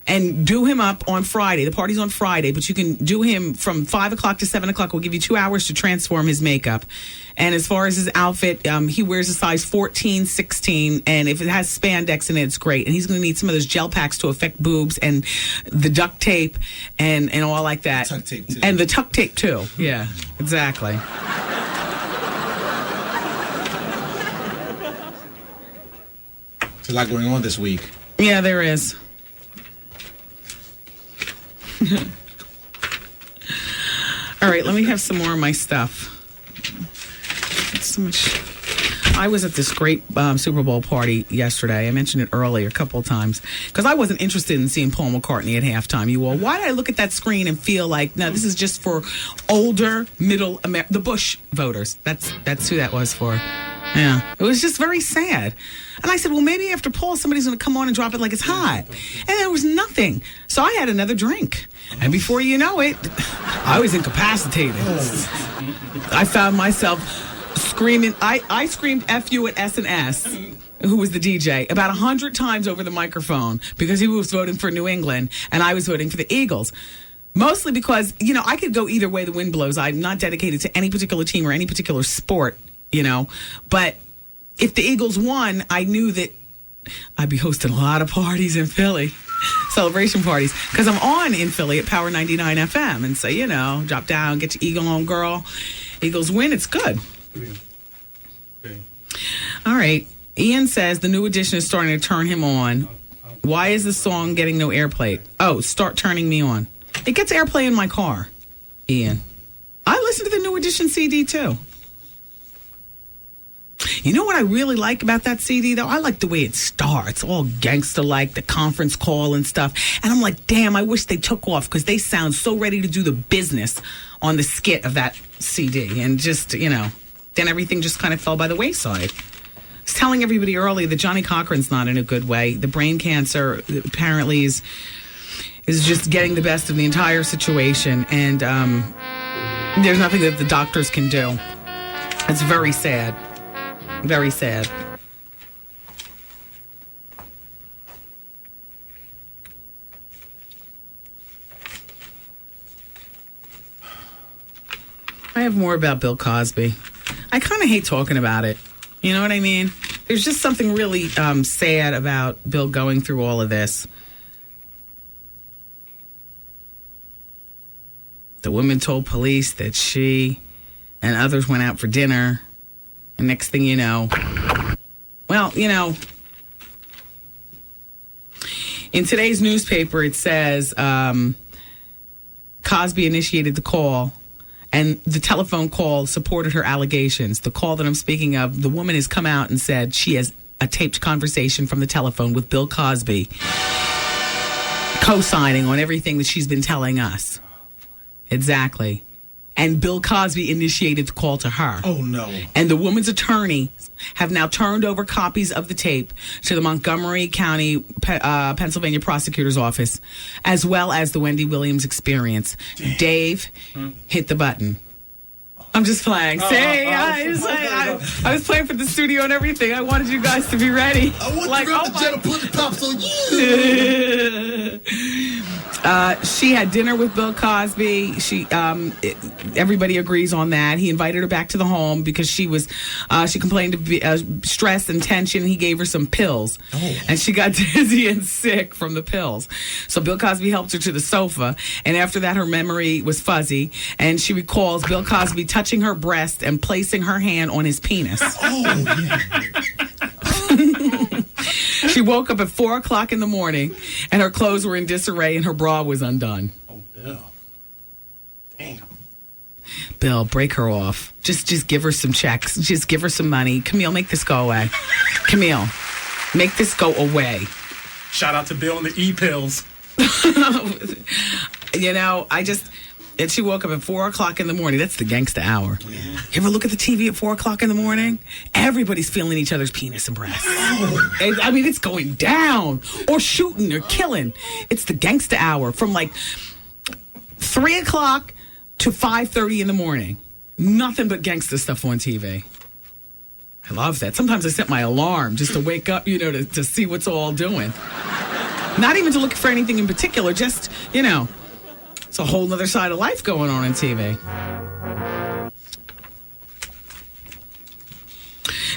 And do him up on Friday. The party's on Friday, but you can do him from 5 o'clock to 7 o'clock. We'll give you 2 hours to transform his makeup. And as far as his outfit, he wears a size 14, 16, and if it has spandex in it, it's great. And he's going to need some of those gel packs to affect boobs and the duct tape and all like that. Tuck tape, too. And the tuck tape, too. Yeah, exactly. There's a lot going on this week. Yeah, there is. All right, let me have some more of my stuff. So much. I was at this great Super Bowl party yesterday. I mentioned it earlier a couple of times because I wasn't interested in seeing Paul McCartney at halftime. You all, why did I look at that screen and feel like, no, this is just for older, middle the Bush voters. That's who that was for. Yeah, it was just very sad. And I said, well, maybe after Paul, somebody's going to come on and drop it like it's hot. And there was nothing. So I had another drink. And before you know it, I was incapacitated. I found myself screaming. I screamed F you at S&S, who was the DJ, about 100 times over the microphone because he was voting for New England and I was voting for the Eagles. Mostly because, I could go either way the wind blows. I'm not dedicated to any particular team or any particular sport. But if the Eagles won, I knew that I'd be hosting a lot of parties in Philly, celebration parties, because I'm on in Philly at Power 99 FM. And so, drop down, get your Eagle on, girl. Eagles win, it's good. All right. Ian says the new edition is starting to turn him on. Why is the song getting no airplay? Oh, start turning me on. It gets airplay in my car, Ian. I listen to the new edition CD, too. You know what I really like about that CD, though? I like the way it starts, all gangster-like, the conference call and stuff. And I'm like, damn, I wish they took off because they sound so ready to do the business on the skit of that CD. And just, then everything just kind of fell by the wayside. I was telling everybody earlier that Johnny Cochran's not in a good way. The brain cancer apparently is just getting the best of the entire situation. And there's nothing that the doctors can do. It's very sad. Very sad. I have more about Bill Cosby. I kind of hate talking about it. You know what I mean? There's just something really sad about Bill going through all of this. The woman told police that she and others went out for dinner. And next thing you know, in today's newspaper, it says Cosby initiated the call, and the telephone call supported her allegations. The call that I'm speaking of, the woman has come out and said she has a taped conversation from the telephone with Bill Cosby, co-signing on everything that she's been telling us. Exactly. And Bill Cosby initiated the call to her. Oh, no. And the woman's attorney have now turned over copies of the tape to the Montgomery County, Pennsylvania prosecutor's office, as well as the Wendy Williams Experience. Damn. Dave, hit the button. I'm just playing. I was playing for the studio and everything. I wanted you guys to be ready. I want to rub the Jenna Pudding Pops on you. She had dinner with Bill Cosby. Everybody agrees on that. He invited her back to the home because she complained of stress and tension. He gave her some pills, and she got dizzy and sick from the pills. So Bill Cosby helped her to the sofa, and after that, her memory was fuzzy, and she recalls Bill Cosby touching her breast and placing her hand on his penis. She woke up at 4 o'clock in the morning, and her clothes were in disarray, and her bra was undone. Oh, Bill. Damn. Bill, break her off. Just give her some checks. Just give her some money. Camille, make this go away. Camille, make this go away. Shout out to Bill and the E-pills. And she woke up at 4 o'clock in the morning. That's the gangsta hour. Yeah. You ever look at the TV at 4 o'clock in the morning? Everybody's feeling each other's penis and breasts. It's going down. Or shooting or killing. It's the gangsta hour from 3 o'clock to 5:30 in the morning. Nothing but gangster stuff on TV. I love that. Sometimes I set my alarm just to wake up, to see what's all doing. Not even to look for anything in particular, just, it's a whole other side of life going on TV.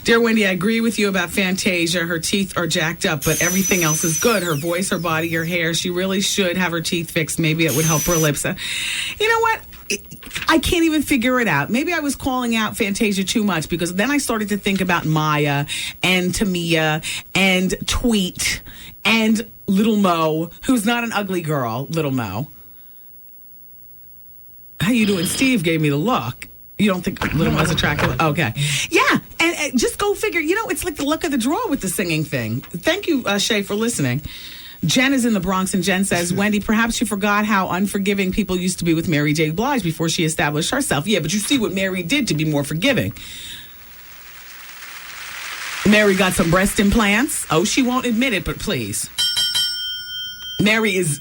Dear Wendy, I agree with you about Fantasia. Her teeth are jacked up, but everything else is good. Her voice, her body, her hair. She really should have her teeth fixed. Maybe it would help her lips. You know what? I can't even figure it out. Maybe I was calling out Fantasia too much because then I started to think about Maya and Tamia and Tweet and Little Mo, who's not an ugly girl, Little Mo. How you doing? Steve gave me the look. You don't think Little Mo's attractive? Okay. Yeah, and just go figure. It's like the luck of the draw with the singing thing. Thank you, Shay, for listening. Jen is in the Bronx, and Jen says, Wendy, perhaps you forgot how unforgiving people used to be with Mary J. Blige before she established herself. Yeah, but you see what Mary did to be more forgiving. Mary got some breast implants. Oh, she won't admit it, but please. Mary is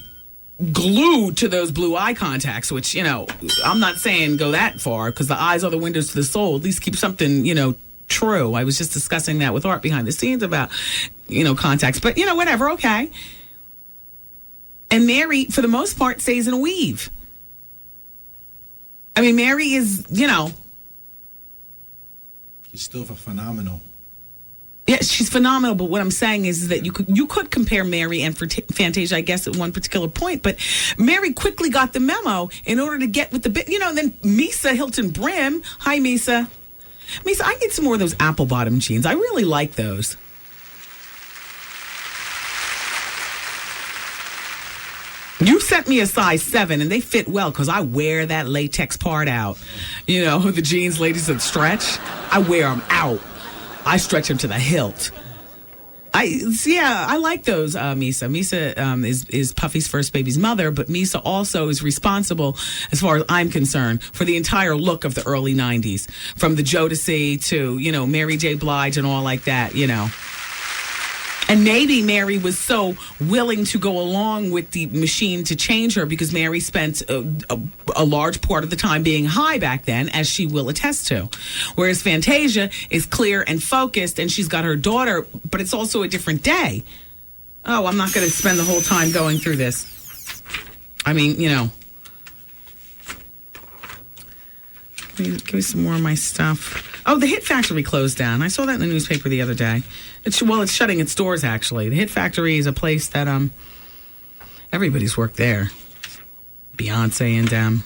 glued to those blue eye contacts, which, I'm not saying go that far because the eyes are the windows to the soul. At least keep something, true. I was just discussing that with Art behind the scenes about, contacts. But, whatever, okay. And Mary, for the most part, stays in a weave. I mean, Mary is, She's still phenomenal. Yeah, she's phenomenal, but what I'm saying is that you could compare Mary and Fantasia, I guess, at one particular point, but Mary quickly got the memo in order to get with the bit, and then Misa Hilton Brim. Hi, Misa. Misa, I need some more of those apple bottom jeans. I really like those. You sent me a size 7, and they fit well because I wear that latex part out. The jeans, ladies that stretch, I wear them out. I stretch them to the hilt. I like those, Misa. Misa is Puffy's first baby's mother, but Misa also is responsible, as far as I'm concerned, for the entire look of the early 90s. From the Jodeci to, Mary J. Blige and all like that, And maybe Mary was so willing to go along with the machine to change her because Mary spent a large part of the time being high back then, as she will attest to. Whereas Fantasia is clear and focused, and she's got her daughter, but it's also a different day. Oh, I'm not going to spend the whole time going through this. I mean, Give me some more of my stuff. Oh, the Hit Factory closed down. I saw that in the newspaper the other day. It's shutting its doors, actually. The Hit Factory is a place that everybody's worked there. Beyonce and them.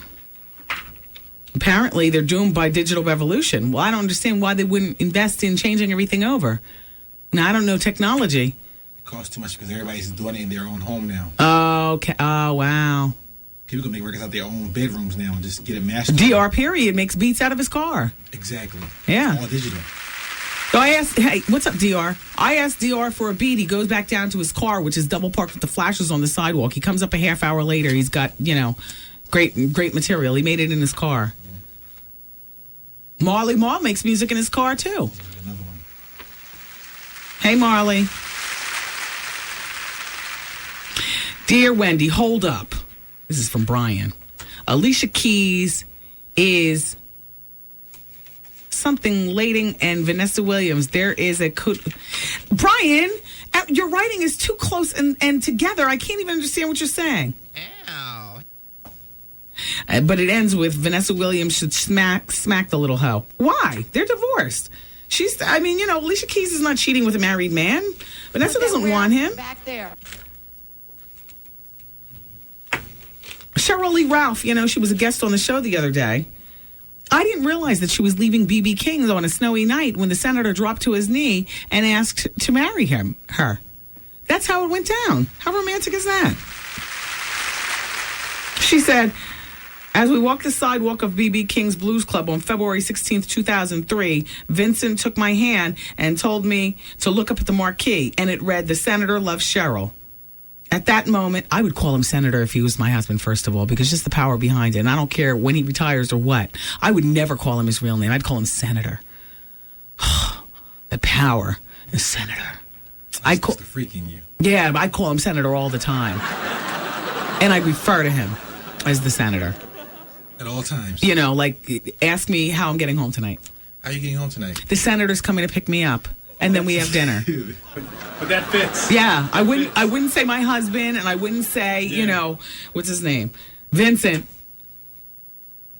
Apparently, they're doomed by digital revolution. Well, I don't understand why they wouldn't invest in changing everything over. Now, I don't know technology. It costs too much because everybody's doing it in their own home now. Oh, okay. Oh, wow. People can make records out their own bedrooms now and just get it mastered. DR Period makes beats out of his car. Exactly. Yeah. All digital. So I asked, hey, what's up, DR? I asked DR for a beat. He goes back down to his car, which is double parked with the flashes on the sidewalk. He comes up a half hour later. He's got, great material. He made it in his car. Yeah. Marley Marl makes music in his car, too. Another one. Hey, Marley. Dear Wendy, hold up. This is from Brian. Alicia Keys is something Lading and Vanessa Williams. There is a... Brian, your writing is too close and together. I can't even understand what you're saying. Ow. But it ends with Vanessa Williams should smack the little hoe. Why? They're divorced. Alicia Keys is not cheating with a married man. Vanessa doesn't want him. Back there. Cheryl Lee Ralph, she was a guest on the show the other day. I didn't realize that she was leaving B.B. King's on a snowy night when the senator dropped to his knee and asked to marry her. That's how it went down. How romantic is that? She said, as we walked the sidewalk of B.B. King's Blues Club on February 16th, 2003, Vincent took my hand and told me to look up at the marquee, and it read, "The Senator loves Cheryl." At that moment, I would call him Senator if he was my husband, first of all, because just the power behind it. And I don't care when he retires or what. I would never call him his real name. I'd call him Senator. The power is Senator. It's the freak in you. Yeah, I call him Senator all the time. And I refer to him as the senator. At all times. You know, like, ask me how I'm getting home tonight. How are you getting home tonight? The senator's coming to pick me up, and then we have dinner. But that fits. Yeah, I wouldn't say my husband, and I wouldn't say, you know, what's his name? Vincent.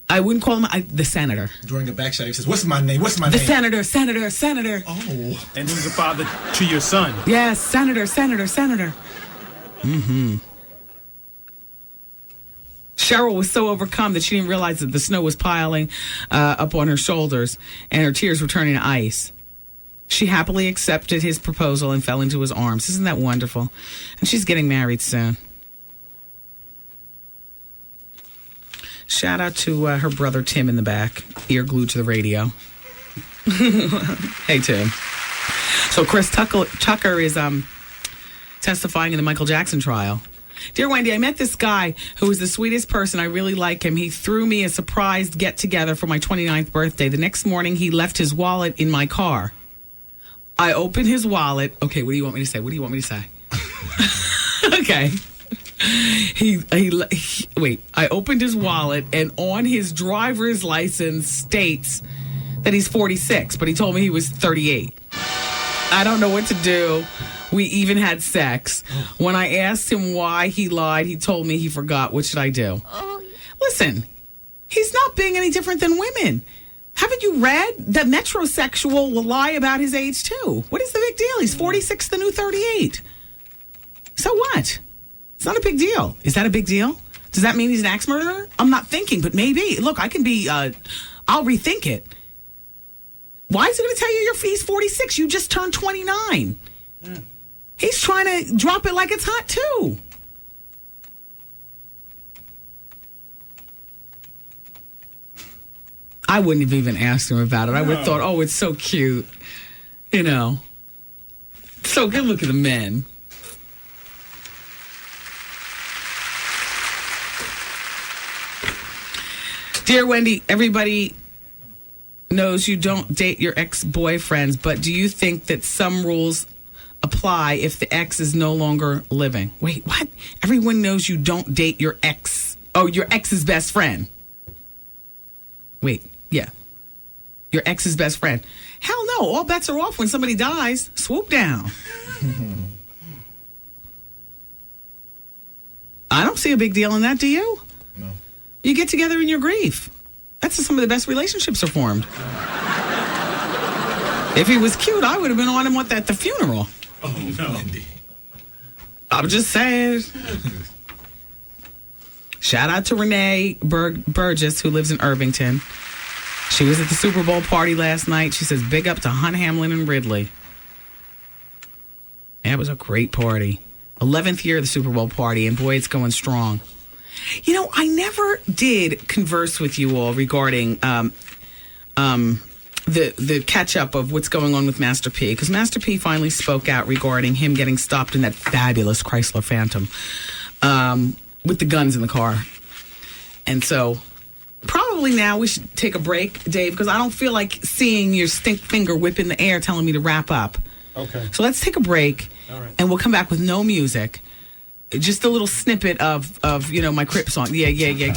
I wouldn't call him the senator. During a backshot, he says, what's my name? What's my the name? The senator. Oh. And who's the father to your son? Yes, senator. Mm-hmm. Cheryl was so overcome that she didn't realize that the snow was piling up on her shoulders and her tears were turning to ice. She happily accepted his proposal and fell into his arms. Isn't that wonderful? And she's getting married soon. Shout out to her brother Tim in the back, ear glued to the radio. Hey, Tim. So Chris Tucker is testifying in the Michael Jackson trial. Dear Wendy, I met this guy who was the sweetest person. I really like him. He threw me a surprise get-together for my 29th birthday. The next morning, he left his wallet in my car. I opened his wallet. Okay, what do you want me to say? Okay. I opened his wallet, and on his driver's license states that he's 46, but he told me he was 38. I don't know what to do. We even had sex. When I asked him why he lied, he told me he forgot. What should I do? Listen, he's not being any different than women. Haven't you read that metrosexual will lie about his age too? What is the big deal? He's 46, the new 38. So what? It's not a big deal. Is that a big deal? Does that mean he's an axe murderer? I'm not thinking, but maybe. Look, I can be, I'll rethink it. Why is he going to tell you he's 46? You just turned 29. Yeah. He's trying to drop it like it's hot, too. I wouldn't have even asked him about it. I would have thought, oh, it's so cute. You know. So good look at the men. Dear Wendy, everybody knows you don't date your ex-boyfriends, but do you think that some rules apply if the ex is no longer living? Wait, what? Everyone knows you don't date your ex. Oh, your ex's best friend. Wait, yeah. Your ex's best friend. Hell no, all bets are off when somebody dies. Swoop down. I don't see a big deal in that, do you? No. You get together in your grief. That's how some of the best relationships are formed. If he was cute, I would have been on him at the funeral. Oh, no. I'm just saying. Shout out to Renee Burgess, who lives in Irvington. She was at the Super Bowl party last night. She says, big up to Hunt, Hamlin, and Ridley. That was a great party. 11th year of the Super Bowl party, and boy, it's going strong. You know, I never did converse with you all regarding the catch-up of what's going on with Master P, because Master P finally spoke out regarding him getting stopped in that fabulous Chrysler Phantom with the guns in the car. And so probably now we should take a break, Dave, because I don't feel like seeing your stink finger whip in the air telling me to wrap up. Okay. So let's take a break, all right, and we'll come back with no music. Just a little snippet of my Crip song. Yeah.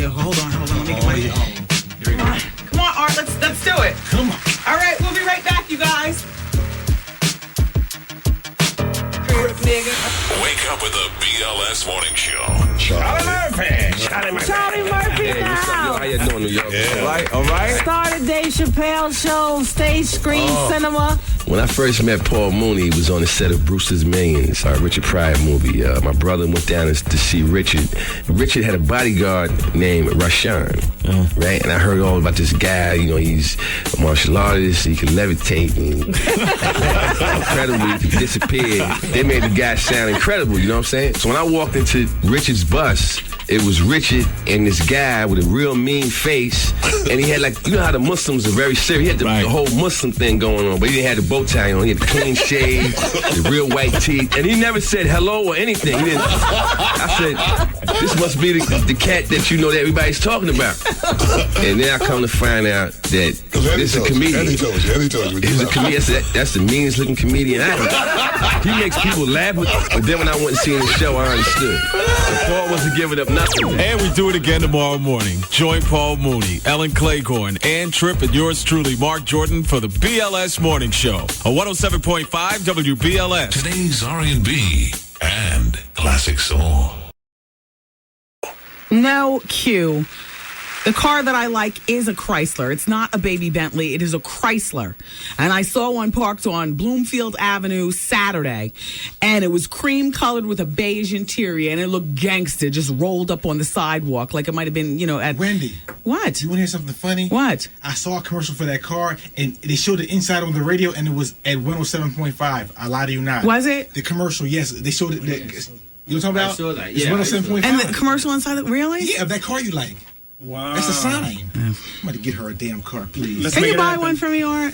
Hold on. Let me get my... Come on, Art. Let's do it. Come on. All right, we'll be right back, you guys. Crip, nigga. Wake up with the BLS Morning Show. Charlie Murphy. Charlie Murphy Hey, what's up, now. yo? How you doing, New York? Yeah. All right. Started Dave Chappelle show, stage screen, cinema. When I first met Paul Mooney, he was on the set of Brewster's Millions, our Richard Pryor movie. My brother went down to see Richard. Richard had a bodyguard named Rashawn, right? And I heard all about this guy. You know, he's a martial artist. He can levitate. And incredible. He disappeared. They made the guy sound incredible. You know what I'm saying? So when I walked into Richard's bus, it was Richard and this guy with a real mean face, and he had you know how the Muslims are very serious. He had the whole Muslim thing going on, but he didn't have the bow tie on. He had the clean shave, the real white teeth, and he never said hello or anything. He didn't. I said, this must be the cat that you know that everybody's talking about. And then I come to find out that this is a comedian. Eddie told you. He's a comedian. That's the meanest looking comedian I know. He makes people laugh, but then when I went and seen the show, I understood. So Paul wasn't giving up nothing. And we do it again tomorrow morning. Join Paul Mooney, Ellen Claycorn, Ann Tripp, and yours truly, Mark Jordan, for the BLS Morning Show on 107.5 WBLS. Today's R&B and classic soul. No, Q. The car that I like is a Chrysler. It's not a baby Bentley. It is a Chrysler. And I saw one parked on Bloomfield Avenue Saturday. And it was cream colored with a beige interior. And it looked gangster, just rolled up on the sidewalk like it might have been, at... Wendy. What? You want to hear something funny? What? I saw a commercial for that car, and they showed it inside on the radio, and it was at 107.5. I lie to you not. Was it? The commercial, yes. They showed it. You know what I'm talking about? I saw that, It's yeah. 107.5. And the commercial inside, really? Yeah, of that car you like. Wow. That's a sign. I'm going to get her a damn car, please. Can you buy one for me, Art?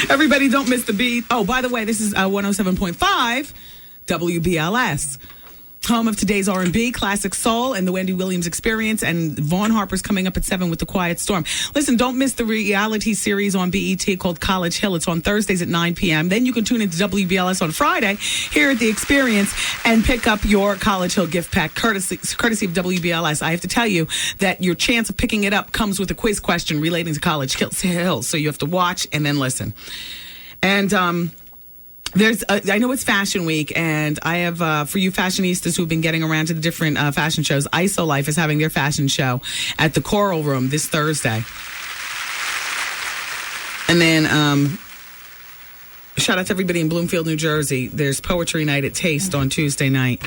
Everybody, don't miss the beat. Oh, by the way, this is 107.5 WBLS. Home of today's R&B, classic soul, and the Wendy Williams Experience. And Vaughn Harper's coming up at 7 with The Quiet Storm. Listen, don't miss the reality series on BET called College Hill. It's on Thursdays at 9 p.m. Then you can tune into WBLS on Friday here at The Experience and pick up your College Hill gift pack, courtesy of WBLS. I have to tell you that your chance of picking it up comes with a quiz question relating to College Hill. So you have to watch and then listen. And, I know it's Fashion Week, and I have, for you fashionistas who've been getting around to the different fashion shows, ISO Life is having their fashion show at the Coral Room this Thursday. And then, shout out to everybody in Bloomfield, New Jersey. There's Poetry Night at Taste on Tuesday night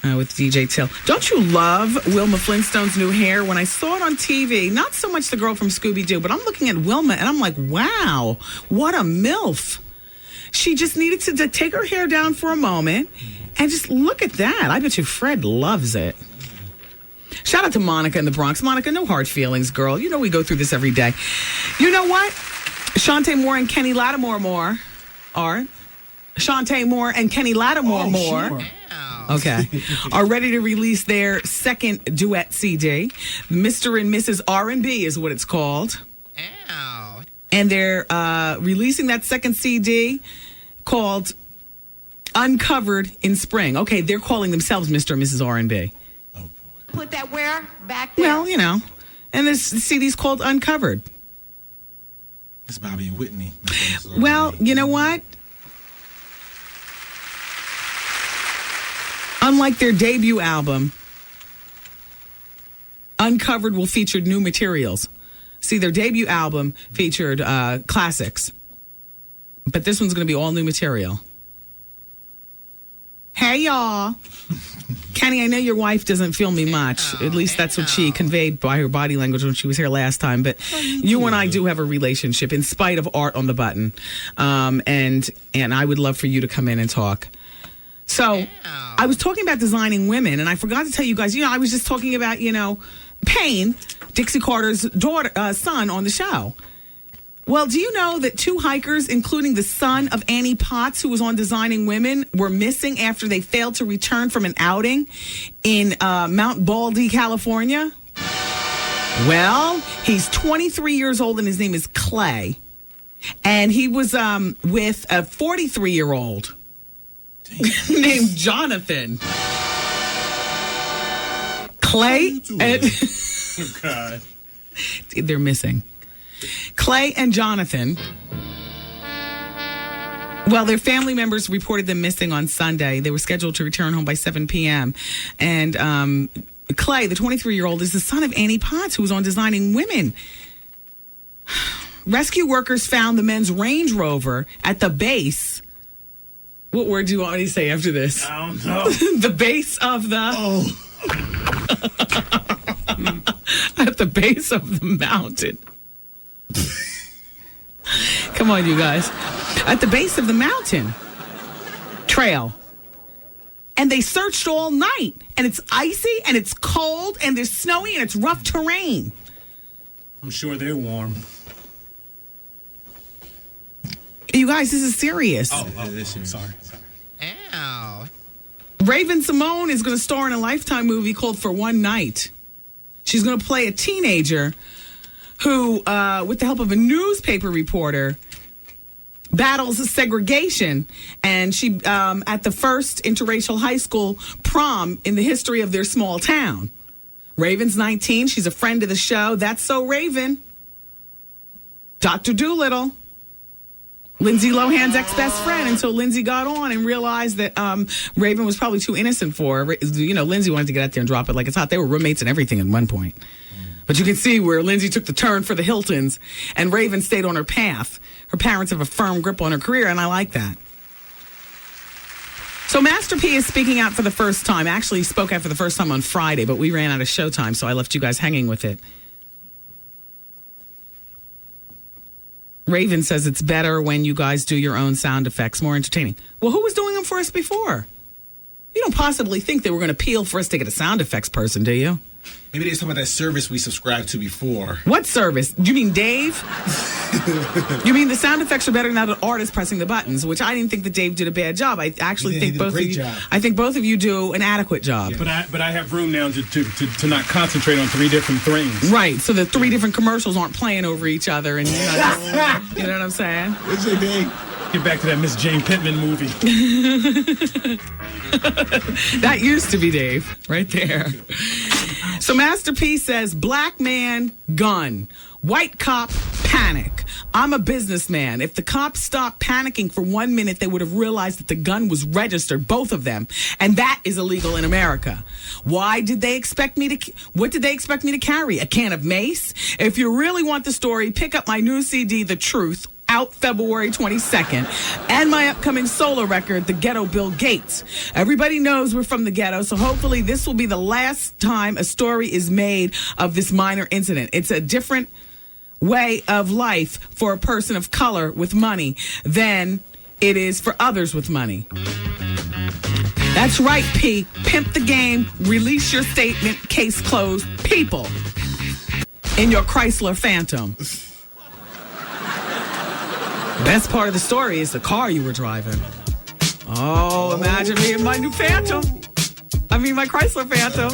with DJ Till. Don't you love Wilma Flintstone's new hair? When I saw it on TV, not so much the girl from Scooby-Doo, but I'm looking at Wilma, and I'm like, wow, what a MILF. She just needed to take her hair down for a moment and just look at that. I bet you Fred loves it. Shout out to Monica in the Bronx. Monica, no hard feelings, girl. You know we go through this every day. You know what? Shantae Moore and Kenny Lattimore are ready to release their second duet CD. Mr. and Mrs. R&B is what it's called. And they're releasing that second CD called Uncovered in Spring. Okay, they're calling themselves Mr. and Mrs. R&B. Oh, boy. Put that where? Back there? Well, and this CD's called Uncovered. That's Bobby and Whitney. Well, you know what? Unlike their debut album, Uncovered will feature new materials. See, their debut album featured classics, but this one's going to be all new material. Hey, y'all. Kenny, I know your wife doesn't feel me much. At least that's what she conveyed by her body language when she was here last time. But you and I do have a relationship in spite of Art on the Button. And I would love for you to come in and talk. So I was talking about designing women, and I forgot to tell you guys, I was just talking about, Payne, Dixie Carter's son on the show. Well, do you know that 2 hikers, including the son of Annie Potts, who was on Designing Women, were missing after they failed to return from an outing in Mount Baldy, California? Well, he's 23 years old, and his name is Clay. And he was with a 43-year-old named Jonathan. Clay and oh, God. They're missing. Clay and Jonathan. Well, their family members reported them missing on Sunday. They were scheduled to return home by 7 p.m. And Clay, the 23-year-old, is the son of Annie Potts, who was on Designing Women. Rescue workers found the men's Range Rover at the base. What word do you want me to say after this? I don't know. The base of the... at the base of the mountain. Come on, you guys. At the base of the mountain trail. And they searched all night. And it's icy and it's cold and there's snowy and it's rough terrain. I'm sure they're warm. You guys, this is serious. Sorry. Ow. Raven Simone is going to star in a Lifetime movie called For One Night. She's going to play a teenager who, with the help of a newspaper reporter, battles segregation, and she at the first interracial high school prom in the history of their small town. Raven's 19. She's a friend of the show. That's So Raven. Dr. Doolittle. Lindsay Lohan's ex-best friend, until Lindsay got on and realized that Raven was probably too innocent for her. You know, Lindsay wanted to get out there and drop it like it's hot. They were roommates and everything at one point. But you can see where Lindsay took the turn for the Hiltons and Raven stayed on her path. Her parents have a firm grip on her career, and I like that. So Master P is speaking out for the first time. Actually, he spoke out for the first time on Friday, but we ran out of showtime, so I left you guys hanging with it. Raven says it's better when you guys do your own sound effects, more entertaining. Well, who was doing them for us before? You don't possibly think they were going to peel for us to get a sound effects person, do you? Maybe there's some of that service we subscribed to before. What service? Do you mean Dave? You mean the sound effects are better than an artist pressing the buttons, which I didn't think that Dave did a bad job. I actually think both of you. Job. I think both of you do an adequate job. Yeah. But I have room now to not concentrate on three different things. Right. So the three different commercials aren't playing over each other, and you know what I'm saying? What's your name? Get back to that Miss Jane Pittman movie. That used to be Dave, right there. So Master P says, black man, gun. White cop, panic. I'm a businessman. If the cops stopped panicking for 1 minute, they would have realized that the gun was registered, both of them. And that is illegal in America. What did they expect me to carry? A can of mace? If you really want the story, pick up my new CD, The Truth, out February 22nd, and my upcoming solo record, The Ghetto Bill Gates. Everybody knows we're from the ghetto, so hopefully this will be the last time a story is made of this minor incident. It's a different way of life for a person of color with money than it is for others with money. That's right, P. Pimp the game, release your statement, case closed, people. In your Chrysler Phantom. Best part of the story is the car you were driving. Oh, imagine me in my new Phantom. I mean, my Chrysler Phantom.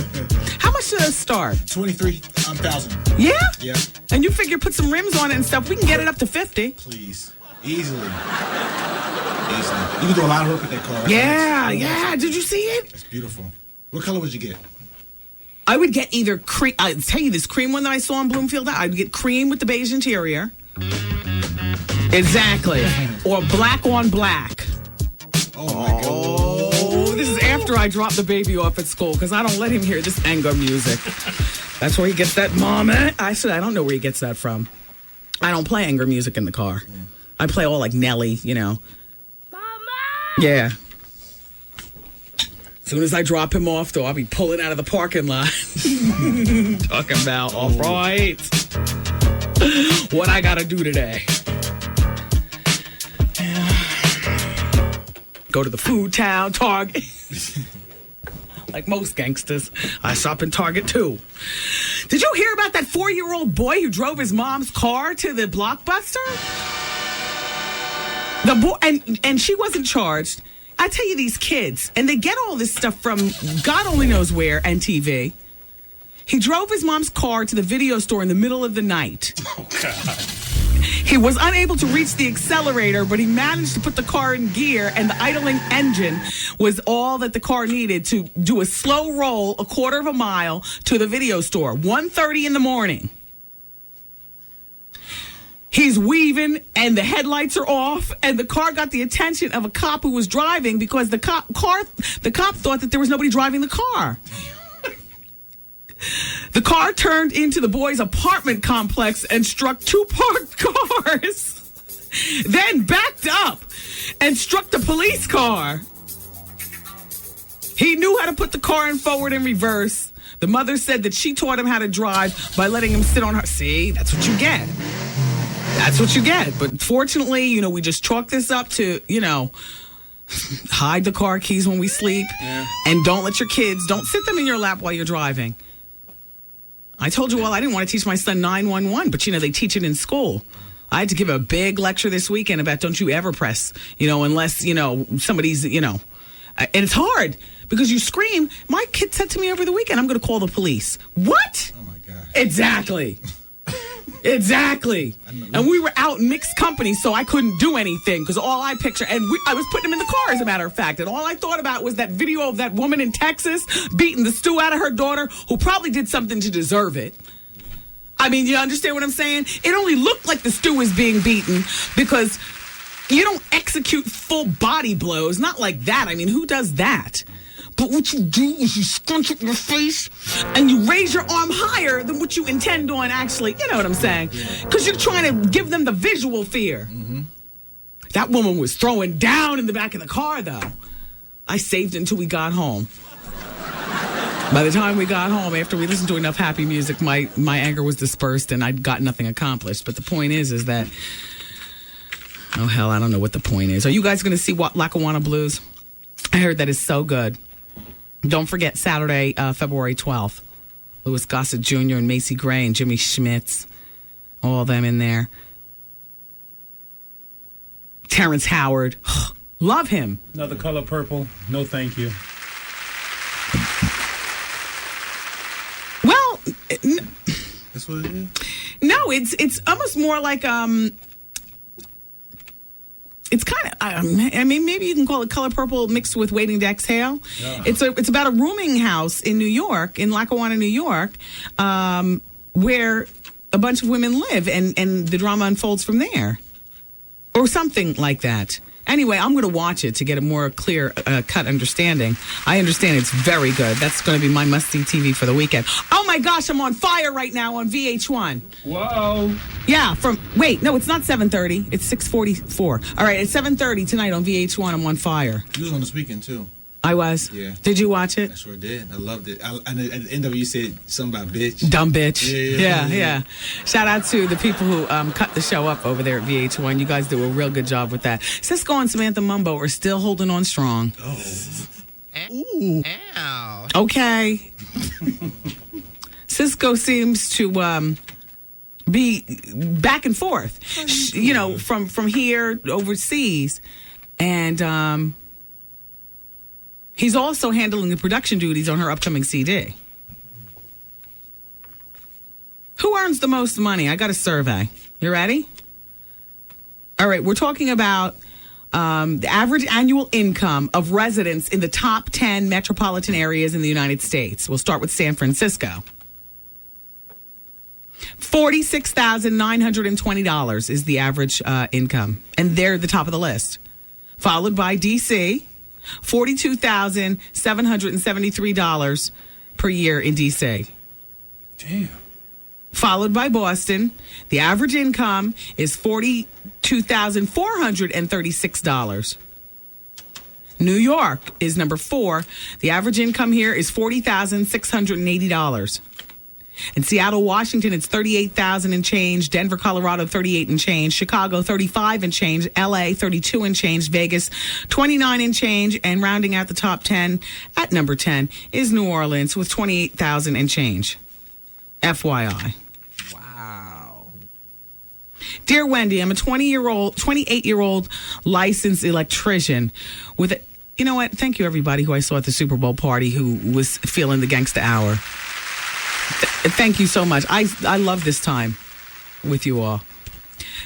How much did it start? 23,000. Yeah? Yeah. And you figure put some rims on it and stuff. We can get it up to 50. Please. Easily. You can do a lot of work with that car. Yeah. Did you see it? It's beautiful. What color would you get? I would get either cream. I'll tell you, this cream one that I saw in Bloomfield, I'd get cream with the beige interior. Exactly. Or black on black. Oh, my God. This is after I drop the baby off at school, because I don't let him hear this anger music. That's where he gets that mama. I don't know where he gets that from. I don't play anger music in the car. Yeah. I play all like Nelly, you know. Mama! Yeah. As soon as I drop him off, though, I'll be pulling out of the parking lot. Talking about, all right, what I got to do today. Go to the food town, Target. Like most gangsters, I shop in Target too. Did you hear about that 4-year-old boy who drove his mom's car to the Blockbuster? The boy, and she wasn't charged. I tell you, these kids, and they get all this stuff from God only knows where and TV. He drove his mom's car to the video store in the middle of the night. Oh, God. He was unable to reach the accelerator, but he managed to put the car in gear, and the idling engine was all that the car needed to do a slow roll a quarter of a mile to the video store, 1:30 in the morning. He's weaving, and the headlights are off, and the car got the attention of a cop who was driving because the cop thought that there was nobody driving the car. The car turned into the boy's apartment complex and struck 2 parked cars, then backed up and struck the police car. He knew how to put the car in forward and reverse. The mother said that she taught him how to drive by letting him sit on her. See, that's what you get. That's what you get. But fortunately, we just chalk this up to, hide the car keys when we sleep. Yeah. And don't sit them in your lap while you're driving. I told you, I didn't want to teach my son 911, but, they teach it in school. I had to give a big lecture this weekend about don't you ever press, unless, somebody's, and it's hard because you scream. My kid said to me over the weekend, I'm going to call the police. What? Oh, my God. Exactly. Exactly. And we were out in mixed company, so I couldn't do anything because all I picture, I was putting him in the car, as a matter of fact, and all I thought about was that video of that woman in Texas beating the stew out of her daughter, who probably did something to deserve it. I mean, you understand what I'm saying? It only looked like the stew was being beaten because you don't execute full body blows. Not like that. I mean, who does that? But what you do is you scrunch up your face and you raise your arm higher than what you intend on actually. You know what I'm saying? Because you're trying to give them the visual fear. Mm-hmm. That woman was throwing down in the back of the car, though. I saved it until we got home. By the time we got home, after we listened to enough happy music, my anger was dispersed and I'd got nothing accomplished. But the point is that, oh, hell, I don't know what the point is. Are you guys going to see Lackawanna Blues? I heard that is so good. Don't forget Saturday, February 12th. Louis Gossett Jr. and Macy Gray and Jimmy Schmitz. All of them in there. Terrence Howard. Love him. Another Color Purple. No, thank you. Well, that's what it is? No, it's almost more like it's kind of, I mean, maybe you can call it Color Purple mixed with Waiting to Exhale. Yeah. It's about a rooming house in New York, in Lackawanna, New York, where a bunch of women live, and the drama unfolds from there. Or something like that. Anyway, I'm going to watch it to get a more clear cut understanding. I understand it's very good. That's going to be my must-see TV for the weekend. Oh, my gosh, I'm on fire right now on VH1. Whoa. Yeah, wait, no, it's not 7:30. It's 6:44. All right, it's 7:30 tonight on VH1. I'm on fire. You was on this weekend, too. I was? Yeah. Did you watch it? I sure did. I loved it. And at the end of it, you said something about bitch. Dumb bitch. Yeah. Shout out to the people who cut the show up over there at VH1. You guys do a real good job with that. Cisco and Samantha Mumbo are still holding on strong. Oh. Ooh. Ow. Okay. Cisco seems to be back and forth, you know, from here overseas. And he's also handling the production duties on her upcoming CD. Who earns the most money? I got a survey. You ready? All right, we're talking about the average annual income of residents in the top 10 metropolitan areas in the United States. We'll start with San Francisco. $46,920 is the average income, and they're the top of the list. Followed by D.C., $42,773 per year in D.C. Damn. Followed by Boston. The average income is $42,436. New York is number 4. The average income here is $40,680. In Seattle, Washington, it's $38,000 and change. Denver, Colorado, $38,000 and change. Chicago, $35,000 and change. LA, $32,000 and change. Vegas, $29,000 and change. And rounding out the top 10 at number 10 is New Orleans with $28,000 and change. FYI. Wow. Dear Wendy, I'm a 28-year-old licensed electrician with a, you know what? Thank you, everybody who I saw at the Super Bowl party who was feeling the gangsta hour. Thank you so much. I love this time with you all.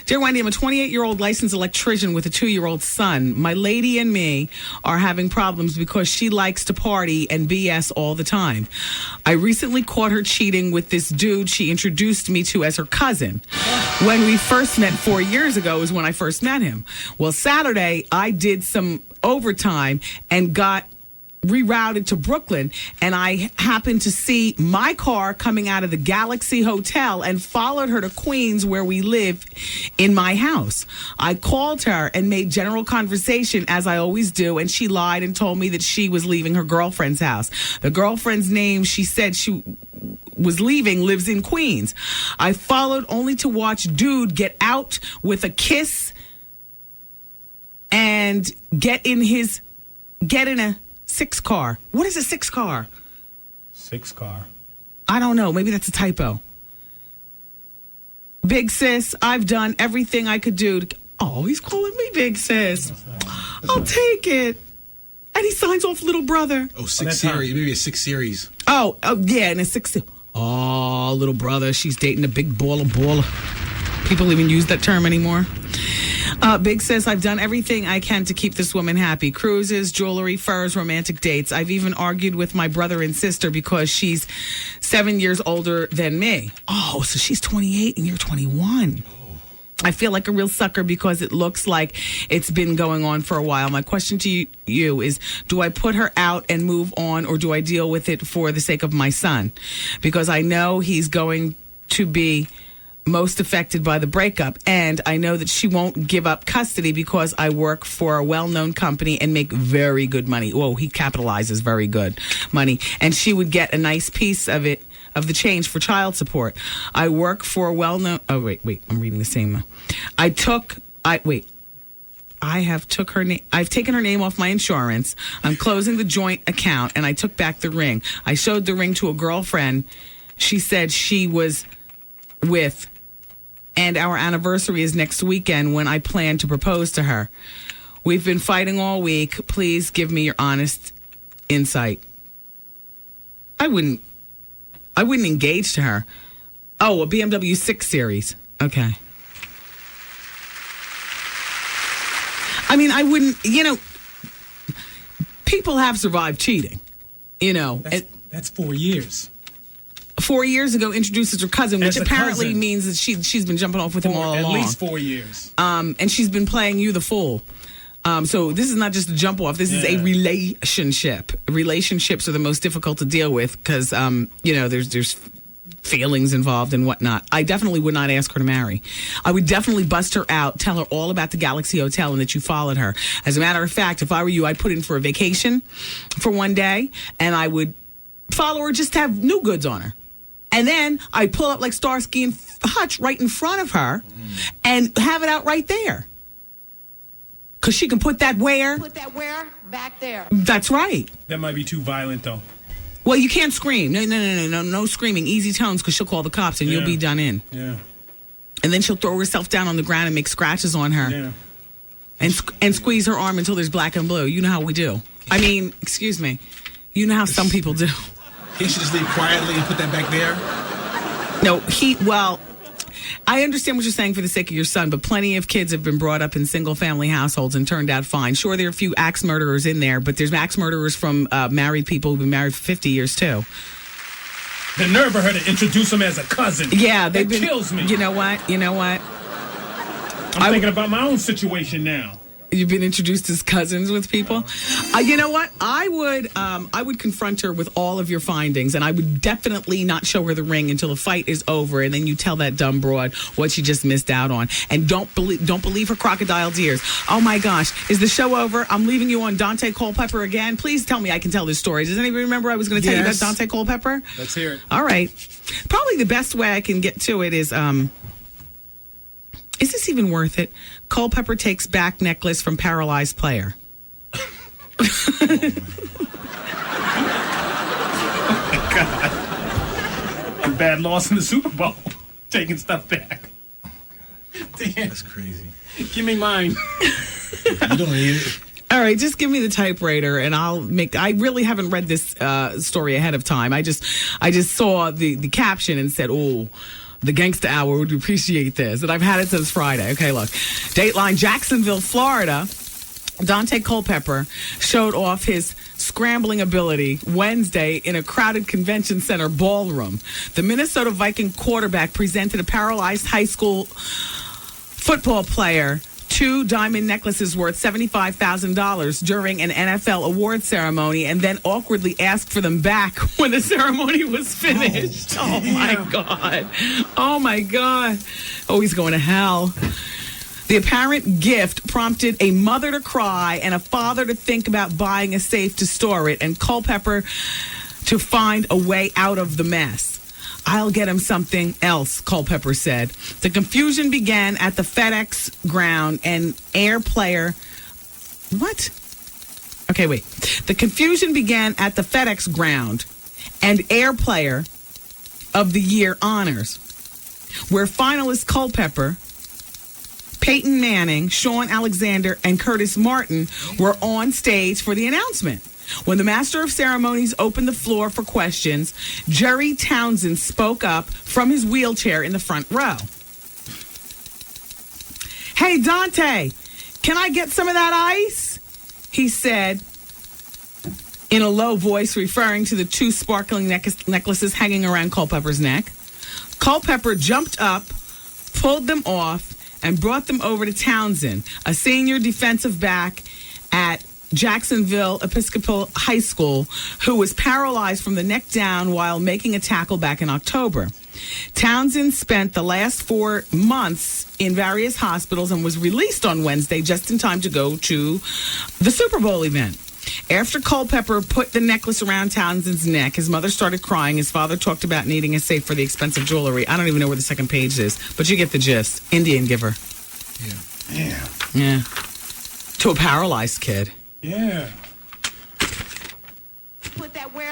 Dear Wendy, I'm a 28-year-old licensed electrician with a 2-year-old son. My lady and me are having problems because she likes to party and BS all the time. I recently caught her cheating with this dude she introduced me to as her cousin. When we first met 4 years ago is when I first met him. Well, Saturday, I did some overtime and got rerouted to Brooklyn, and I happened to see my car coming out of the Galaxy Hotel and followed her to Queens, where we live, in my house. I called her and made general conversation, as I always do, and she lied and told me that she was leaving her girlfriend's house. The girlfriend's name she said she was leaving lives in Queens. I followed only to watch dude get out with a kiss and get in a 6 car. What is a 6 car? 6 car. I don't know. Maybe that's a typo. Big sis, I've done everything I could do to... Oh, he's calling me big sis. I'll take it. And he signs off little brother. Oh, 6 series. Maybe a 6 series. Oh, yeah, and a 6... Oh, little brother, she's dating a big baller. People even use that term anymore. Big says, I've done everything I can to keep this woman happy. Cruises, jewelry, furs, romantic dates. I've even argued with my brother and sister because she's 7 years older than me. Oh, so she's 28 and you're 21. I feel like a real sucker because it looks like it's been going on for a while. My question to you is, do I put her out and move on, or do I deal with it for the sake of my son? Because I know he's going to be most affected by the breakup, and I know that she won't give up custody because I work for a well-known company and make very good money. Whoa, he capitalizes very good money, and she would get a nice piece of it, of the change for child support. I work for a well-known... Oh, wait, I'm reading the same. I've taken her name off my insurance. I'm closing the joint account, and I took back the ring. I showed the ring to a girlfriend she said she was with, and our anniversary is next weekend when I plan to propose to her. We've been fighting all week. Please give me your honest insight. I wouldn't engage to her. Oh, a BMW 6 Series. Okay. I mean, I wouldn't, people have survived cheating, That's 4 years. 4 years ago, introduces her cousin, which apparently means that she's been jumping off with him all along. At least 4 years. And she's been playing you the fool. So this is not just a jump off. This is a relationship. Relationships are the most difficult to deal with because, there's feelings involved and whatnot. I definitely would not ask her to marry. I would definitely bust her out, tell her all about the Galaxy Hotel and that you followed her. As a matter of fact, if I were you, I'd put in for a vacation for one day and I would follow her just to have new goods on her. And then I'd pull up like Starsky and Hutch right in front of her and have it out right there. Because she can put that where? Put that where? Back there. That's right. That might be too violent, though. Well, you can't scream. No screaming. Easy tones, because she'll call the cops and you'll be done in. Yeah. And then she'll throw herself down on the ground and make scratches on her. Yeah. And squeeze her arm until there's black and blue. You know how we do. I mean, excuse me. You know how some people do. He should just leave quietly and put that back there? No, I understand what you're saying for the sake of your son, but plenty of kids have been brought up in single-family households and turned out fine. Sure, there are a few axe murderers in there, but there's axe murderers from married people who've been married for 50 years, too. The nerve of her to introduce him as a cousin. Yeah, that kills me. You know what? I'm thinking about my own situation now. You've been introduced as cousins with people. You know what? I would confront her with all of your findings, and I would definitely not show her the ring until the fight is over, and then you tell that dumb broad what she just missed out on. And don't believe her crocodile tears. Oh my gosh, is the show over? I'm leaving you on Dante Culpepper again. Please tell me I can tell this story. Does anybody remember I was going to tell you about Dante Culpepper? Let's hear it. All right. Probably the best way I can get to it is this even worth it? Culpepper takes back necklace from paralyzed player. Oh my God. Bad loss in the Super Bowl. Taking stuff back. Damn. That's crazy. Give me mine. You don't need it. All right, just give me the typewriter and I really haven't read this story ahead of time. I just saw the caption and said, oh, the Gangsta Hour would appreciate this. And I've had it since Friday. Okay, look. Dateline, Jacksonville, Florida. Dante Culpepper showed off his scrambling ability Wednesday in a crowded convention center ballroom. The Minnesota Viking quarterback presented a paralyzed high school football player 2 diamond necklaces worth $75,000 during an NFL award ceremony and then awkwardly asked for them back when the ceremony was finished. Oh my God. Oh my God. Oh, he's going to hell. The apparent gift prompted a mother to cry and a father to think about buying a safe to store it, and Culpepper to find a way out of the mess. I'll get him something else, Culpepper said. The confusion began at the FedEx ground and Air Player... What? Okay, wait. The confusion began at the FedEx ground and Air Player of the Year honors, where finalist Culpepper, Peyton Manning, Sean Alexander, and Curtis Martin were on stage for the announcement. When the master of ceremonies opened the floor for questions, Jerry Townsend spoke up from his wheelchair in the front row. "Hey, Dante, can I get some of that ice?" he said in a low voice, referring to the two sparkling necklaces hanging around Culpepper's neck. Culpepper jumped up, pulled them off, and brought them over to Townsend, a senior defensive back at Jacksonville Episcopal High School, who was paralyzed from the neck down while making a tackle back in October. Townsend spent the last 4 months in various hospitals and was released on Wednesday just in time to go to the Super Bowl event. After Culpepper put the necklace around Townsend's neck, his mother started crying. His father talked about needing a safe for the expensive jewelry. I don't even know where the second page is, but you get the gist. Indian giver. Yeah. To a paralyzed kid. Yeah.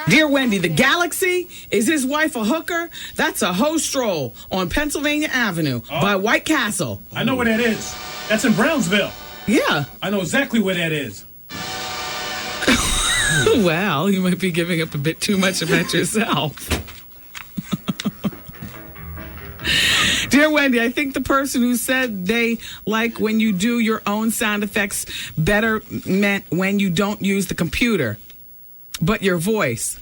Dear Wendy, the Galaxy, is his wife a hooker? That's a hoe stroll on Pennsylvania Avenue by White Castle. I know where that is. That's in Brownsville. Yeah. I know exactly where that is. Well, you might be giving up a bit too much about yourself. Dear Wendy, I think the person who said they like when you do your own sound effects better meant when you don't use the computer, but your voice,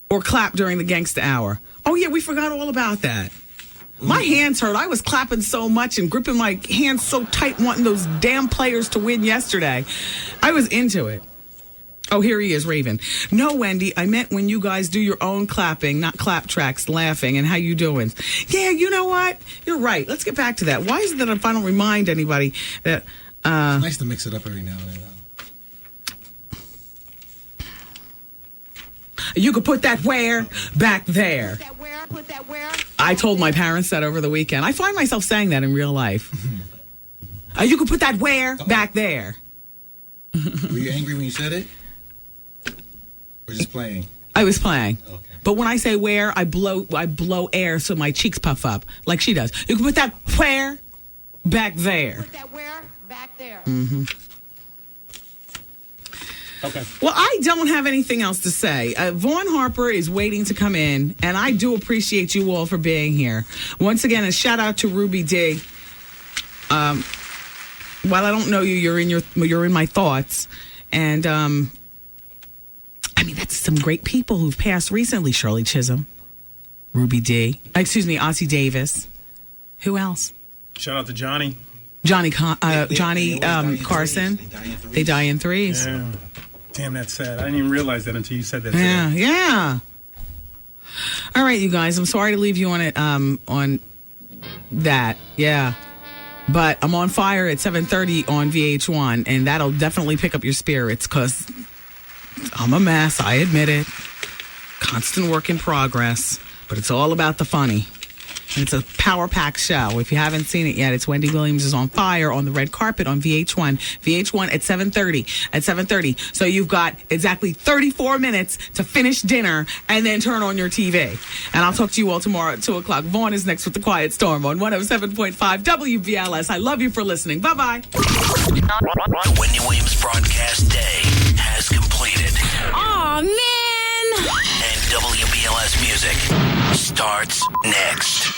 or clap during the gangsta hour. Oh, yeah, we forgot all about that. My hands hurt. I was clapping so much and gripping my hands so tight, wanting those damn players to win yesterday. I was into it. Oh, here he is, Raven. No, Wendy, I meant when you guys do your own clapping, not clap tracks, laughing, and how you doing? Yeah, you know what? You're right. Let's get back to that. Why is it that if I don't remind anybody that... it's nice to mix it up every now and then. You could put that where? Back there. Put that where? I told my parents that over the weekend. I find myself saying that in real life. You could put that where? Back there. Were you angry when you said it? Or just playing? I was playing. Okay. But when I say where, I blow air so my cheeks puff up like she does. You can put that where? Back there. Put that where? Back there. Mm-hmm. Okay. Well, I don't have anything else to say. Vaughn Harper is waiting to come in, and I do appreciate you all for being here. Once again, a shout out to Ruby D. While I don't know you, you're in my thoughts, and I mean that's some great people who've passed recently. Shirley Chisholm, Ruby D. Ossie Davis. Who else? Shout out to Johnny. Johnny Carson. They die in threes. Yeah. Damn, that's sad. I didn't even realize that until you said that. Yeah, today. yeah. All right, you guys. I'm sorry to leave you on it. On that, yeah. But I'm on fire at 7:30 on VH1, and that'll definitely pick up your spirits because I'm a mess. I admit it. Constant work in progress, but it's all about the funny. It's a power-packed show. If you haven't seen it yet, it's Wendy Williams is on fire on the red carpet on VH1. VH1 at 7:30. At 7:30. So you've got exactly 34 minutes to finish dinner and then turn on your TV. And I'll talk to you all tomorrow at 2 o'clock. Vaughn is next with The Quiet Storm on 107.5 WBLS. I love you for listening. Bye-bye. The Wendy Williams broadcast day has completed. Aw, man! And WBLS music starts next.